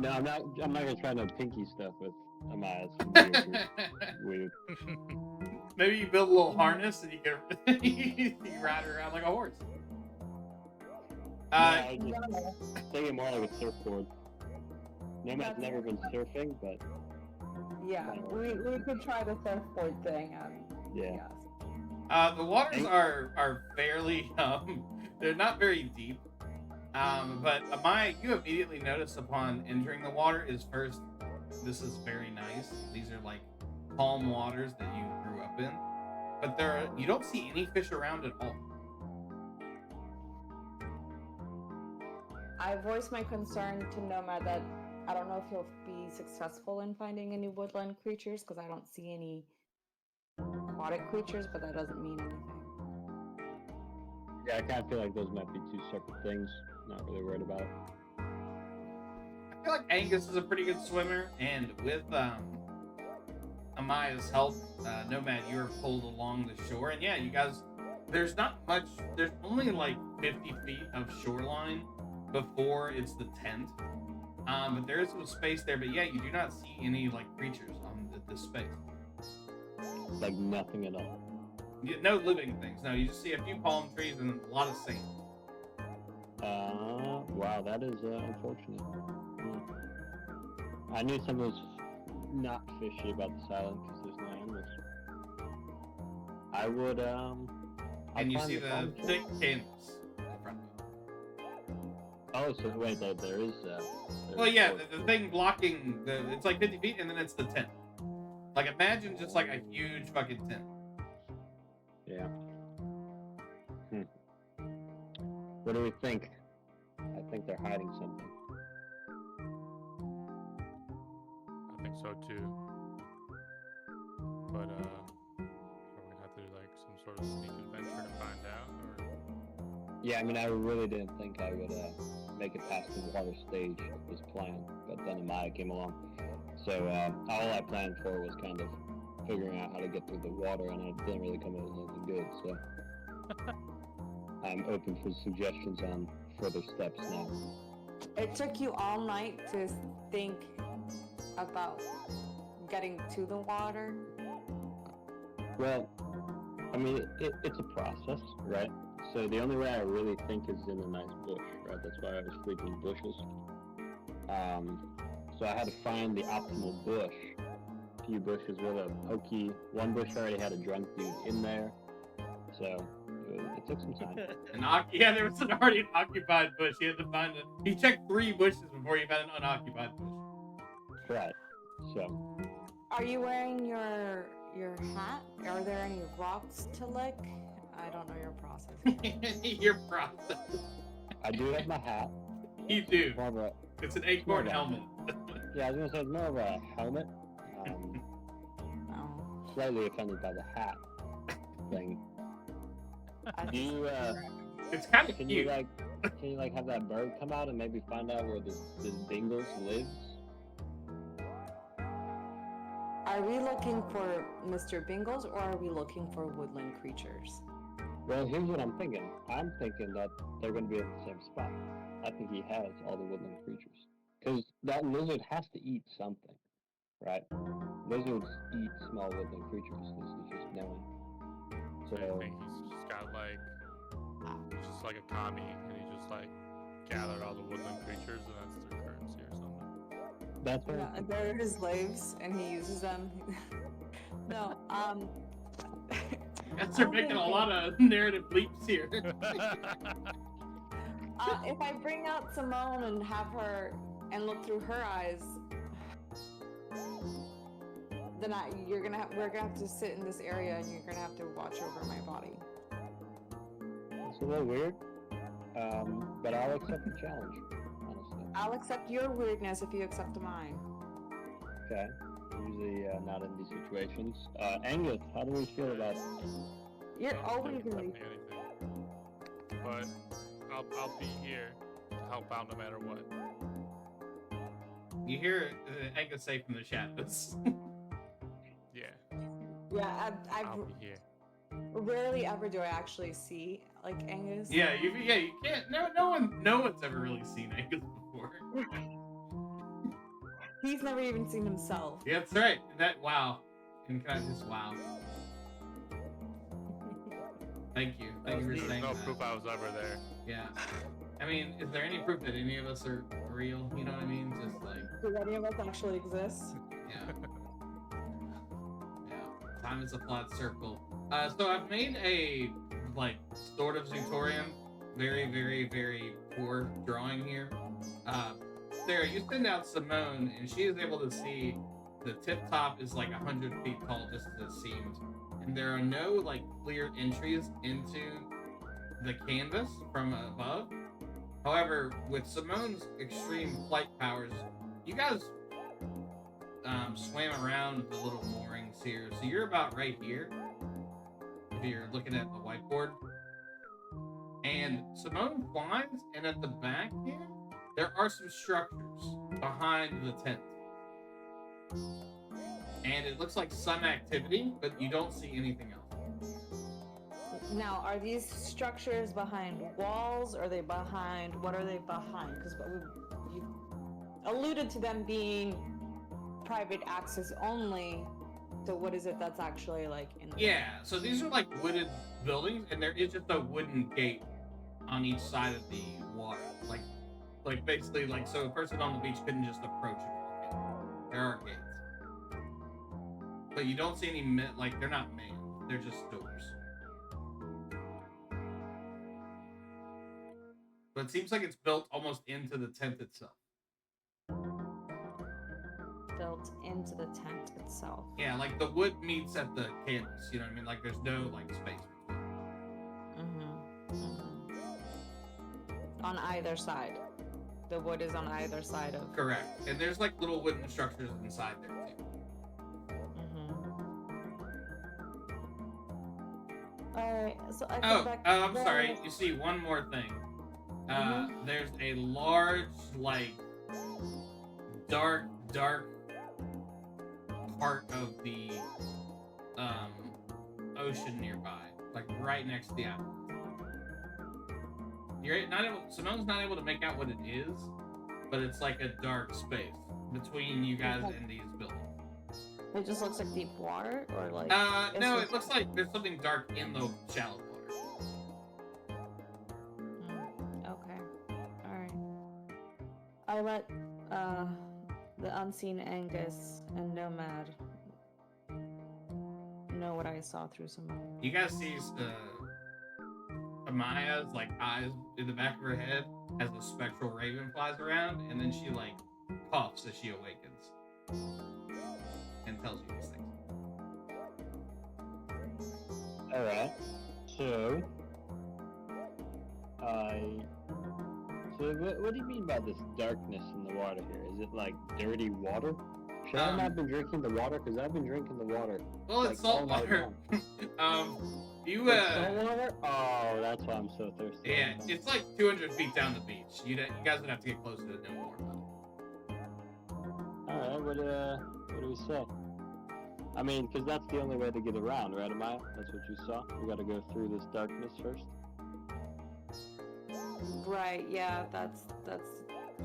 No, I'm not gonna try no pinky stuff with Amaya. It's weird. Maybe you build a little harness and you can you ride around like a horse. I just thinking more like a surfboard. Nomad's never been surfing, but Yeah, we could try the surfboard thing. yeah. Yes. The waters are fairly they're not very deep. But Amaya, you immediately notice upon entering the water is first, this is very nice. These are like calm waters that you grew up in, but you don't see any fish around at all. I voiced my concern to Nomad that I don't know if he'll be successful in finding any woodland creatures because I don't see any aquatic creatures, but that doesn't mean anything. Yeah, I kind of feel like those might be two separate things. Not really worried about it. I feel like Angus is a pretty good swimmer, and with Amaya's help, Nomad, you are pulled along the shore, and yeah, you guys, there's not much. There's only like 50 feet of shoreline before it's the tent. But there is some space there. But yeah, you do not see any like creatures on this space. Like nothing at all. No living things. No, you just see a few palm trees and a lot of sand. Wow, that is unfortunate. I knew something was not fishy about this island because there's no animals. I would And you I'll see find the palm thick tree. canvas in front of you. Oh, so wait, there is. Well, yeah, the thing blocking it's like 50 feet, and then it's the tent. Like imagine just like a huge fucking tent. Yeah. What do we think? I think they're hiding something. I think so too. But are we gonna have to do like some sort of sneak adventure to find out, or? Yeah, I mean, I really didn't think I would make it past the water stage of this plan, but then Amaya came along. So all I planned for was kind of figuring out how to get through the water, and I didn't really come up with anything good. So I'm open for suggestions on further steps now. It took you all night to think about getting to the water? Well, I mean, it's a process, right? So the only way I really think is in a nice bush, right? That's why I was sleeping in bushes. So I had to find the optimal bush. A few bushes with a pokey. One bush already had a drunk dude in there. So it took some time. Yeah, there was already an occupied bush. He had to find it. He checked 3 bushes before he found an unoccupied bush. Right. So. Are you wearing your hat? Are there any rocks to lick? I don't know your process. Your process. I do have my hat. You do. More of a, It's an acorn helmet. Yeah, I was gonna say it's more of a helmet. Slightly offended by the hat thing. Do you, it's kind of can cute. Can you have that bird come out and maybe find out where this Bingles lives? Are we looking for Mr. Bingles or are we looking for woodland creatures? Well, here's what I'm thinking. I'm thinking that they're going to be at the same spot. I think he has all the woodland creatures. Because that lizard has to eat something, right? Lizards eat small woodland creatures. This is just known. So I think he's just got he's just like a commie, and he just gathered all the woodland creatures, and that's their currency or something. That's right. Yeah, they're his slaves and he uses them. No, Guys are making a lot of narrative leaps here. if I bring out Simone and have her and look through her eyes, then we're gonna have to sit in this area and you're gonna have to watch over my body. It's a little weird, but I'll accept the challenge, honestly. I'll accept your weirdness if you accept mine. Okay. Usually not in these situations. Angus, how do we feel about it? You're I don't always think it's gonna up be. to anything. But I'll be here to help out no matter what. You hear Angus say from the shadows. Yeah. Yeah, I'll be here. rarely ever do I actually see Angus. Yeah, you can't. No one's ever really seen Angus before. He's never even seen himself. Yeah, that's right. Wow. And can I just wow? Thank you. Thank you for There's saying no that. proof I was ever there. Yeah. I mean, is there any proof that any of us are real? You know what I mean? Just Do any of us actually exist? yeah. Yeah. Time is a flat circle. So I've made a sort of Zootorium. Very, very, very poor drawing here. Sarah, you send out Simone, and she is able to see the tip top is 100 feet tall, just as it seems. And there are no clear entries into the canvas from above. However, with Simone's extreme flight powers, you guys swam around the little moorings here. So you're about right here, if you're looking at the whiteboard. And Simone flies, and at the back here, there are some structures behind the tent. And it looks like some activity, but you don't see anything else. Now, are these structures behind walls? Or are they behind? What are they behind? Because you alluded to them being private access only. So what is it that's actually in the Yeah, so these are wooded buildings, and there is just a wooden gate on each side of the water. Basically, so a person on the beach couldn't just approach and walk in. There are gates. But you don't see any, they're not manned. They're just doors. But it seems like it's built almost into the tent itself. built into the tent itself? Yeah, the wood meets at the canvas. You know what I mean? There's no, space. On either side. The wood is on either side of. Correct. And there's little wooden structures inside there too. Alright, so I come back. I'm sorry. You see one more thing. There's a large, dark part of the ocean nearby, like right next to the island. Simone's not able to make out what it is, but it's like a dark space between you guys and these buildings. It just looks like deep water, or like. No, it looks like there's something dark in the shallow water. Okay. All right. I let the unseen Angus and Nomad know what I saw through some. You guys see Amaya's like eyes in the back of her head as a spectral raven flies around, and then she like puffs as she awakens and tells you these things. All right. So, what do you mean by this darkness in the water here? Is it like dirty water? Should I not been drinking the water? Because I've been drinking the water. Well, like, it's salt all night water. long. You Salt water? Oh, that's why I'm so thirsty. yeah, it's like 200 feet down the beach. You guys would have to get closer to know more about it. All right. What do we say? I mean, because that's the only way to get around, right, Amaya? That's what you saw. We got to go through this darkness first. Right. Yeah. That's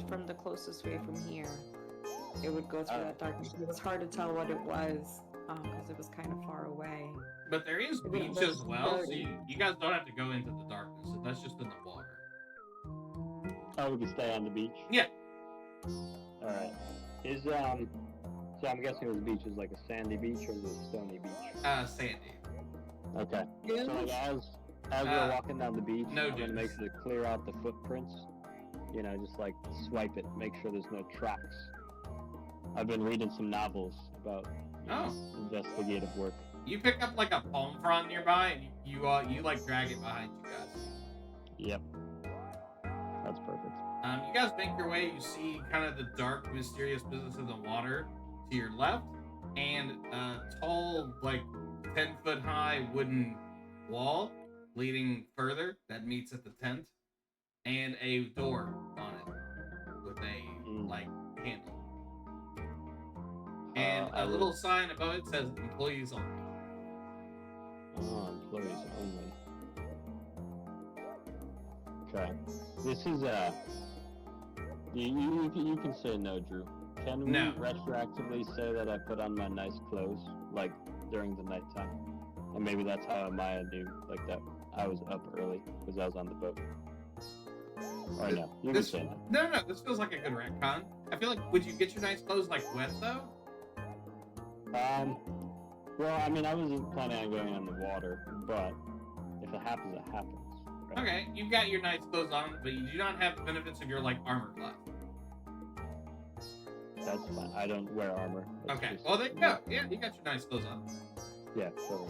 from the closest way from here. It would go through that darkness. It was hard to tell what it was because it was kind of far away. But there is beach as well, so you guys don't have to go into the darkness. That's just in the water. Oh, we can stay on the beach? Yeah. All right. So I'm guessing this beach is like a sandy beach or is it a stony beach? Sandy. Okay. So like as we're walking down the beach, no I'm gonna make sure to clear out the footprints. You know, just like swipe it, make sure there's no tracks. I've been reading some novels about investigative work. You pick up like a palm frond nearby, and you like drag it behind you guys. Yep. That's perfect. You guys make your way. You see kind of the dark, mysterious business of the water to your left, and a tall, like 10-foot high wooden wall leading further that meets at the tent, and a door on it with a like handle. And a little sign above it says "Employees Only." Oh, employees only. Okay. This is you can say no, Drew. Can we retroactively say that I put on my nice clothes like during the nighttime? And maybe that's how Amaya knew, like that I was up early because I was on the boat. Or no, you can say no. No, this feels like a good retcon. I feel like, would you get your nice clothes like wet though? Well, I mean, I wasn't planning on going on the water, but if it happens, it happens. Right? Okay, you've got your nice clothes on, but you do not have the benefits of your like armor class. That's fine. I don't wear armor. It's okay, just, well there you go. Yeah, you got your nice clothes on. Yeah, totally.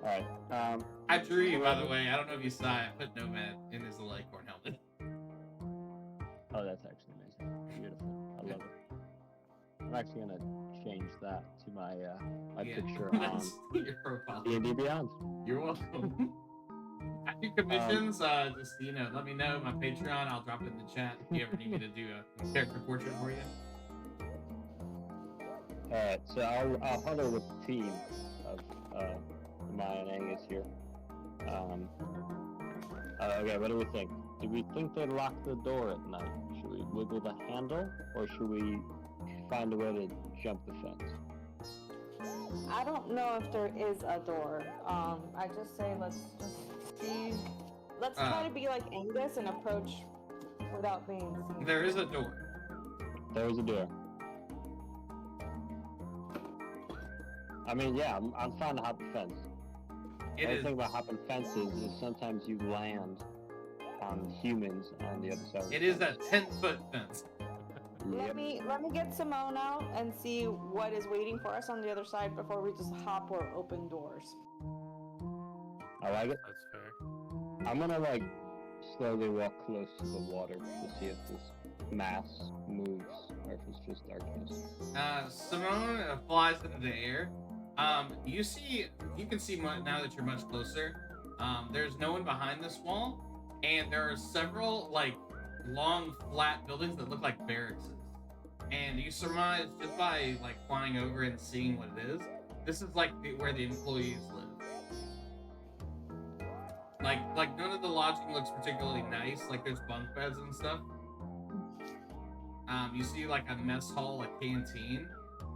All right. I drew you, by the way. I don't know if you saw it. I put Nomad in his Lighthorn helmet. Oh, that's actually amazing. Beautiful. I love it. I'm actually gonna change that to my picture on your profile. D&D Beyond. You're welcome. After commissions, just let me know my Patreon. I'll drop it in the chat if you ever need me to do a character portrait for you. All right, so I'll huddle with the team of Maya and Angus here. Okay, what do we think? Do we think they lock the door at night? Should we wiggle the handle, or should we find a way to jump the fence? I don't know if there is a door. I just say let's just see. Let's try to be like Angus and approach without being seen. There is a door. There is a door. I mean, yeah, I'm fine to hop the fence. The thing about hopping fences is sometimes you land on humans on the other side. It is a 10-foot fence. Let me get Simone out and see what is waiting for us on the other side before we just hop or open doors. I like it. That's fair. I'm gonna like slowly walk close to the water to see if this mass moves or if it's just darkness. Simone flies into the air. You can see now that you're much closer. There's no one behind this wall, and there are several like long flat buildings that look like barracks. And you surmise just by like flying over and seeing what it is This is like where the employees live. Like none of the lodging looks particularly nice. Like there's bunk beds and stuff. You see like a mess hall, a canteen,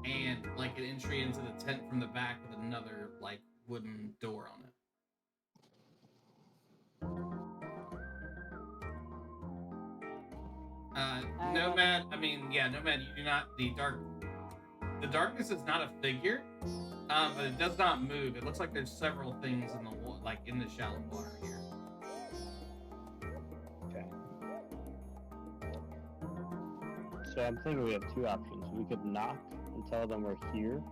and like an entry into the tent from the back with another like wooden door on it. Nomad. I mean, yeah, Nomad. You do not. The darkness is not a figure, but it does not move. It looks like there's several things in the in the shallow water here. Okay. So I'm thinking we have two options. We could knock and tell them we're here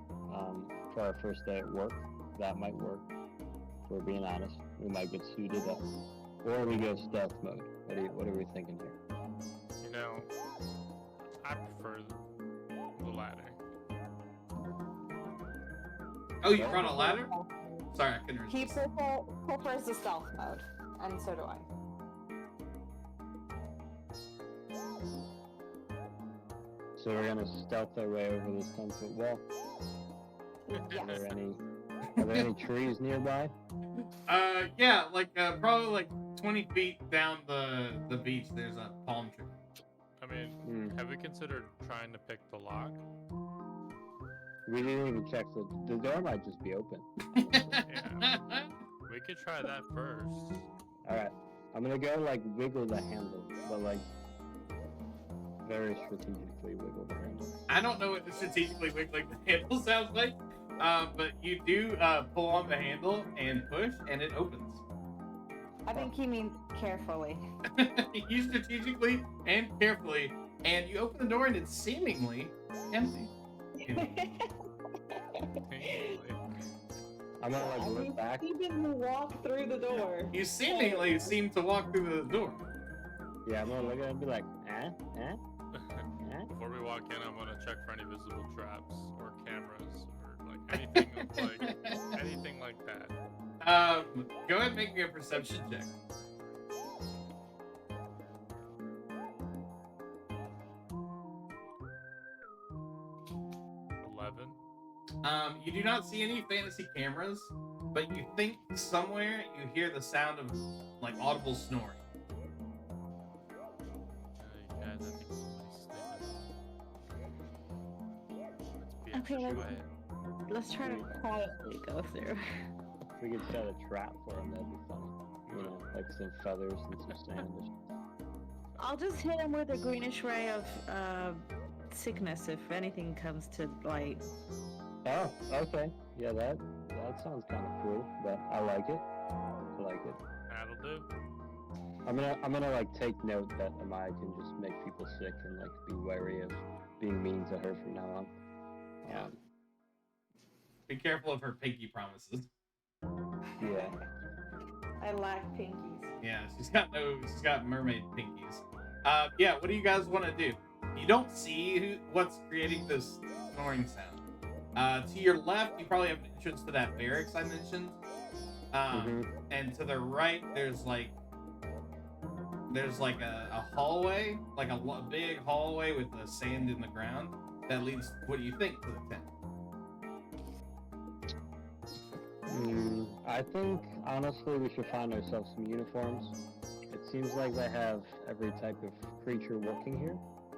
for our first day at work. That might work. If we're being honest, we might get suited up, or we go stealth mode. What are we thinking here? You know, I prefer the latter. Oh, you brought a ladder? Sorry, I couldn't He resist. prefers the stealth mode, and so do I. So we're gonna stealth our way over this 10-foot wall. Yes. Are there any trees nearby? Yeah, probably like 20 feet down the beach. There's a palm tree. I mean, have we considered trying to pick the lock? We didn't even check the door might just be open. Yeah. We could try that first. Alright. I'm gonna go wiggle the handle, but very strategically wiggle the handle. I don't know what the strategically wiggling the handle sounds like, but you do pull on the handle and push, and it opens. I think he means carefully. You strategically and carefully, and you open the door, and it's seemingly empty. I'm gonna look back. Even walk through the door. You seemingly seem to walk through the door. Yeah, I'm gonna look at it and be like, Before we walk in, I'm gonna check for any visible traps or cameras or anything like that. Go ahead and make me a perception check. You do not see any fantasy cameras, but you think somewhere you hear the sound of audible snoring. You guys, I think somebody's sleeping. Let's be Okay, extra quiet. let's try to quietly go through. If we could set a trap for him, that'd be funny. Like some feathers and some sand. I'll just hit him with a greenish ray of sickness if anything comes to light. Oh, okay. Yeah, that sounds kind of cool, but I like it. That'll do. I'm gonna take note that Amaya can just make people sick and be wary of being mean to her from now on. Yeah. Be careful of her pinky promises. Yeah. I lack pinkies. Yeah, she's got mermaid pinkies. Yeah, what do you guys want to do? You don't see what's creating this snoring sound. To your left, you probably have an entrance to that barracks I mentioned. And to the right, there's a hallway, a big hallway with the sand in the ground that leads, what do you think, to the tent? I think, honestly, we should find ourselves some uniforms. It seems like they have every type of creature working here.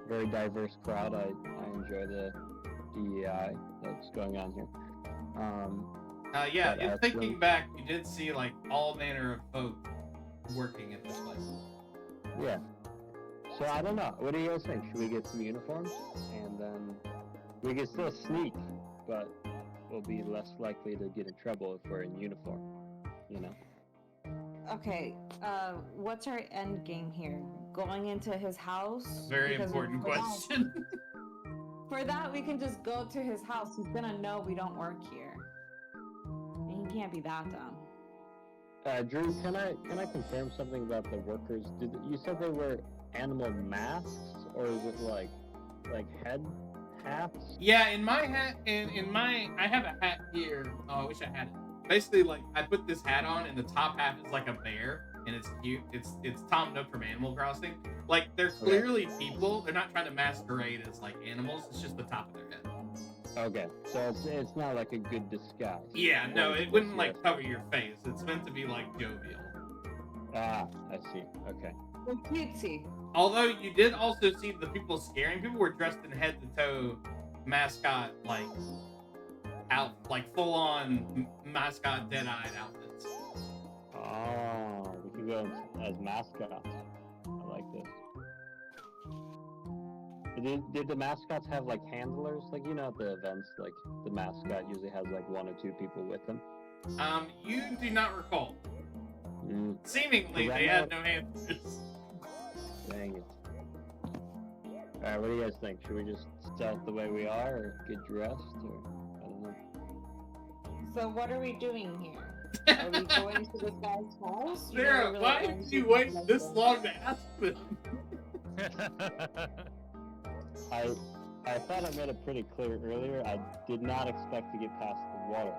Very diverse crowd. I enjoy the DEI that's going on here. Yeah, in thinking back, you did see all manner of folk working at this place. Yeah. So I don't know. What do you guys think? Should we get some uniforms? And then we can still sneak, but we'll be less likely to get in trouble if we're in uniform. Okay, what's our end game here? Going into his house? Very important question. For that, we can just go to his house. He's gonna know we don't work here. And he can't be that dumb. Drew, can I confirm something about the workers? You said they wear animal masks, or is it like head hats? Yeah, in my hat, I have a hat here. Oh, I wish I had it. Basically, I put this hat on, and the top half is like a bear, and it's cute. It's Tom Nook from Animal Crossing. They're clearly people. They're not trying to masquerade as animals. It's just the top of their head. Okay, so it's not like a good disguise. Yeah, no, Or it wouldn't yes. like cover your face. It's meant to be like jovial. Ah, I see. Okay. So cutesy. Although you did also see the people scaring people were dressed in head to toe mascot like full on mascot dead-eyed outfits. Oh, we could go as mascots. I like this. Did the mascots have like handlers? Like at the events, like the mascot usually has like 1 or 2 people with them. You do not recall. Seemingly, Does that they had not- no handlers. Dang it. Alright, what do you guys think? Should we just stealth the way we are, or get dressed, or I don't know. So what are we doing here? Are we going to this guy's house? Sarah, why did you wait this long to ask them? I thought I made it pretty clear earlier. I did not expect to get past the water.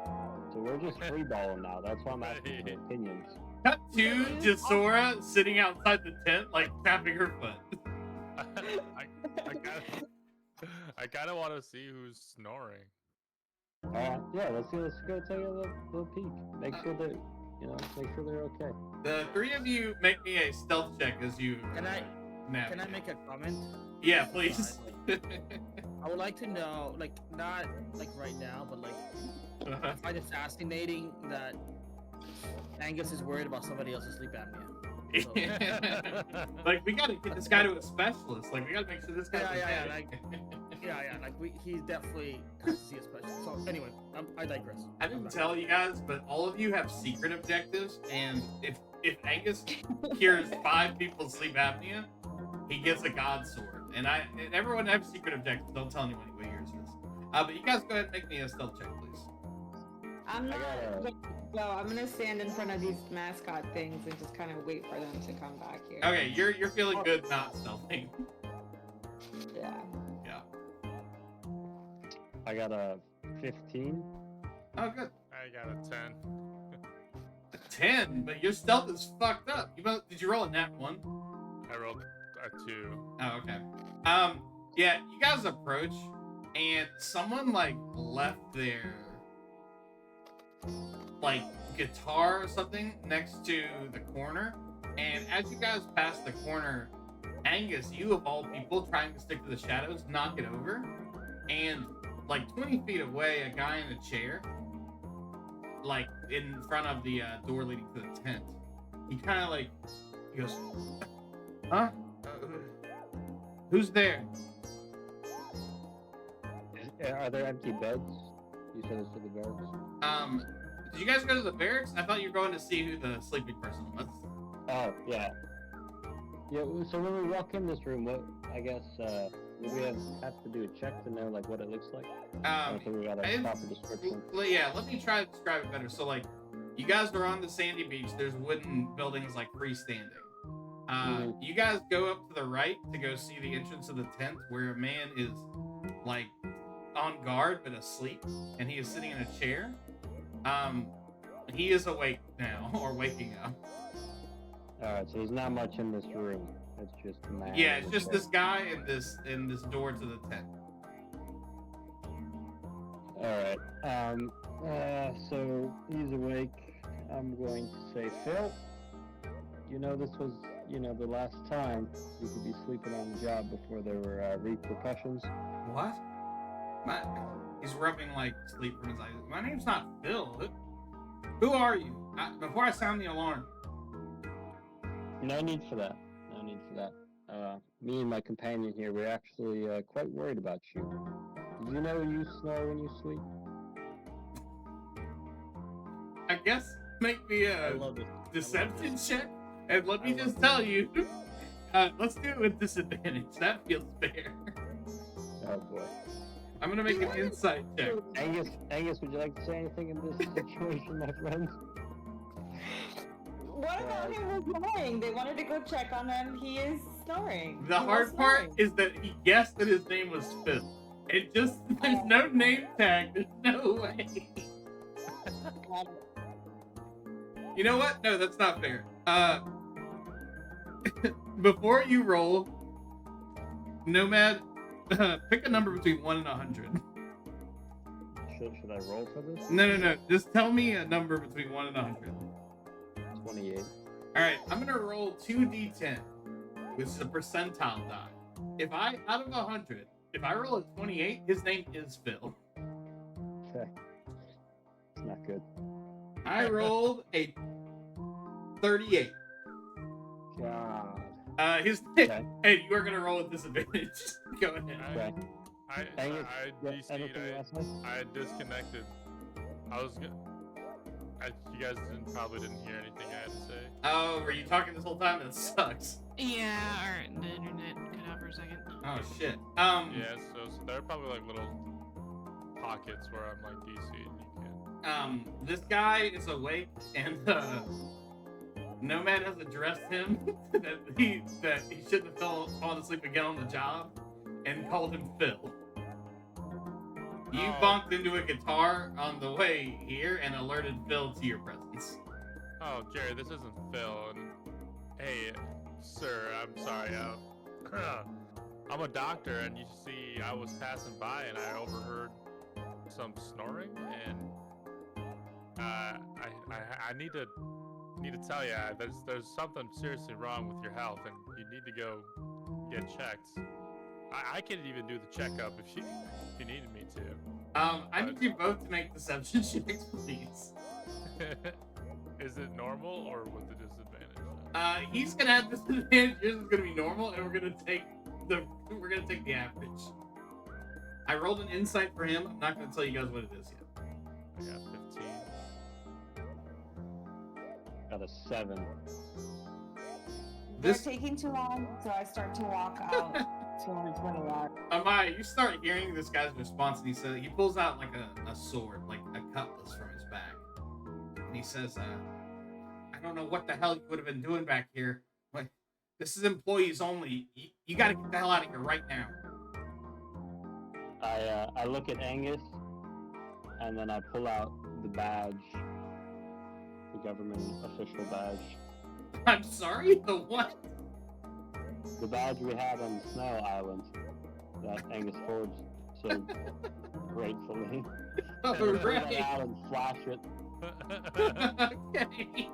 So we're just freeballing now. That's why I'm asking for opinions. Cut to Jasora sitting outside the tent, like tapping her foot. I kind of want to see who's snoring. Alright, yeah, let's go take a little peek. Make sure they're okay. The 3 of you make me a stealth check as you. Can I navigate. make a comment? Yeah, please. I would like to know, like, not like right now, but like, I find it fascinating that Angus is worried about somebody else's sleep apnea. So, Like, we gotta get this guy to a specialist. Like, we gotta make sure this guy's Yeah, okay. like he definitely has to see a specialist. So anyway, I digress. I didn't tell you guys, but all of you have secret objectives, and if Angus cures 5 people's sleep apnea, he gets a god sword. And everyone has secret objectives. Don't tell anyone what yours is. But you guys go ahead and make me a stealth check, please. I'm not. No, I'm gonna stand in front of these mascot things and just kind of wait for them to come back here. Okay, you're feeling good not stealthing. Yeah. Yeah. I got a 15. Oh, good. I got a 10. A 10, but your stealth is fucked up. Did you roll a nat 1? I rolled a 2. Oh, okay. Yeah, you guys approach, and someone like left their like guitar or something next to the corner, and as you guys pass the corner, Angus, you of all people trying to stick to the shadows, knock it over, and like 20 feet away, a guy in a chair, like in front of the door leading to the tent, he kind of like, he goes, huh? Who's there? Are there empty beds? You said it's for the barracks. Did you guys go to the barracks? I thought you were going to see who the sleeping person was. Oh, yeah. Yeah, so when we walk in this room, what, I guess, would we have to do a check to know, like, what it looks like? So we got a proper description. Yeah, let me try to describe it better. So, like, you guys are on the sandy beach. There's wooden buildings, like, freestanding. You guys go up to the right to go see the entrance of the tent where a man is, like, on guard but asleep, and he is sitting in a chair. He is awake now, or waking up. Alright, so there's not much in this room. It's just a man. Yeah, it's just this guy and this door to the tent. Alright, so he's awake. I'm going to say, Phil, this was, the last time you could be sleeping on the job before there were repercussions. What? He's rubbing like sleep from his eyes. My name's not Phil. Who are you? Before I sound the alarm. No need for that. Me and my companion here, we're actually quite worried about you. Do you know you snore when you sleep? I guess make me a deception check, and let me just tell you. Let's do it with disadvantage. That feels fair. Oh boy. I'm gonna make an insight check. Angus, would you like to say anything in this situation, my friend? What about him was snoring? They wanted to go check on him. He is snoring. The hard part is that he guessed that his name was Phil. It just, there's no name tag. There's no way. You know what? No, that's not fair. Before you roll, Nomad, pick a number between 1 and 100. should I roll for this? No. Just tell me a number between 1 and 100. 28. All right, I'm gonna roll 2d10, which is a percentile die. If I, out of 100, if I roll a 28, his name is Phil. Okay. It's not good. I rolled a 38. God. His Okay. Hey, you are gonna roll with disadvantage. Go ahead. Okay. Angus, I yeah, DC'd. anything last night? I disconnected. I was gonna. You guys probably didn't hear anything I had to say. Oh, were you talking this whole time? That sucks. Yeah, alright, the internet cut out for a second. Oh shit. Yeah, so there are probably like little pockets where I'm like DC and you can. This guy is awake, and Nomad has addressed him that he shouldn't have fallen asleep again on the job, and called him Phil. You bumped into a guitar on the way here and alerted Phil to your presence. Oh, Jerry, this isn't Phil. And hey, sir, I'm sorry. I'm a doctor, and you see, I was passing by and I overheard some snoring, and I need to tell you there's something seriously wrong with your health, and you need to go get checked. I could even do the checkup if you needed me to. I need you both to make deception checks, please. Is it normal or with the disadvantage? He's gonna have disadvantage. Yours is gonna be normal, and we're gonna take the average. I rolled an insight for him. I'm not gonna tell you guys what it is yet. I got 15. Got a 7. They're taking too long, so I start to walk out towards where they are. Amaya, you start hearing this guy's response, and he pulls out like a sword, like a cutlass from his bag, and he says, "I don't know what the hell you would have been doing back here. Like, this is employees only. You got to get the hell out of here right now." I look at Angus, and then I pull out the badge, the government official badge. I'm sorry, the what? The badge we had on Snow Island that Angus forged so gratefully. Oh, Pull that right. out and flash it. Okay.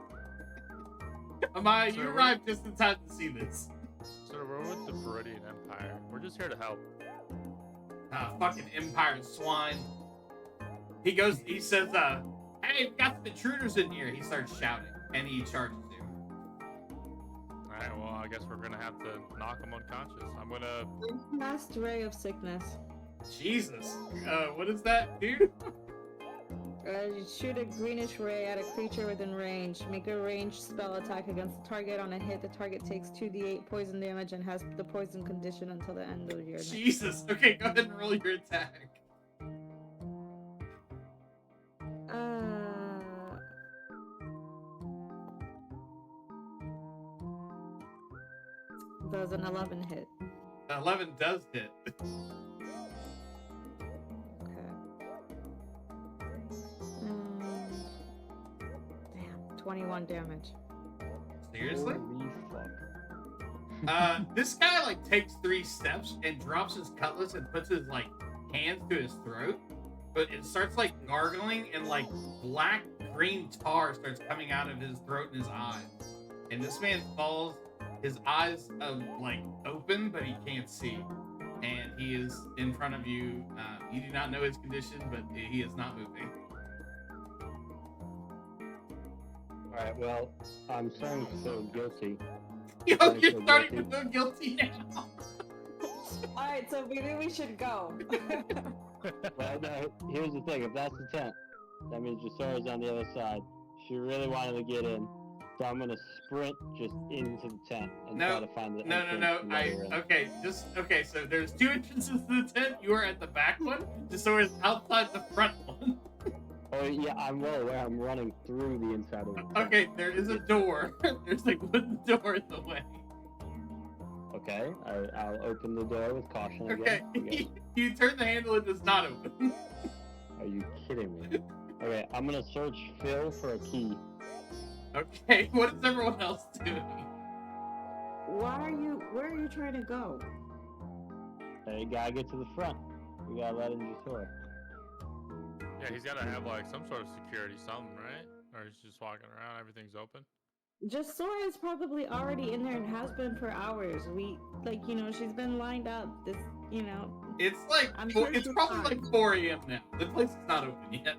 Amaya, So you we're- arrived just in time to see this. So we're with the Viridian Empire. We're just here to help. Fucking Empire swine. He says, "Hey, we got some intruders in here." He starts shouting, and he charges you. Alright, well, I guess we're gonna have to knock him unconscious. I'm gonna. Last ray of sickness. Jesus. What is that, dude? You shoot a greenish ray at a creature within range. Make a ranged spell attack against the target. On a hit, the target takes 2d8 poison damage and has the poison condition until the end of your next. Jesus. Okay, go ahead and roll your attack. Does an 11 hit? 11 does hit. Okay. Damn, 21 damage. Seriously? Holy fuck. This guy like takes 3 steps and drops his cutlass and puts his like hands to his throat, but it starts like gargling and like black green tar starts coming out of his throat and his eyes. And this man falls. His eyes like open, but he can't see, and he is in front of you. You do not know his condition, but he is not moving. Alright, well, I'm starting to feel guilty. Yo, Thank you're you, starting to guilty. feel guilty now. Alright, so maybe we should go. Well, no, here's the thing. If that's the tent, that means Jasora's on the other side. She really wanted to get in. So I'm gonna sprint just into the tent and try to find the entrance and let her in. Okay. So there's 2 entrances to the tent. You are at the back one. Jasora's outside the front one. Oh yeah, I'm well aware. I'm running through the inside of the tent. Okay, there is a door. There's like wooden door in the way. Okay, I'll open the door with caution Okay, again. you turn the handle, it does not open. Are you kidding me? Okay, I'm gonna search Phil for a key. Okay, what is everyone else doing? Where are you trying to go? Hey, gotta get to the front. We gotta let in Jasora. Yeah, he's got to have like some sort of security, something, right? Or he's just walking around, everything's open. Just Sora's probably already in there and has been for hours. She's been lined up. It's like I'm four, sure it's she's probably fine. like 4 a.m. now. The place is not open yet.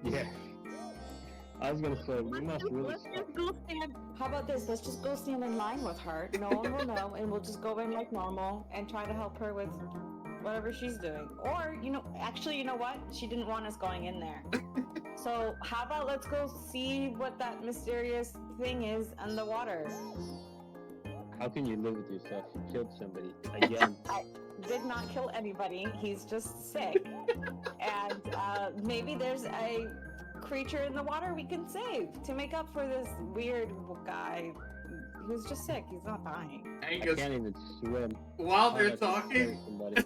Yeah. I was gonna say we must really Let's stop. just go stand. How about this? Let's just go stand in line with her. No one will know, and we'll just go in like normal and try to help her with whatever she's doing. Or, actually, you know what? She didn't want us going in there. So how about let's go see what that mysterious thing is in the water. How can you live with yourself? You killed somebody again. I did not kill anybody. He's just sick. And maybe there's a creature in the water we can save to make up for this weird guy who's just sick. He's not dying. I Angus, can't even swim. while How they're much to talking, save somebody?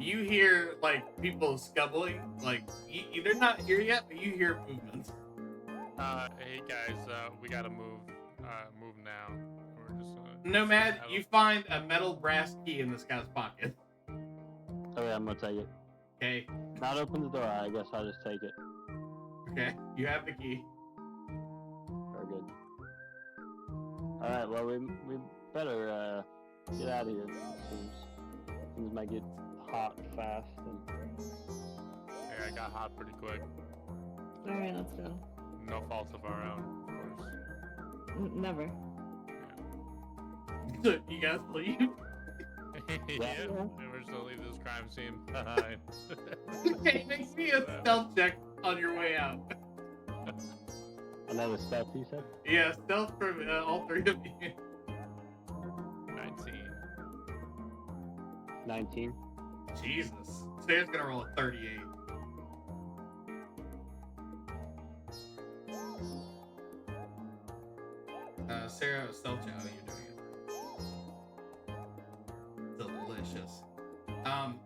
you hear like people scubbling. Like they're not here yet, but you hear movements. Hey guys, we gotta move now. We're just Nomad, you find a metal brass key in this guy's pocket. Okay, I'm gonna take it. Okay, Not open the door. I guess I'll just take it. okay, you have the key. Very good. All right. Well, we better get out of here. It seems things might get hot fast. And Yeah, I got hot pretty quick. All right, let's go. No fault of our own, of course. Never. You guys leave? Yeah, we're just gonna leave this crime scene behind. Okay, make me a stealth check on your way out. another stealth, you said? Yeah, stealth from all 3 of you. 19. 19. Jesus. Sam's gonna roll a 38. Sarah, stealth check. Oh, you're doing it. Delicious.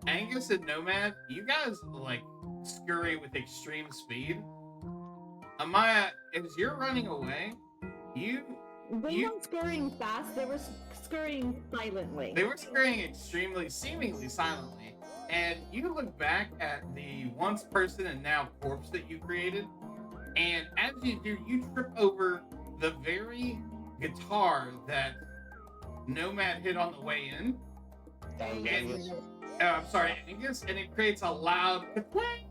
Angus and Nomad, you guys like scurry with extreme speed. Amaya, as you're running away, They weren't scurrying fast. They were scurrying silently. they were scurrying seemingly silently, and you look back at the once person and now corpse that you created, and as you do, you trip over the very guitar that Nomad hit on the way in. Angus. I'm sorry, Angus, and it creates a loud ka-twang.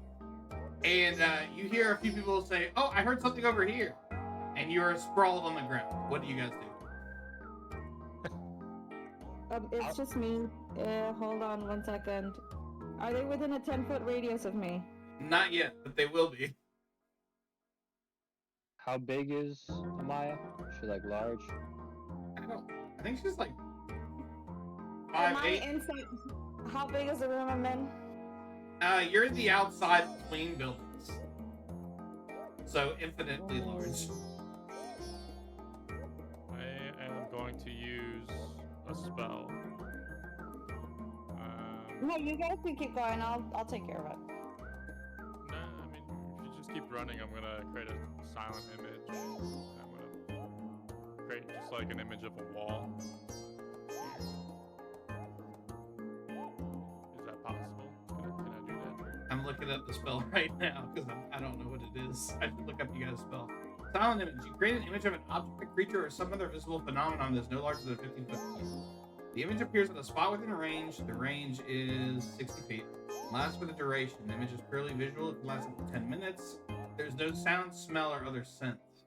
And you hear a few people say, "Oh, I heard something over here," and you are sprawled on the ground. What do you guys do? It's just me. Hold on 1 second. Are they within a 10-foot radius of me? Not yet, but they will be. How big is Amaya? Is she like large? I think she's like Am I 5'8". inside? How big is the room I'm in? You're the outside between buildings, so infinitely large. I am going to use a spell. No, you guys can keep going. I'll take care of it. No, I mean, if you just keep running, I'm gonna create a silent image. I'm gonna create just like an image of a wall. Is that possible? Can I do that? I'm looking up the spell right now because I don't know what it is. I should look up you guys' spell. Silent image. You create an image of an object, a creature, or some other visible phenomenon that is no larger than 15 foot. The image appears at a spot within a range. The range is 60 feet. Lasts for the duration. The image is purely visual. It can last up to 10 minutes. There's no sound, smell, or other sense.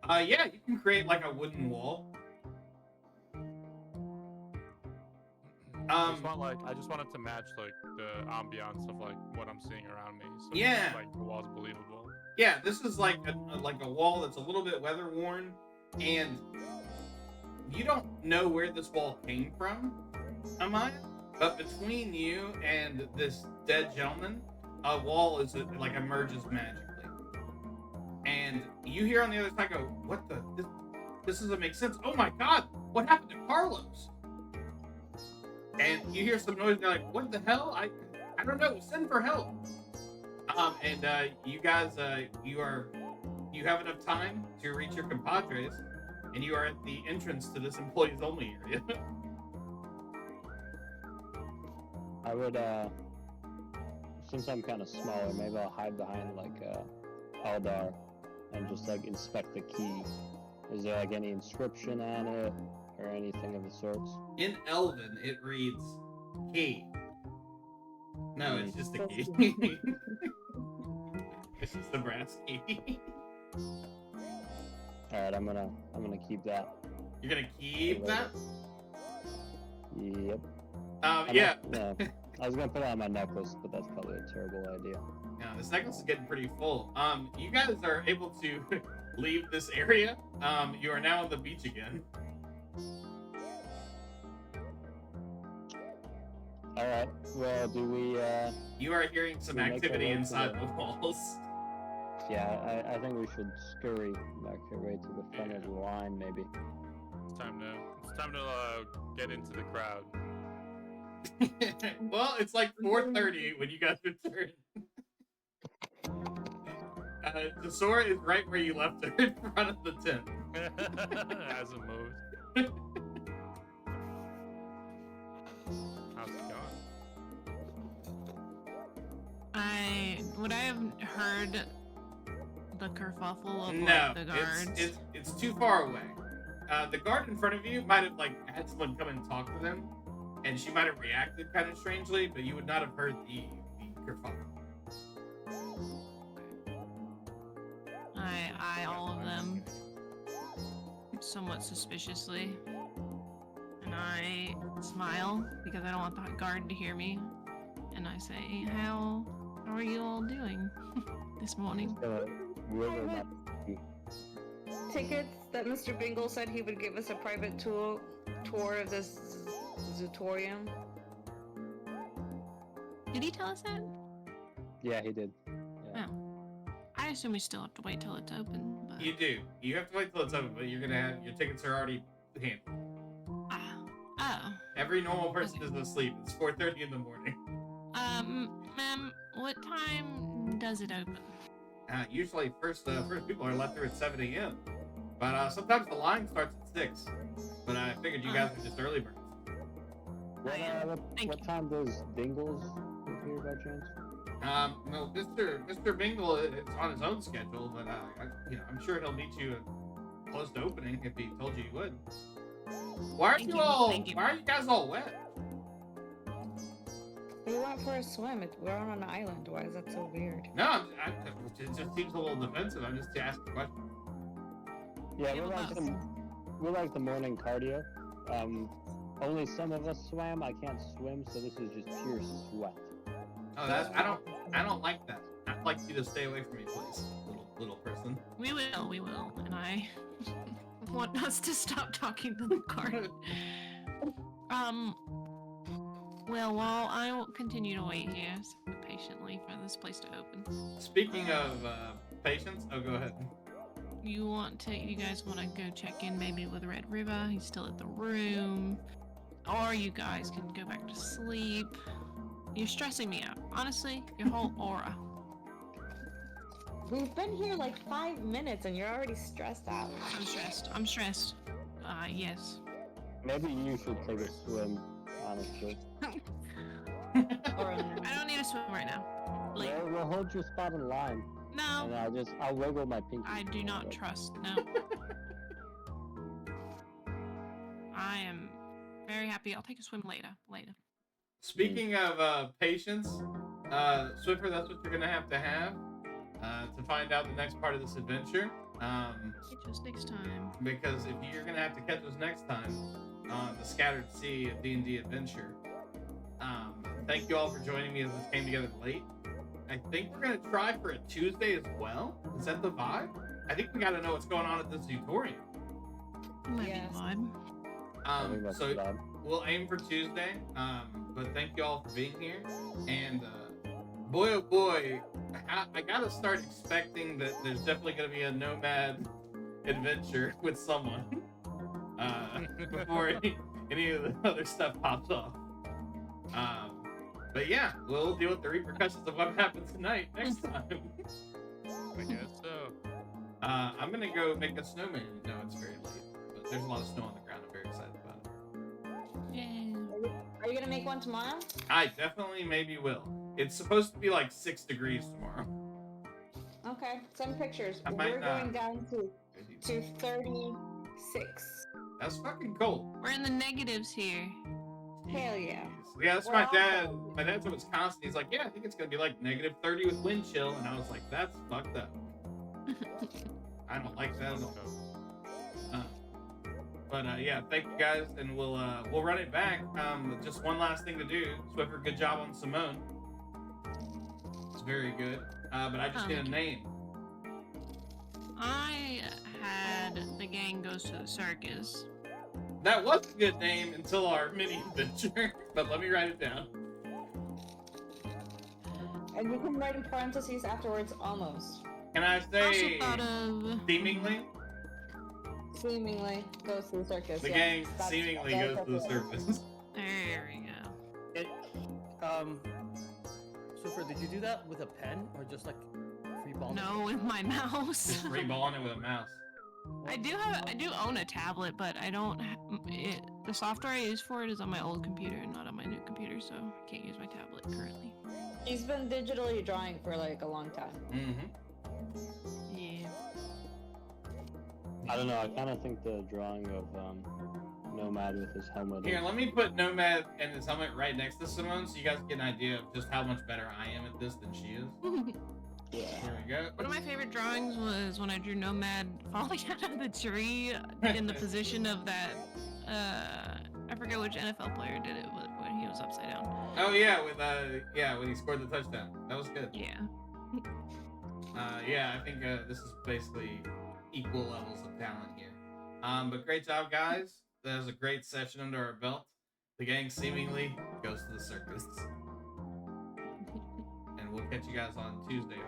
Yeah, you can create like a wooden wall. I just want it to match like the ambiance of like what I'm seeing around me. So Yeah. like the wall's believable. Yeah, this is like a wall that's a little bit weather worn, and you don't know where this wall came from, Amaya, but between you and this dead gentleman, a wall is like emerges magically, and you hear on the other side go, "What the? This doesn't make sense. Oh my God, what happened to Carlos?" And you hear some noise, and you're like, "What the hell? I don't know. Send for help." And you guys, you have enough time to reach your compadres, and you are at the entrance to this employees only area. I would since I'm kind of smaller, maybe I'll hide behind like Aldar and just like inspect the key. Is there like any inscription on it or anything of the sorts? In Elven, it reads key. No, it's just a key. It's just a brass key. All right, I'm gonna keep that. You're gonna keep that? Yep. Yeah. No, I was gonna put it on my necklace, but that's probably a terrible idea. Yeah, this necklace is getting pretty full. You guys are able to leave this area. You are now on the beach again. All right. Well, do we? You are hearing some We make our activity way to inside the- the walls. Yeah, I think we should scurry back our way to the front of the line, maybe. It's time to get into the crowd. Well, it's like 4:30 when you guys return. Tesora is right where you left her, in front of the tent. Hasn't moved. How's it going? Would I have heard the kerfuffle of No, like, the guards? it's too far away. The guard in front of you might have like had someone come and talk to them, and she might have reacted kind of strangely, but you would not have heard the kerfuffle. I eye all of them somewhat suspiciously, and I smile because I don't want the guard to hear me, and I say, "How are you all doing this morning?" Wiggle my Tickets that Mr. Bingle said he would give us a private tour of this Zootorium. Did he tell us that? Yeah, he did. Yeah. I assume we still have to wait till it's open. But... You do. You have to wait till it's open, but you're gonna have your tickets are already handled. Oh. Every normal person is asleep. It's 4:30 in the morning. Ma'am, what time does it open? Usually, first people are let through at 7 a.m. But sometimes the line starts at 6. But I figured you guys were just early birds. What time does Dingles live here by chance? No, Mr. Bingle is on his own schedule, but I'm sure he'll meet you close to opening if he told you he would. Why are you guys all wet? We went for a swim. We're on an island. Why is that so weird? No, it just seems a little defensive. I'm just asking a question. Yeah, we're like the morning cardio. Only some of us swam. I can't swim, so this is just pure sweat. Oh, I don't like that. I'd like you to stay away from me, please, little person. We will, and I want us to stop talking to the guard. Well, while I will continue to wait here patiently for this place to open. Speaking of patience, go ahead. You guys want to go check in maybe with Red River? He's still at the room. Or you guys can go back to sleep. You're stressing me out. Honestly, your whole aura. We've been here like 5 minutes and you're already stressed out. I'm stressed. Yes. Maybe you should take a swim, honestly. I don't need to swim right now. Like, We'll hold your spot in line. no, And I'll wiggle my pinky. I do not trust. No. I am very happy. I'll take a swim later. Speaking of patience, Swiffer, that's what you're gonna have to find out the next part of this adventure. It just takes time. Because if you're gonna have to catch us next time on the Scattered Sea of D&D Adventure. Thank you all for joining me as this came together late. I think we're gonna try for a Tuesday as well. Is that the vibe? I think we gotta know what's going on at this tutorial. Might be Yes. the vibe. I think that's So bad. we'll aim for Tuesday. But thank you all for being here. And boy, oh boy, I gotta start expecting that there's definitely gonna be a nomad adventure with someone before any of the other stuff pops off. But yeah, we'll deal with the repercussions of what happens tonight next time. I guess so. I'm gonna go make a snowman. No, it's very late, but there's a lot of snow on the ground. I'm very excited about it. Yeah. Are you gonna make one tomorrow? I definitely maybe will. It's supposed to be like 6 degrees tomorrow. Okay, send pictures. I might We're not. going down to 36. That's fucking cold. We're in the negatives here. Hell yeah. Yeah, that's We're my all dad. cold. My dad's from Wisconsin. He's like, yeah, I think it's gonna be like -30 with wind chill, and I was like, that's fucked up. I don't like that at all. But yeah, thank you guys, and we'll run it back. Just one last thing to do. Swiffer, good job on Simone. It's very good. But I just need a name. I had the gang goes to the circus. That was a good name until our mini adventure. But let me write it down. And you can write in parentheses afterwards, almost. Can I I also say thought of seemingly? Seemingly goes to the circus. The yeah. gang That's- seemingly that's goes to the appropriate. surface. there we go. It, Super, did you do that with a pen or just like free ball? No, with my mouse. Just reballing it with a mouse. I do own a tablet, but I don't. The software I use for it is on my old computer and not on my new computer, so I can't use my tablet currently. He's been digitally drawing for like a long time. Mm-hmm. Yeah. I don't know. I kind of think the drawing of Nomad with his helmet. Here, let me put Nomad and his helmet right next to Simone so you guys get an idea of just how much better I am at this than she is. Yeah. Here we go. One of my favorite drawings was when I drew Nomad falling out of the tree in the position of that. I forget which NFL player did it when he was upside down. Oh yeah, when he scored the touchdown. That was good. Yeah. Yeah, I think this is basically equal levels of talent here. But great job, guys. That was a great session under our belt. The gang seemingly goes to the circus. And we'll catch you guys on Tuesday.